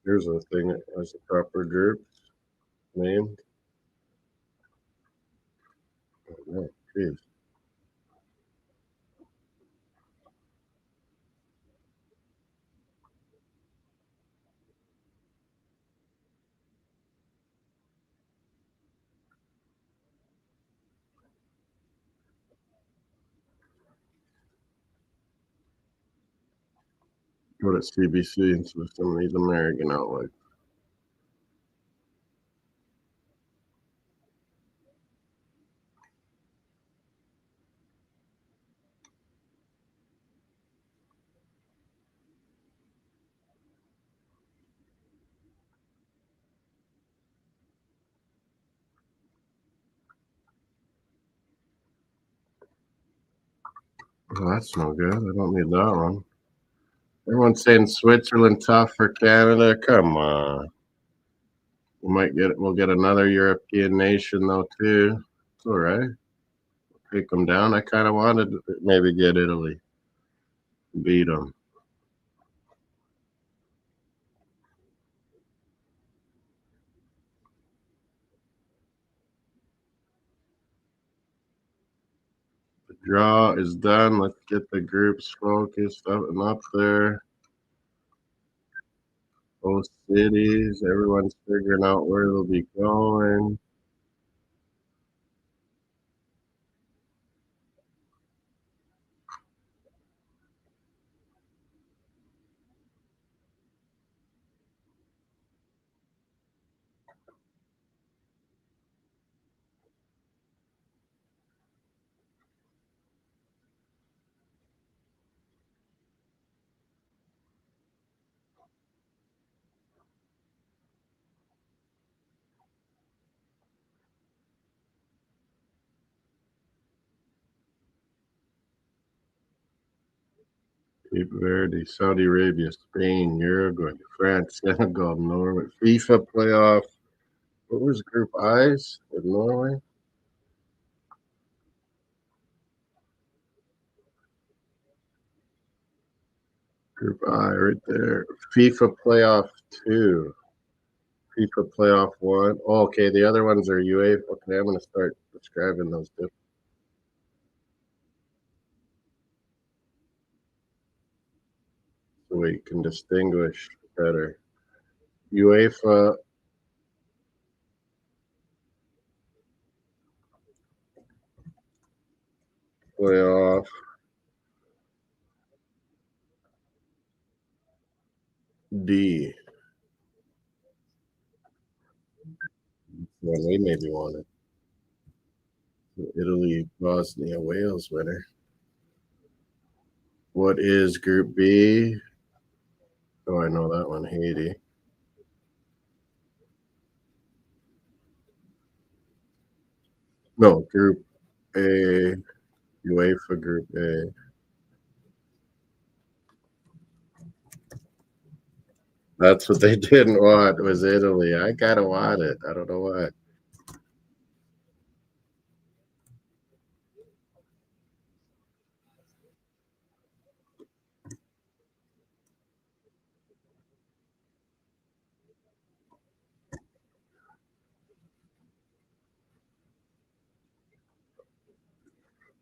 Here's a thing that has a proper group named. Oh, geez. Go to CBC and some of these American outlets. Oh, that's no good. I don't need that one. Everyone's saying Switzerland tough for Canada. Come on. We'll get another European nation though too. It's all right. Take them down. I kind of wanted to maybe get Italy, beat them. The draw is done. Let's get the groups focused up and up there. Host cities. Everyone's figuring out where they'll be going. Cape Verde, Saudi Arabia, Spain, Uruguay, France, Senegal, Norway. FIFA playoff. What was Group I's with Norway? Group I right there. FIFA playoff 2. FIFA playoff 1. Oh, okay, the other ones are UEFA. Okay, I'm going to start describing those different. So we can distinguish better. UEFA playoff D. Well, we maybe wanted Italy, Bosnia, Wales winner. What is Group B? Oh, I know that one. Haiti. No, Group A. UEFA Group A. That's what they didn't want was Italy. I kind of want it. I don't know why.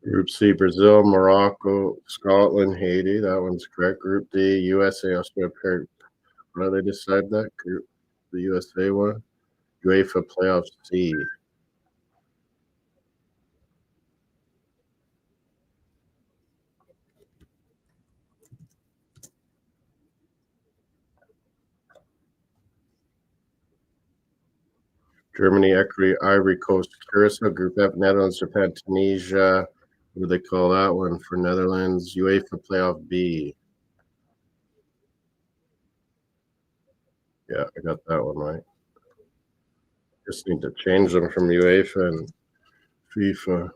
Group C, Brazil, Morocco, Scotland, Haiti. That one's correct. Group D, USA, Australia. What do they decide that? Group the USA one? UEFA playoff C. Germany, Ecuador, Ivory Coast, Curacao. Group F, Netherlands, Japan, Tunisia. What do they call that one for Netherlands? UEFA playoff B. Yeah, I got that one right. Just need to change them from UEFA and FIFA.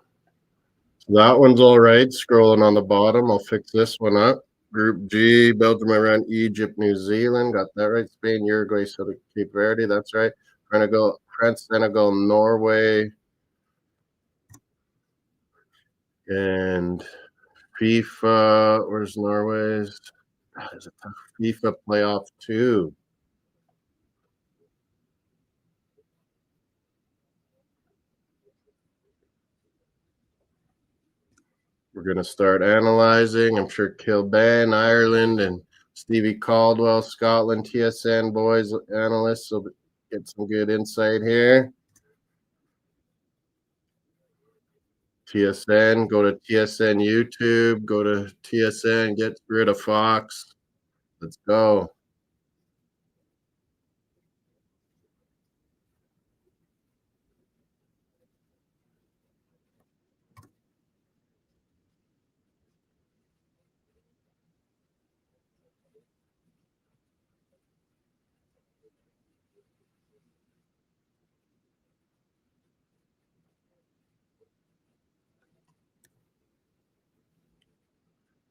So that one's all right. Scrolling on the bottom, I'll fix this one up. Group G, Belgium, Iran, Egypt, New Zealand. Got that right. Spain, Uruguay, Southern Cape Verde. That's right. Senegal, France, Senegal, Norway, and FIFA. Where's Norway's? There's a tough FIFA playoff too. We're gonna start analyzing. I'm sure Kilban, Ireland, and Stevie Caldwell, Scotland, TSN boys analysts will get some good insight here. TSN, go to TSN YouTube, go to TSN, get rid of Fox. Let's go.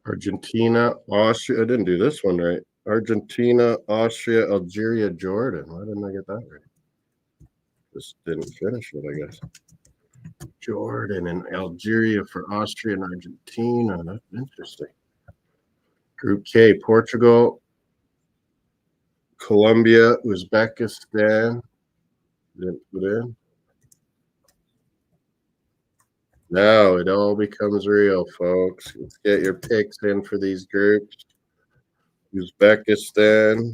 Argentina, Austria. I didn't do this one right. Argentina, Austria, Algeria, Jordan. Why didn't I get that right? Just didn't finish it, I guess. Jordan and Algeria for Austria and Argentina. That's interesting. Group K, Portugal, Colombia, Uzbekistan. Didn't put in. Now it all becomes real, folks. Let's get your picks in for these groups. Uzbekistan,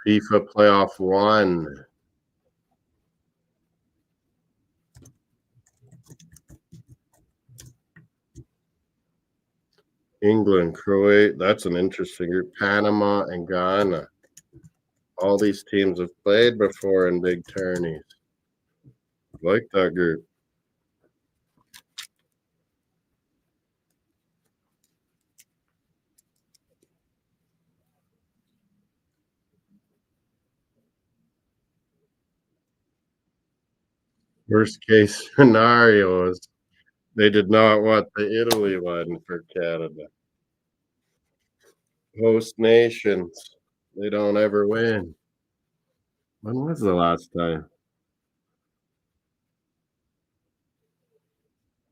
FIFA playoff 1. England, Croatia. That's an interesting group. Panama and Ghana. All these teams have played before in big tourneys. Like that group. Worst case scenario is they did not want the Italy one for Canada. Host nations. They don't ever win. When was the last time?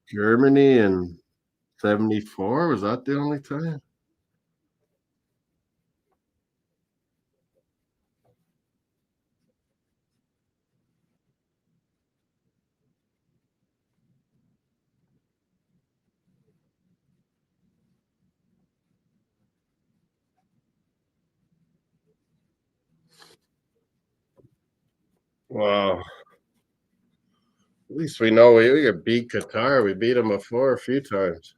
Germany in 74? Was that the only time? Wow. At least we know we could beat Qatar. We beat them before a few times.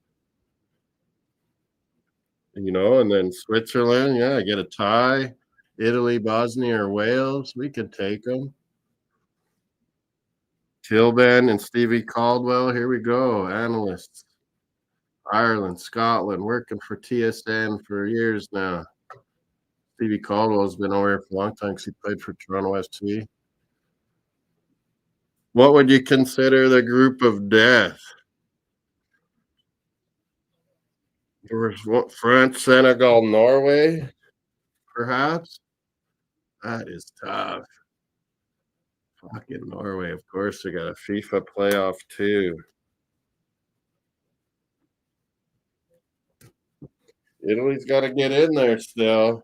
And then Switzerland, yeah, get a tie. Italy, Bosnia, or Wales, we could take them. Kilben and Stevie Caldwell, here we go. Analysts. Ireland, Scotland, working for TSN for years now. Stevie Caldwell's been over here for a long time because he played for Toronto FC. What would you consider the group of death? There was France, Senegal, Norway, perhaps. That is tough. Fucking Norway, of course. They got a FIFA playoff too. Italy's got to get in there still.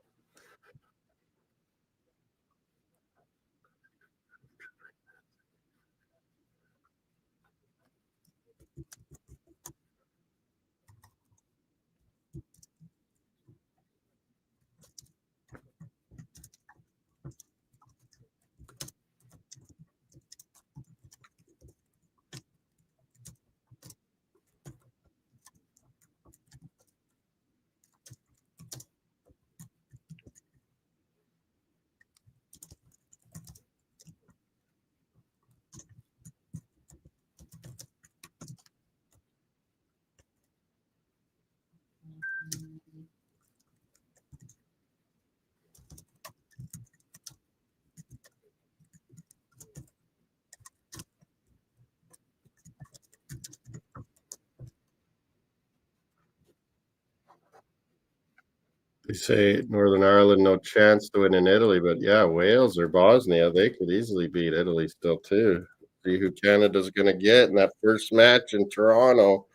They say Northern Ireland no chance to win in Italy, but yeah, Wales or Bosnia, they could easily beat Italy still too. See who Canada's going to get in that first match in Toronto.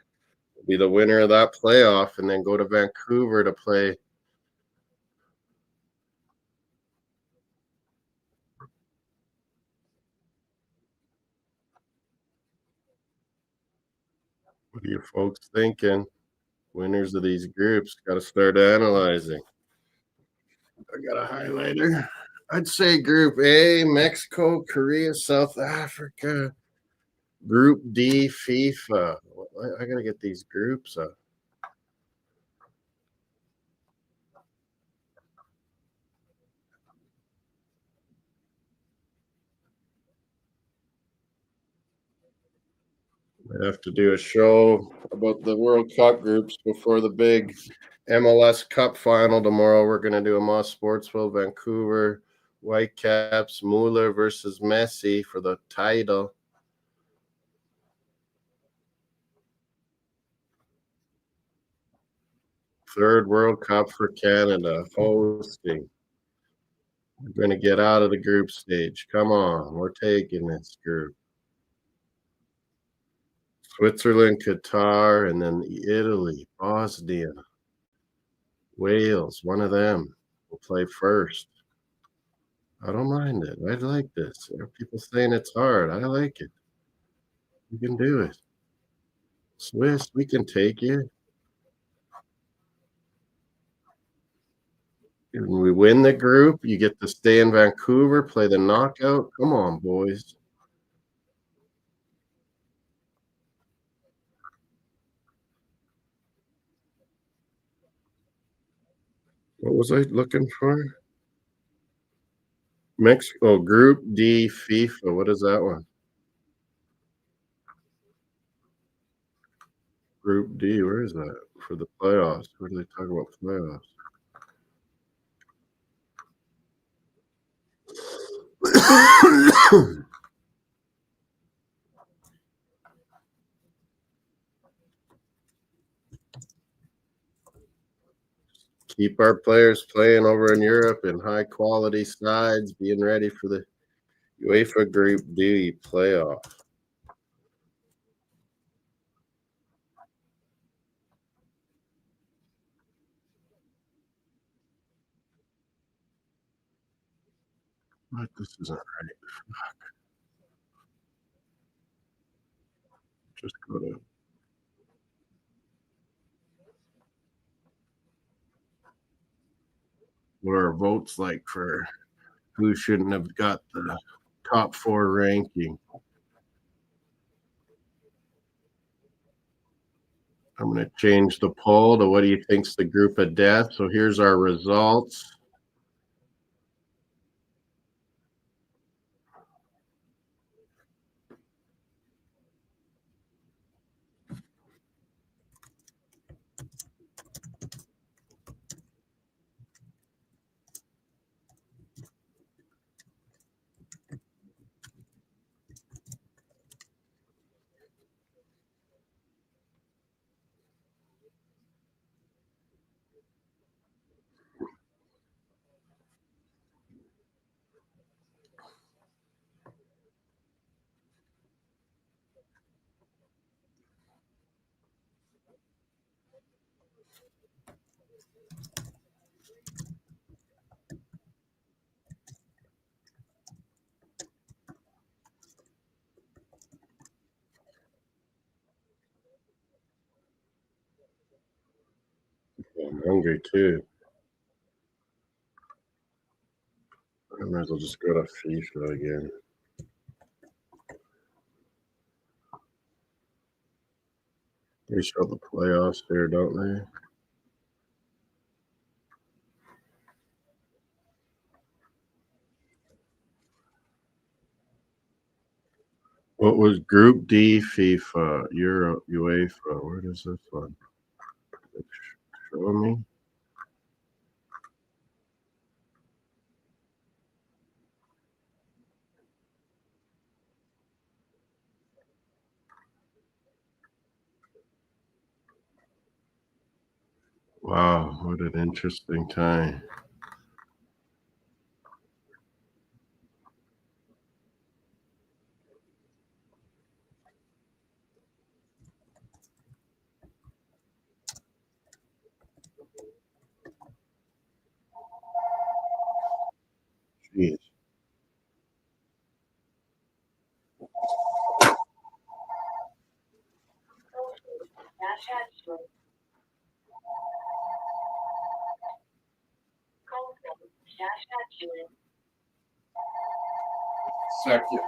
Be the winner of that playoff, and then go to Vancouver to play. What are you folks thinking? Winners of these groups got to start analyzing. I got a highlighter. I'd say Group A, Mexico, Korea, South Africa. Group D, FIFA. I got to get these groups up. I have to do a show about the World Cup groups before the big MLS Cup final tomorrow. We're going to do a Moss Sportsville, Vancouver, Whitecaps, Mueller versus Messi for the title. Third World Cup for Canada hosting. We're going to get out of the group stage. Come on, we're taking this group. Switzerland, Qatar, and then Italy, Bosnia, Wales. One of them will play first. I don't mind it. I like this. There are people saying it's hard. I like it. You can do it. Swiss, we can take you. When we win the group, you get to stay in Vancouver, play the knockout. Come on, boys. What was I looking for? Mexico Group D FIFA. What is that one? Group D. Where is that for the playoffs? Where do they talk about playoffs? Keep our players playing over in Europe in high quality sides, being ready for the UEFA Group D playoff. What? This isn't right. Just go to what are our votes like for who shouldn't have got the top 4 ranking. I'm going to change the poll to what do you think's the group of death. So here's our results. I'm hungry too. I might as well just go to FIFA again. They show the playoffs there, don't they? What was Group D FIFA, Euro, UEFA? Where does this one show me? Wow, what an interesting time. Jeez. Second.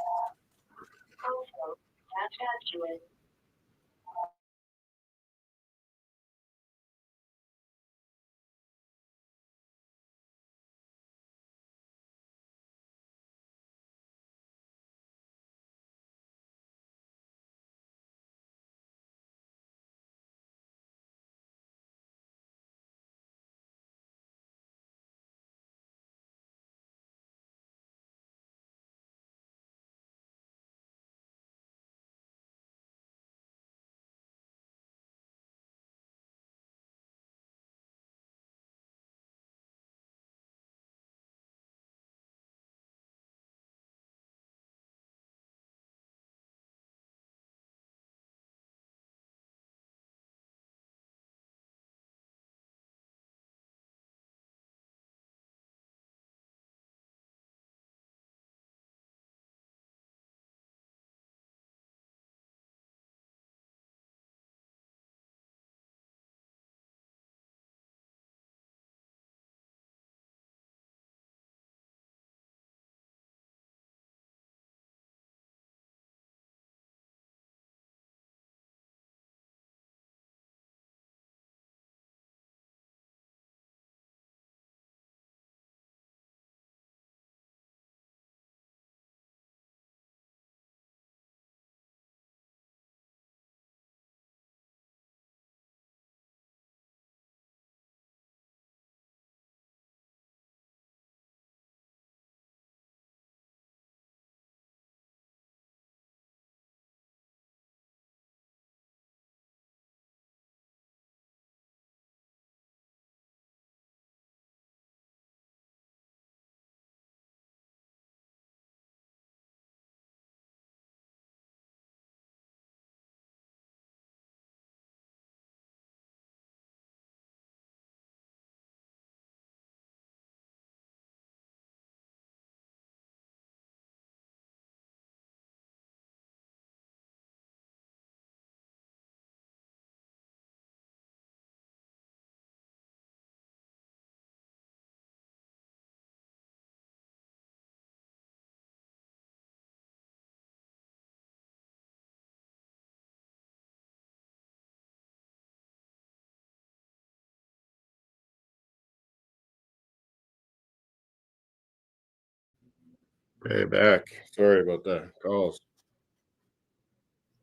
Hey, back. Sorry about that. Calls.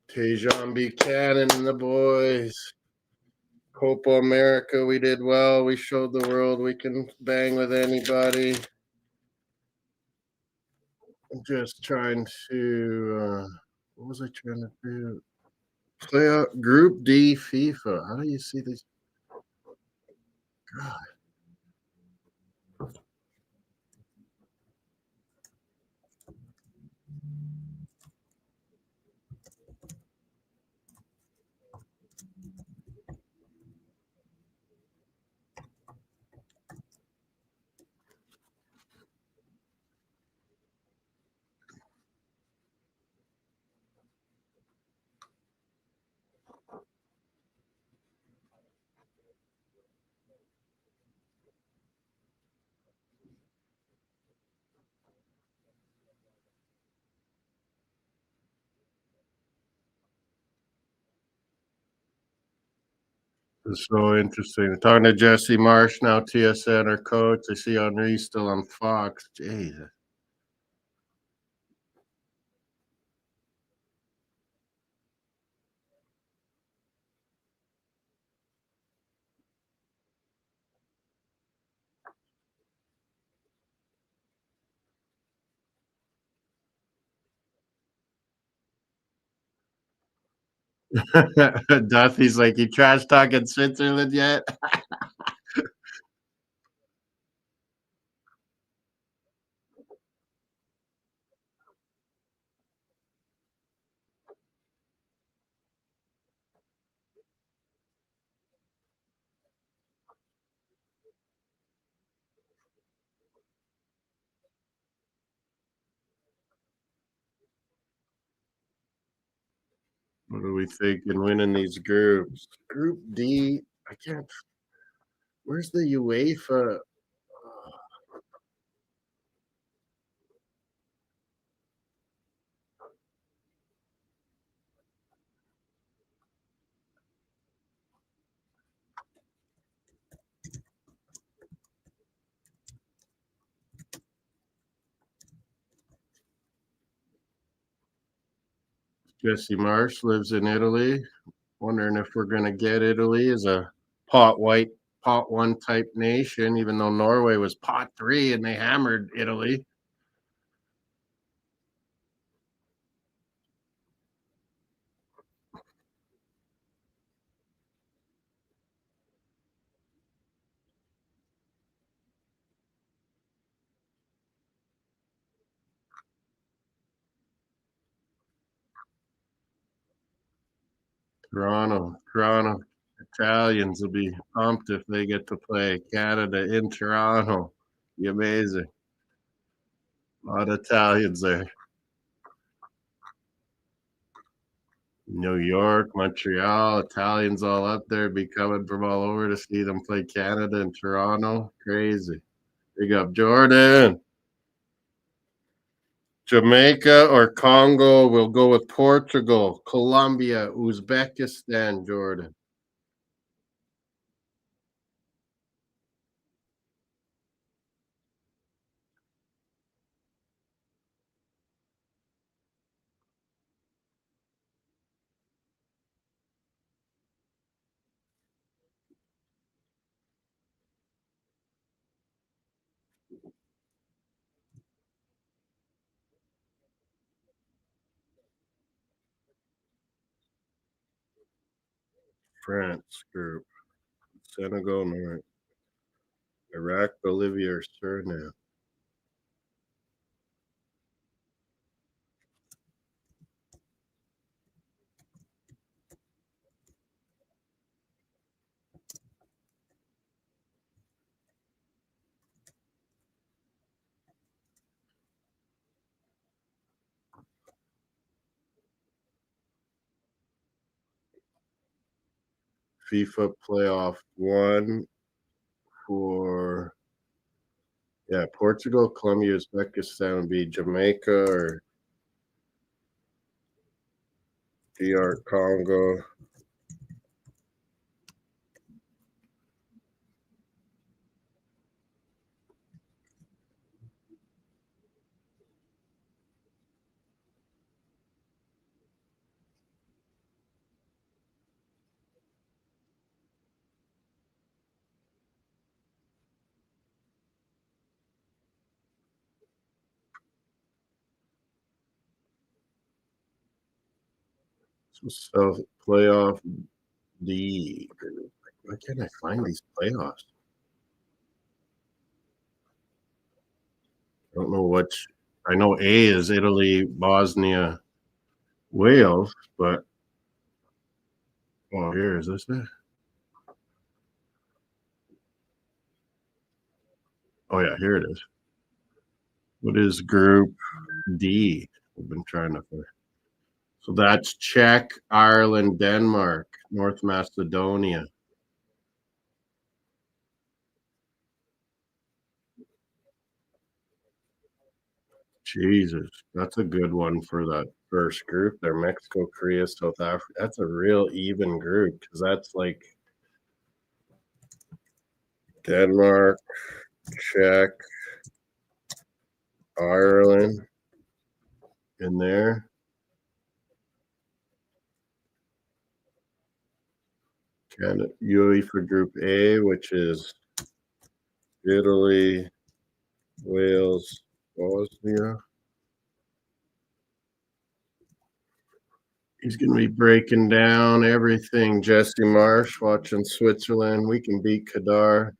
Tajon Buchanan and the boys. Copa America, we did well. We showed the world we can bang with anybody. I'm just trying to. What was I trying to do? Play out Group D FIFA. How do you see this? God. It's so interesting. Talking to Jesse Marsh now, TSN, our coach. I see Henri still on Fox. Jesus. Duffy's like, you trash talking Switzerland yet? What are we thinking? Winning these groups. Group D. I can't. Where's the UEFA? Jesse Marsh lives in Italy. Wondering if we're going to get Italy as a pot one type nation, even though Norway was pot three and they hammered Italy. Toronto Italians will be pumped if they get to play Canada in Toronto. Be amazing. A lot of Italians there. New York, Montreal, Italians all up there be coming from all over to see them play Canada and Toronto. Crazy. Big up Jordan. Jamaica or Congo, we'll go with Portugal, Colombia, Uzbekistan, Jordan. France group, Senegal, North, Iraq, Bolivia, or Suriname. FIFA playoff one for Portugal, Colombia, Uzbekistan would be Jamaica or DR Congo. So playoff D. Why can't I find these playoffs? I don't know which. I know A is Italy, Bosnia, Wales, but oh, here is this it? Oh yeah, here it is. What is Group D? We've been trying to find. So that's Czech, Ireland, Denmark, North Macedonia. Jesus, that's a good one for that first group there. Mexico, Korea, South Africa. That's a real even group because that's like Denmark, Czech, Ireland in there. Canada, UEFA Group A, which is Italy, Wales, Bosnia. He's going to be breaking down everything. Jesse Marsh watching Switzerland. We can beat Kadar.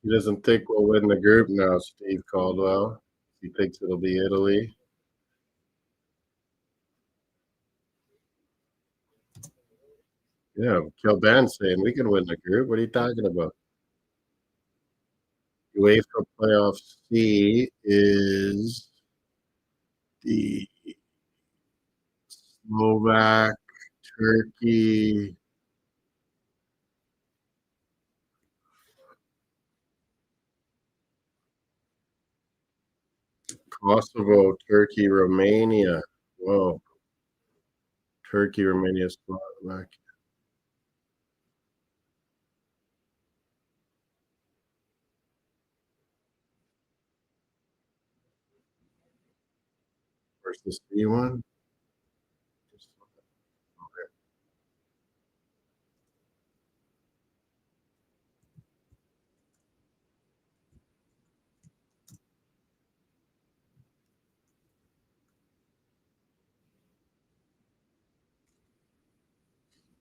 He doesn't think we'll win the group now, Steve Caldwell. He thinks it'll be Italy. Yeah, Kilban's saying we can win the group. What are you talking about? UEFA playoff C is the Slovak, Turkey, Kosovo, Turkey, Romania. Whoa. Turkey, Romania, Slovak. Where's the C one?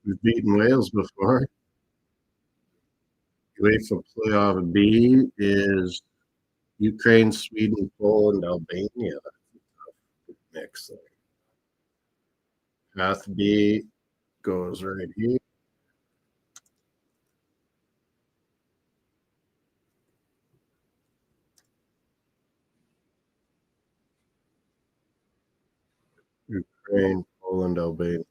We've beaten Wales before. UEFA playoff B is Ukraine, Sweden, Poland, Albania. Next path B goes right here. Ukraine, Poland, Albania.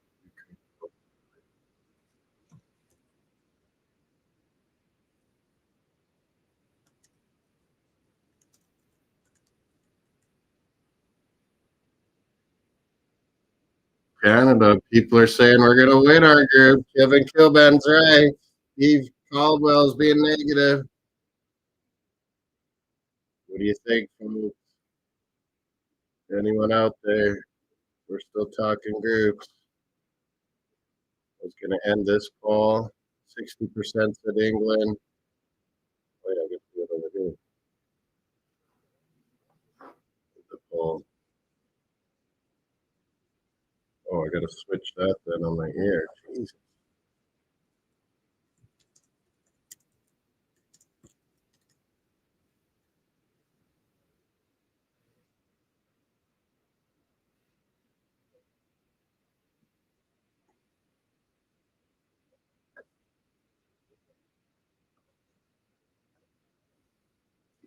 Canada, people are saying we're going to win our group. Kevin Kilben's right. Steve Caldwell's being negative. What do you think, folks? Anyone out there? We're still talking groups. I was going to end this poll. 60% said England. Wait, I get to do it over here. The poll. Oh, I got to switch that then on my ear. Jesus.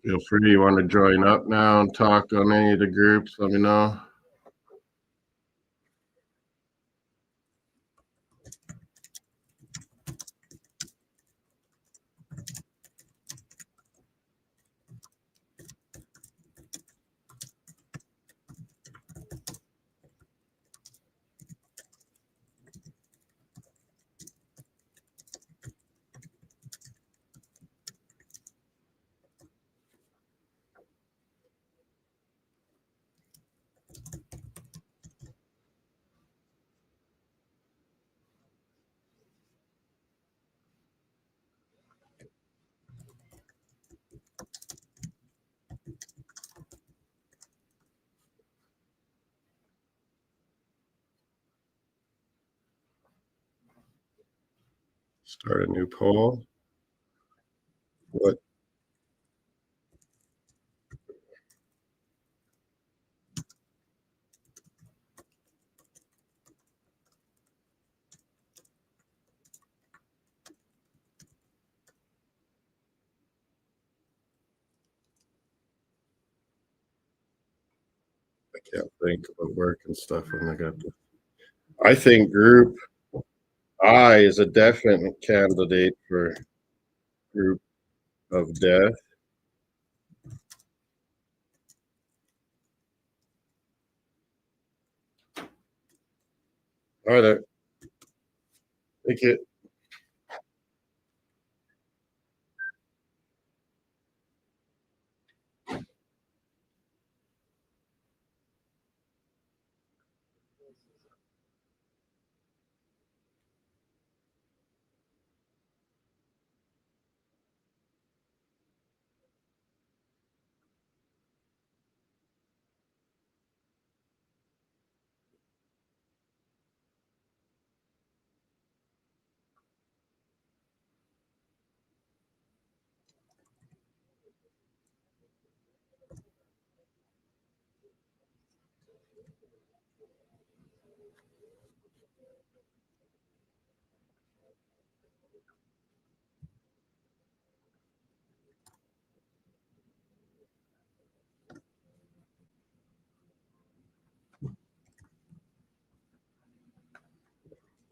Feel free. You want to join up now and talk on any of the groups? Let me know. Start a new poll. What? I can't think about work and stuff when I got this. I think group I is a definite candidate for group of death. All right, thank you.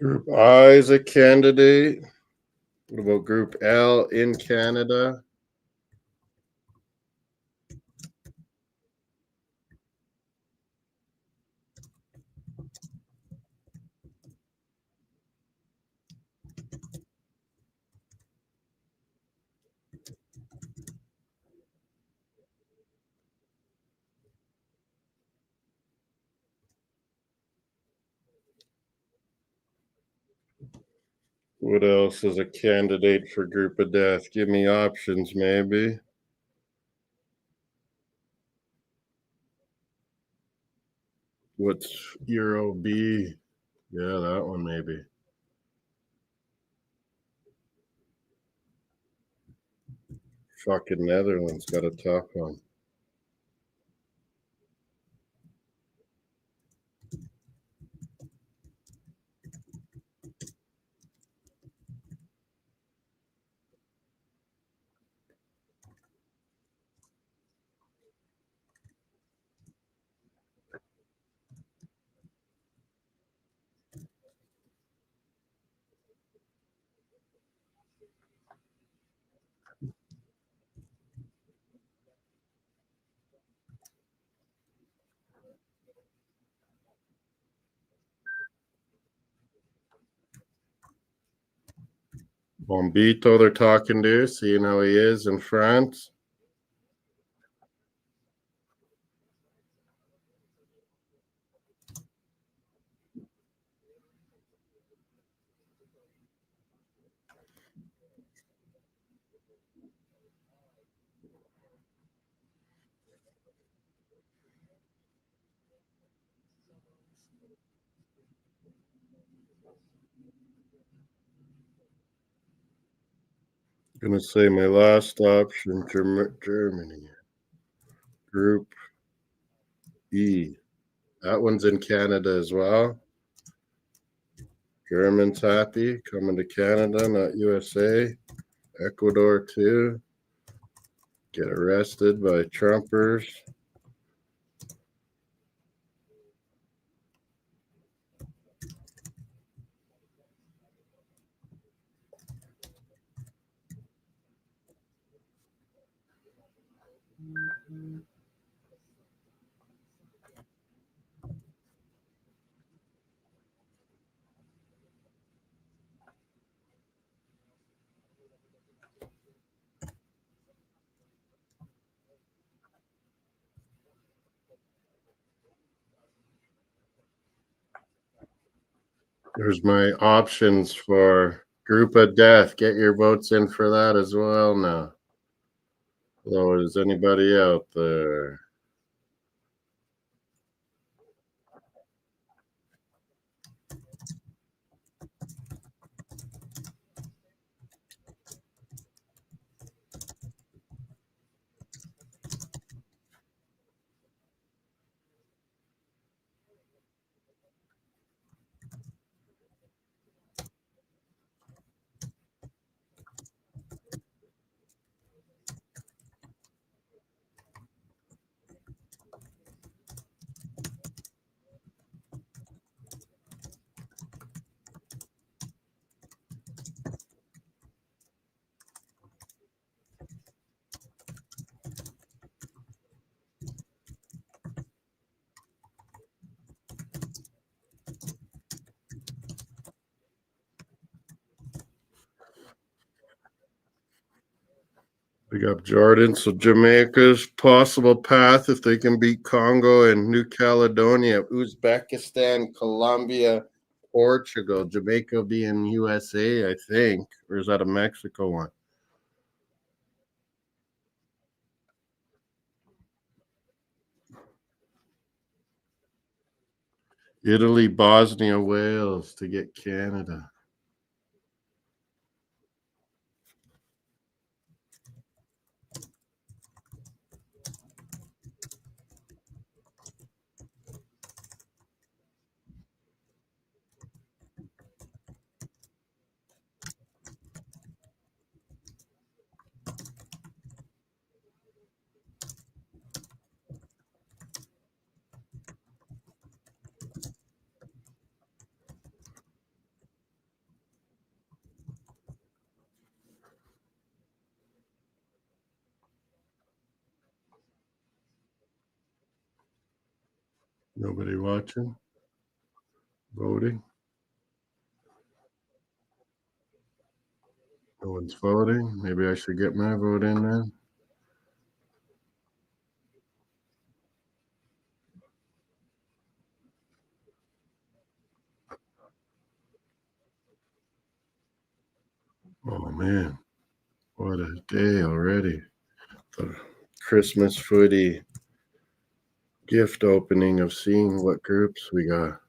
Group I is a candidate. What about Group L in Canada? What else is a candidate for group of death? Give me options, maybe. What's Euro B? Yeah, that one maybe. Fucking Netherlands got a tough one. Bombito they're talking to, seeing how he is in France. Gonna say my last option, Germany. Group E. That one's in Canada as well. Germans happy coming to Canada, not USA. Ecuador too. Get arrested by Trumpers. There's my options for group of death. Get your votes in for that as well now. Hello, is anybody out there? Big up Jordan. So Jamaica's possible path if they can beat Congo and New Caledonia, Uzbekistan, Colombia, Portugal. Jamaica being USA, I think. Or is that a Mexico one? Italy, Bosnia, Wales to get Canada. Nobody watching? Voting? No one's voting. Maybe I should get my vote in then. Oh man, what a day already. The Christmas footy gift opening of seeing what groups we got.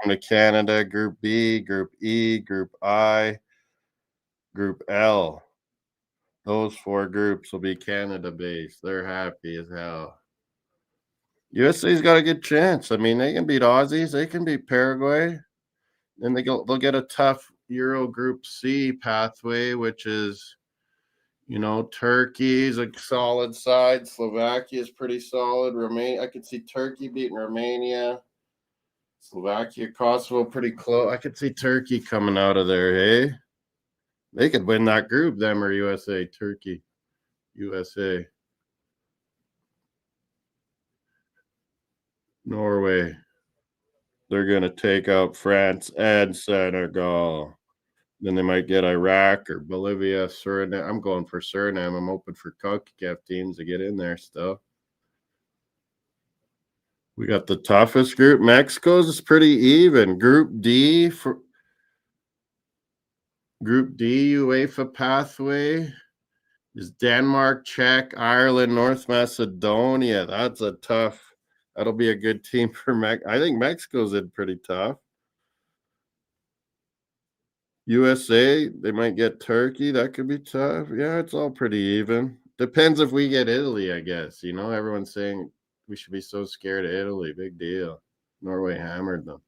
to Canada, Group B, Group E, Group I, Group L. Those 4 groups will be Canada-based. They're happy as hell. USA's got a good chance. I mean, they can beat Aussies. They can beat Paraguay. And they'll get a tough Euro Group C pathway, which is, Turkey's a solid side. Slovakia is pretty solid. Romania, I could see Turkey beating Romania. Slovakia, Kosovo, pretty close. I could see Turkey coming out of there, hey? They could win that group, them or USA. Turkey, USA. Norway. They're going to take out France and Senegal. Then they might get Iraq or Bolivia, Suriname. I'm going for Suriname. I'm open for CONCACAF teams to get in there still. We got the toughest group. Mexico's is pretty even. Group D, UEFA pathway is Denmark, Czech, Ireland, North Macedonia. That's a tough. That'll be a good team for I think Mexico's in pretty tough. USA, they might get Turkey. That could be tough. Yeah, it's all pretty even. Depends if we get Italy, I guess. Everyone's saying we should be so scared of Italy. Big deal. Norway hammered them.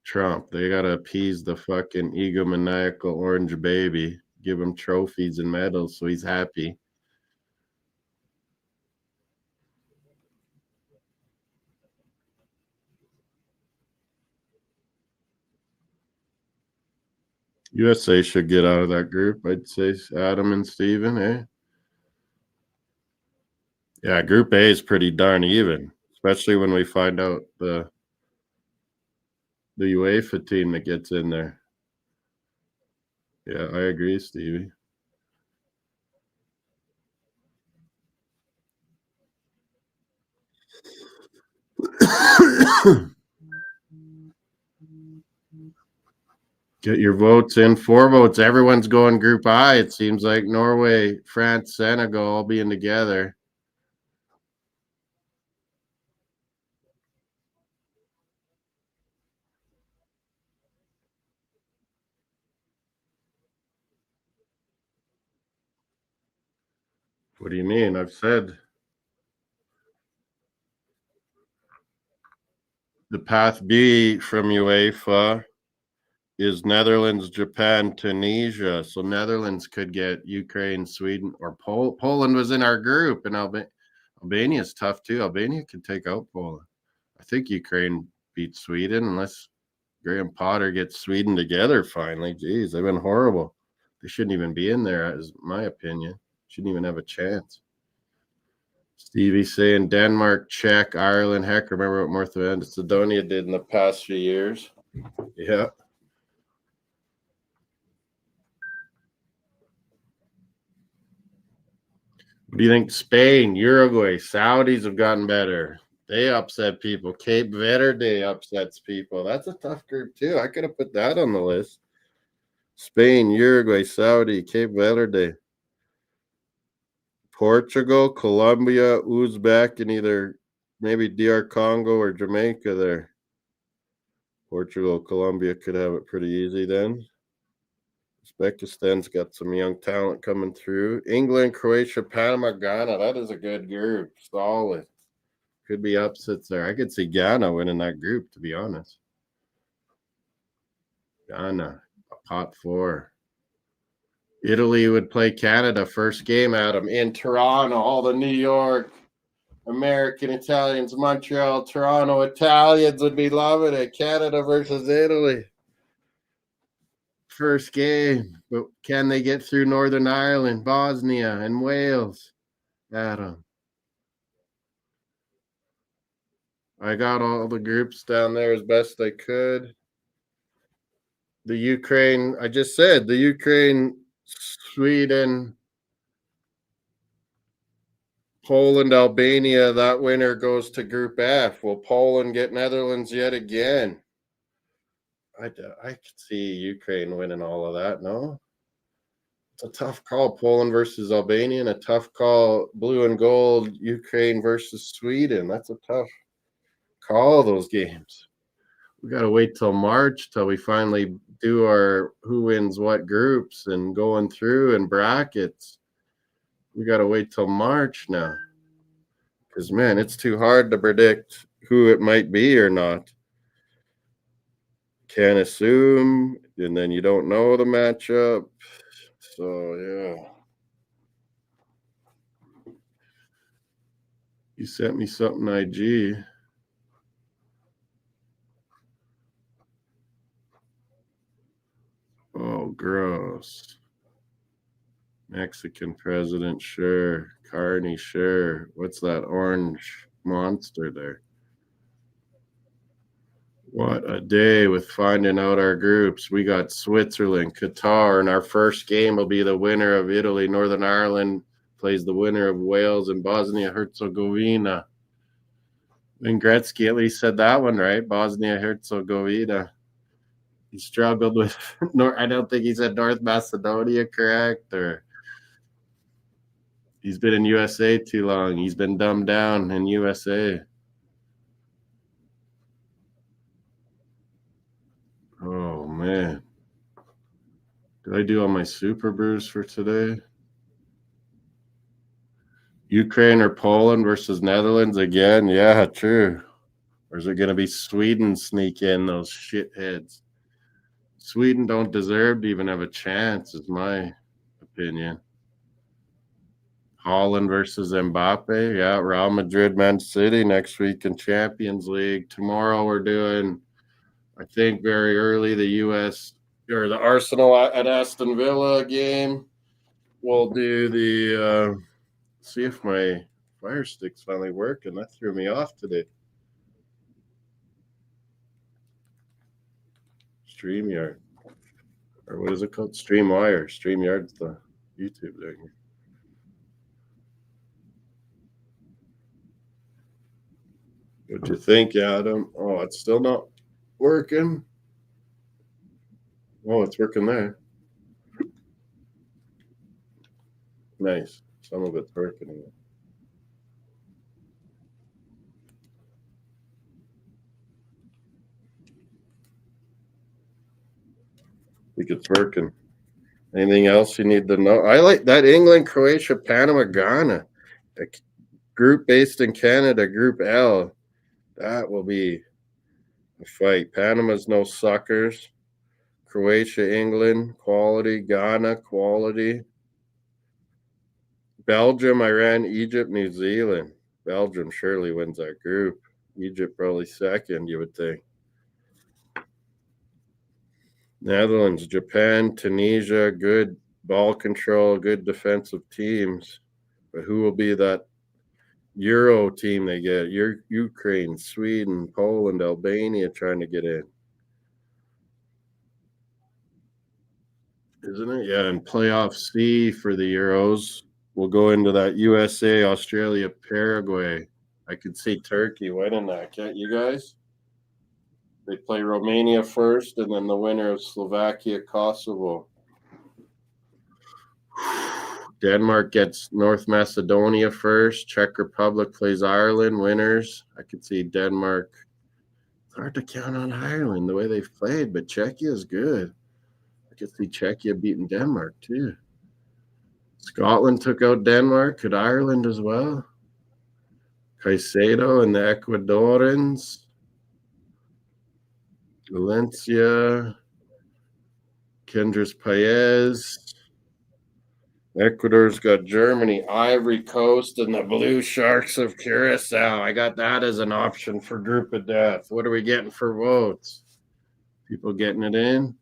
Trump, they got to appease the fucking egomaniacal orange baby. Give him trophies and medals so he's happy. USA should get out of that group. I'd say Adam and Steven, eh? Yeah, Group A is pretty darn even, especially when we find out the UEFA team that gets in there. Yeah, I agree, Stevie. Get your votes in. 4 votes. Everyone's going Group I. It seems like Norway, France, Senegal all being together. What do you mean? I've said the path B from UEFA is Netherlands, Japan, Tunisia. So Netherlands could get Ukraine, Sweden, or Poland was in our group, and Albania's tough too. Albania can take out Poland. I think Ukraine beats Sweden unless Graham Potter gets Sweden together finally. Jeez, they've been horrible. They shouldn't even be in there, is my opinion. Shouldn't even have a chance. Stevie saying Denmark, Czech, Ireland. Heck, remember what North Macedonia did in the past few years? Yeah. What do you think? Spain, Uruguay, Saudis have gotten better. They upset people. Cape Verde upsets people. That's a tough group too. I could have put that on the list. Spain, Uruguay, Saudi, Cape Verde, Portugal, Colombia, Uzbek, and either maybe DR Congo or Jamaica there. Portugal, Colombia could have it pretty easy then. Uzbekistan's got some young talent coming through. England, Croatia, Panama, Ghana. That is a good group. Solid. Could be upsets there. I could see Ghana winning that group, to be honest. Ghana, pot 4. Italy would play Canada first game, Adam, in Toronto. All the New York, American Italians, Montreal, Toronto Italians would be loving it. Canada versus Italy. First game. But can they get through Northern Ireland, Bosnia, and Wales? Adam. I got all the groups down there as best I could. The Ukraine, I just said, the Ukraine, Sweden, Poland, Albania, that winner goes to Group F. Will Poland get Netherlands yet again? I could see Ukraine winning all of that, no? It's a tough call, Poland versus Albania, and a tough call, blue and gold, Ukraine versus Sweden. That's a tough call those games. We got to wait till March till we finally do our who wins what groups and going through and brackets. We got to wait till March now. Because, man, it's too hard to predict who it might be or not. Can't assume, and then you don't know the matchup. So, yeah. You sent me something IG. Oh, gross. Mexican president, sure. Carney, sure. What's that orange monster there? What a day with finding out our groups. We got Switzerland, Qatar, and our first game will be the winner of Italy. Northern Ireland plays the winner of Wales and Bosnia-Herzegovina. And Gretzky at least said that one right, Bosnia-Herzegovina. He struggled with I don't think he said North Macedonia correct, or he's been in USA too long. He's been dumbed down in USA. Oh, man. Did I do all my Super Brews for today? Ukraine or Poland versus Netherlands again? Yeah, true. Or is it going to be Sweden sneak in, those shitheads? Sweden don't deserve to even have a chance, is my opinion. Holland versus Mbappe. Yeah, Real Madrid, Man City next week in Champions League. Tomorrow we're doing, I think, very early the U.S. or the Arsenal at Aston Villa game. We'll do the see if my Fire Stick's finally working. That threw me off today. StreamYard. Or what is it called? StreamWire. StreamYard's the YouTube thing. What you think, Adam? Oh, it's still not working. Oh, it's working there. Nice. Some of it's working. I think it's working. Anything else you need to know? I like that England, Croatia, Panama, Ghana. A group based in Canada, Group L. That will be a fight. Panama's no suckers. Croatia, England, quality. Ghana, quality. Belgium, Iran, Egypt, New Zealand. Belgium surely wins that group. Egypt probably second, you would think. Netherlands, Japan, Tunisia, good ball control, good defensive teams. But who will be that Euro team they get? Ukraine, Sweden, Poland, Albania trying to get in. Isn't it? Yeah, and playoff C for the Euros. We'll go into that USA, Australia, Paraguay. I could see Turkey winning that, can't you guys? They play Romania first, and then the winner of Slovakia, Kosovo. Denmark gets North Macedonia first. Czech Republic plays Ireland, winners. I could see Denmark. It's hard to count on Ireland the way they've played, but Czechia is good. I could see Czechia beating Denmark too. Scotland took out Denmark. Could Ireland as well? Caicedo and the Ecuadorians. Valencia. Kendris Paez. Ecuador's got Germany, Ivory Coast, and the Blue Sharks of Curacao. I got that as an option for group of death. What are we getting for votes? People getting it in?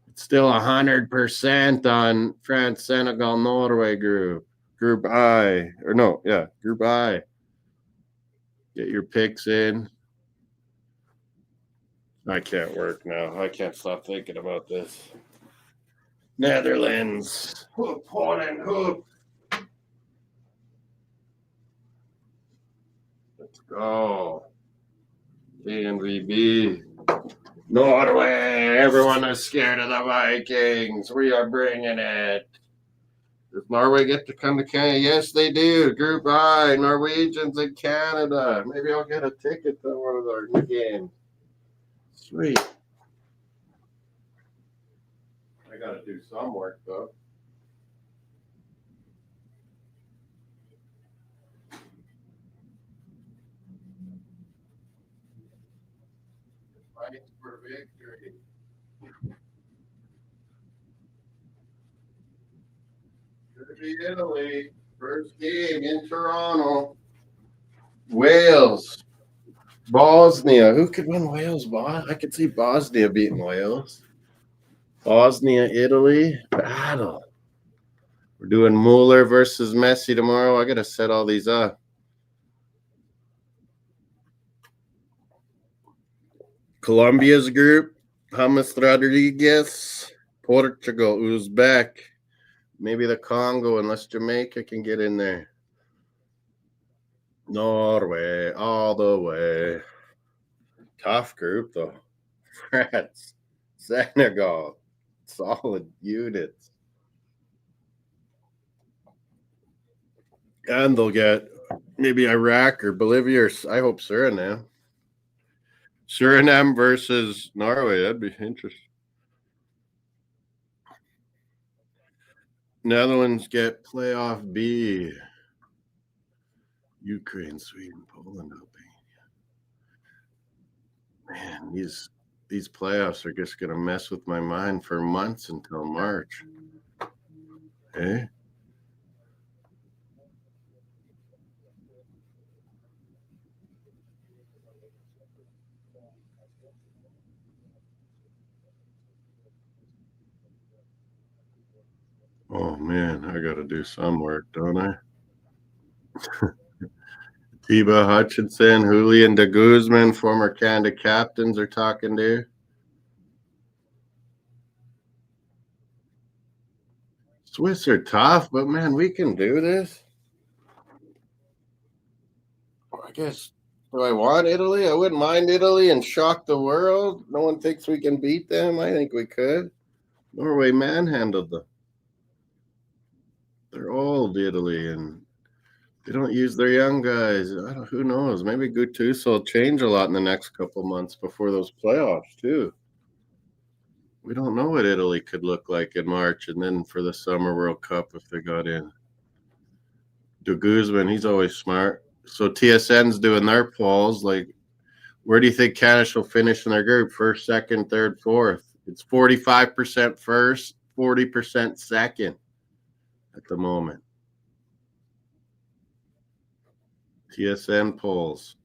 It's still 100% on France, Senegal, Norway group. Group I. Or no, yeah, Group I. Get your picks in. I can't work now. I can't stop thinking about this. Netherlands. Hoop, Holland, hoop. Let's go. DNVB. Norway. Everyone is scared of the Vikings. We are bringing it. Does Norway get to come to Canada? Yes, they do. Group I, Norwegians in Canada. Maybe I'll get a ticket to one of their games. Sweet. I got to do some work, though. Fight for victory. Could be Italy. First game in Toronto. Wales. Bosnia. Who could win Wales? I could see Bosnia beating Wales. Bosnia, Italy. Battle. We're doing Mueller versus Messi tomorrow. I got to set all these up. Colombia's group. James Rodriguez. Portugal. Uzbek. Maybe the Congo, unless Jamaica can get in there. Norway. All the way. Tough group, though. France. Senegal. Solid units. And they'll get maybe Iraq or Bolivia, or I hope Suriname. Suriname versus Norway. That'd be interesting. Netherlands get playoff B. Ukraine, Sweden, Poland, Albania. Man, these playoffs are just gonna mess with my mind for months until March. Eh? Oh man, I gotta do some work, don't I? Tiba Hutchinson, Julian de Guzman, former Canada captains, are talking to. Swiss are tough, but man, we can do this. I guess. Do I want Italy? I wouldn't mind Italy and shock the world. No one thinks we can beat them. I think we could. Norway manhandled them. They're old, Italy, and they don't use their young guys. Who knows? Maybe Gattuso will change a lot in the next couple months before those playoffs, too. We don't know what Italy could look like in March, and then for the Summer World Cup if they got in. De Guzman, he's always smart. So TSN's doing their polls. Like, where do you think Canada will finish in their group? First, second, third, fourth. It's 45% first, 40% second at the moment. TSN polls.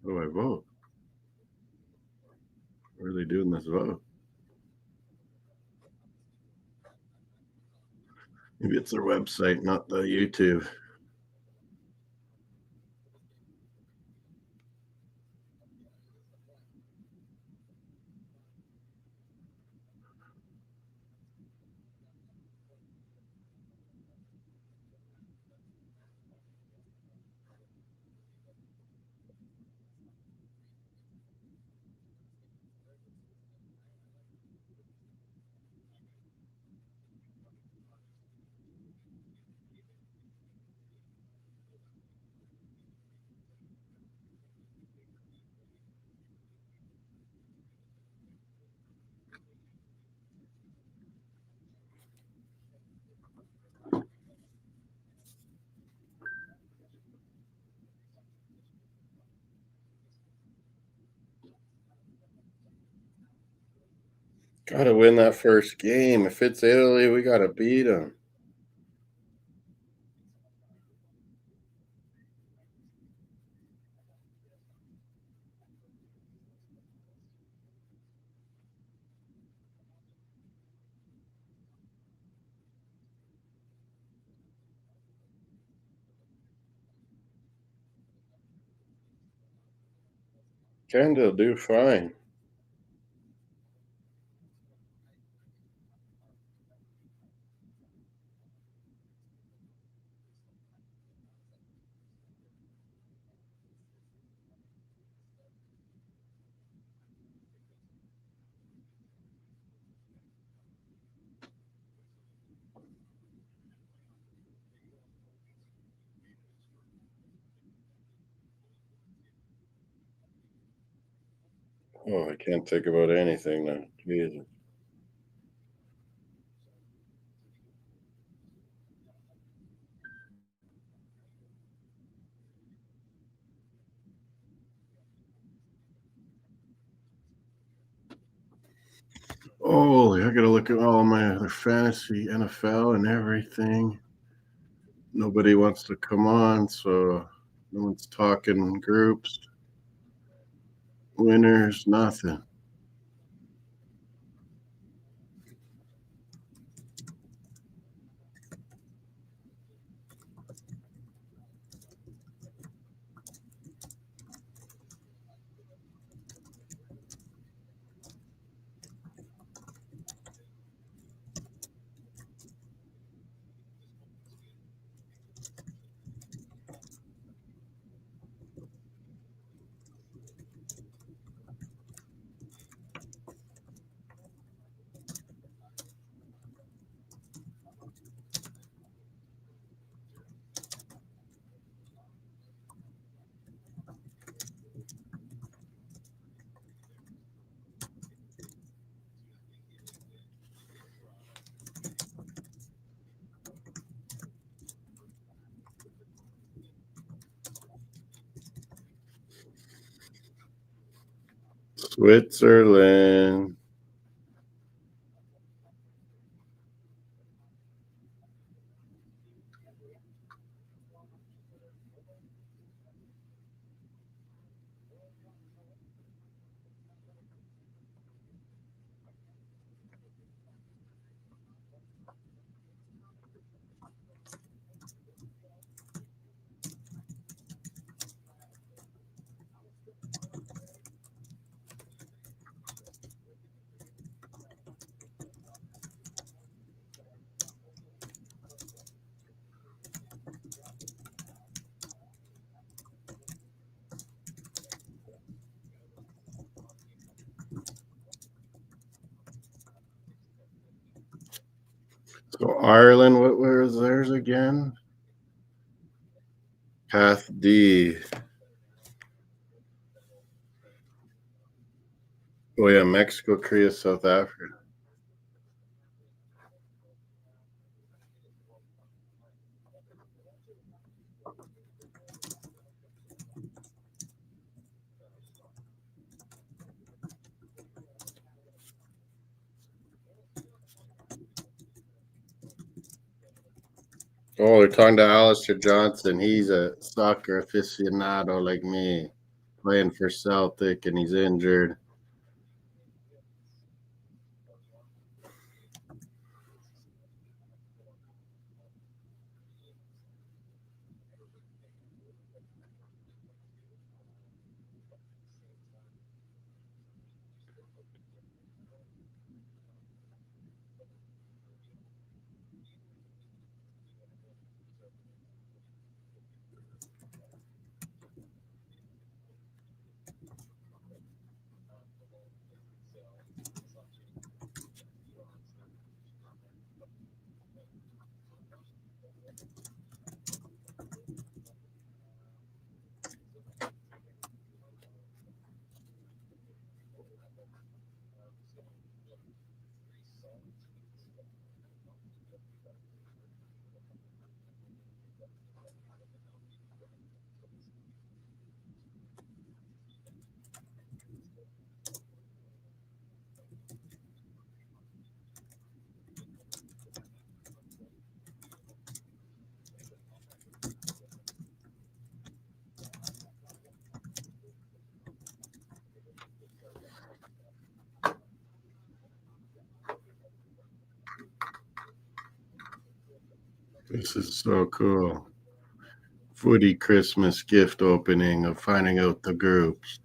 How do I vote? Where are they doing this vote? Maybe it's their website, not the YouTube. Got to win that first game. If it's Italy, we got to beat them. Canada will do fine. Oh, I can't think about anything now. Jesus. Oh, I gotta look at all my other fantasy NFL and everything. Nobody wants to come on, so no one's talking groups, winners, nothing. Switzerland. So Ireland, what was theirs again? Path D. Oh yeah, Mexico, Korea, South Africa. Oh, they're talking to Alistair Johnson. He's a soccer aficionado like me, playing for Celtic, and he's injured. This is so cool. Footy Christmas gift opening of finding out the groups.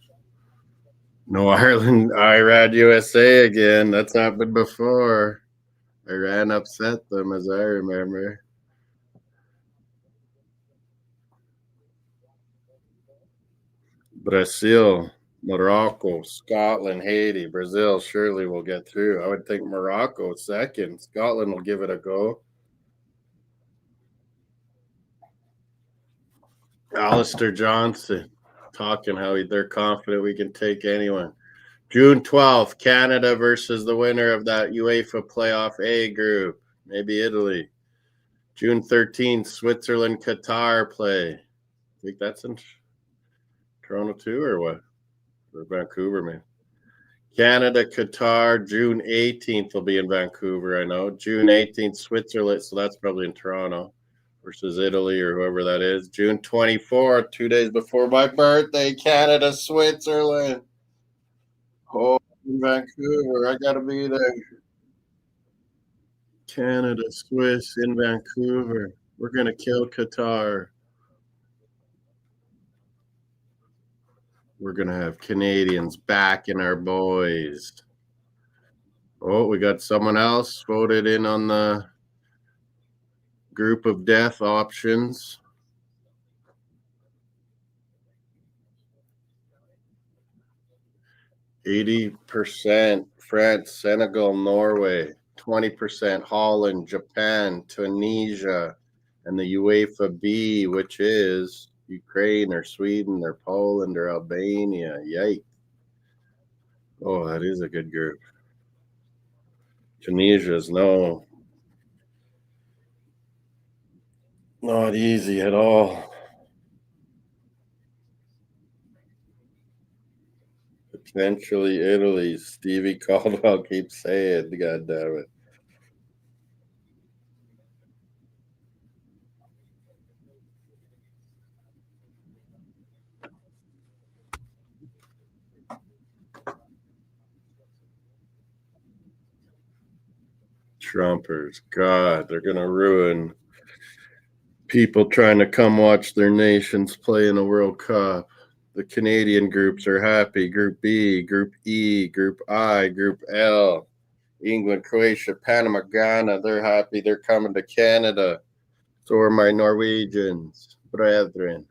No Ireland, Irad USA again. That's happened before. Iran upset them, as I remember. Brazil, Morocco, Scotland, Haiti, Brazil surely will get through. I would think Morocco second. Scotland will give it a go. Alistair Johnson talking how they're confident we can take anyone. June 12th, Canada versus the winner of that UEFA playoff A group, maybe Italy. June 13th, Switzerland, Qatar play. I think that's in Toronto too, or what? Or Vancouver, man. Canada, Qatar, June 18th will be in Vancouver, I know. June 18th, Switzerland, so that's probably in Toronto versus Italy or whoever that is. June 24th, 2 days before my birthday, Canada, Switzerland. Oh, in Vancouver, I got to be there. Canada, Swiss in Vancouver. We're going to kill Qatar. We're going to have Canadians backing our boys. Oh, we got someone else voted in on the group of death options. 80% France, Senegal, Norway. 20% Holland, Japan, Tunisia, and the UEFA B, which is Ukraine or Sweden or Poland or Albania. Yikes. Oh, that is a good group. Tunisia's not easy at all. Potentially Italy. Stevie Caldwell keeps saying, God damn it. Trumpers. God, they're going to ruin people trying to come watch their nations play in a World Cup. The Canadian groups are happy. Group B, Group E, Group I, Group L. England, Croatia, Panama, Ghana. They're happy. They're coming to Canada. So are my Norwegians, brethren.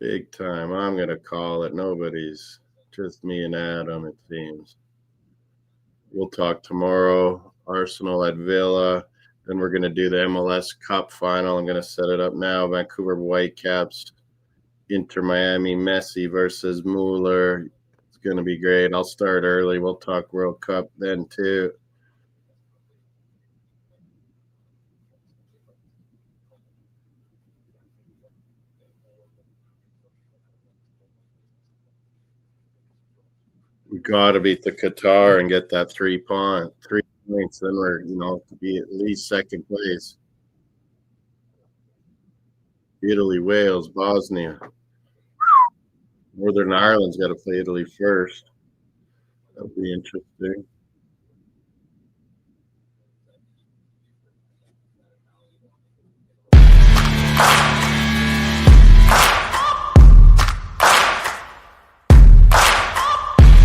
Big time. I'm going to call it. Nobody's. Just me and Adam, it seems. We'll talk tomorrow. Arsenal at Villa. Then we're going to do the MLS Cup final. I'm going to set it up now. Vancouver Whitecaps, Inter Miami, Messi versus Mueller. It's going to be great. I'll start early. We'll talk World Cup then, too. We got to beat the Qatar and get that 3 points. Then we're, to be at least second place. Italy, Wales, Bosnia. Northern Ireland's got to play Italy first. That'll be interesting.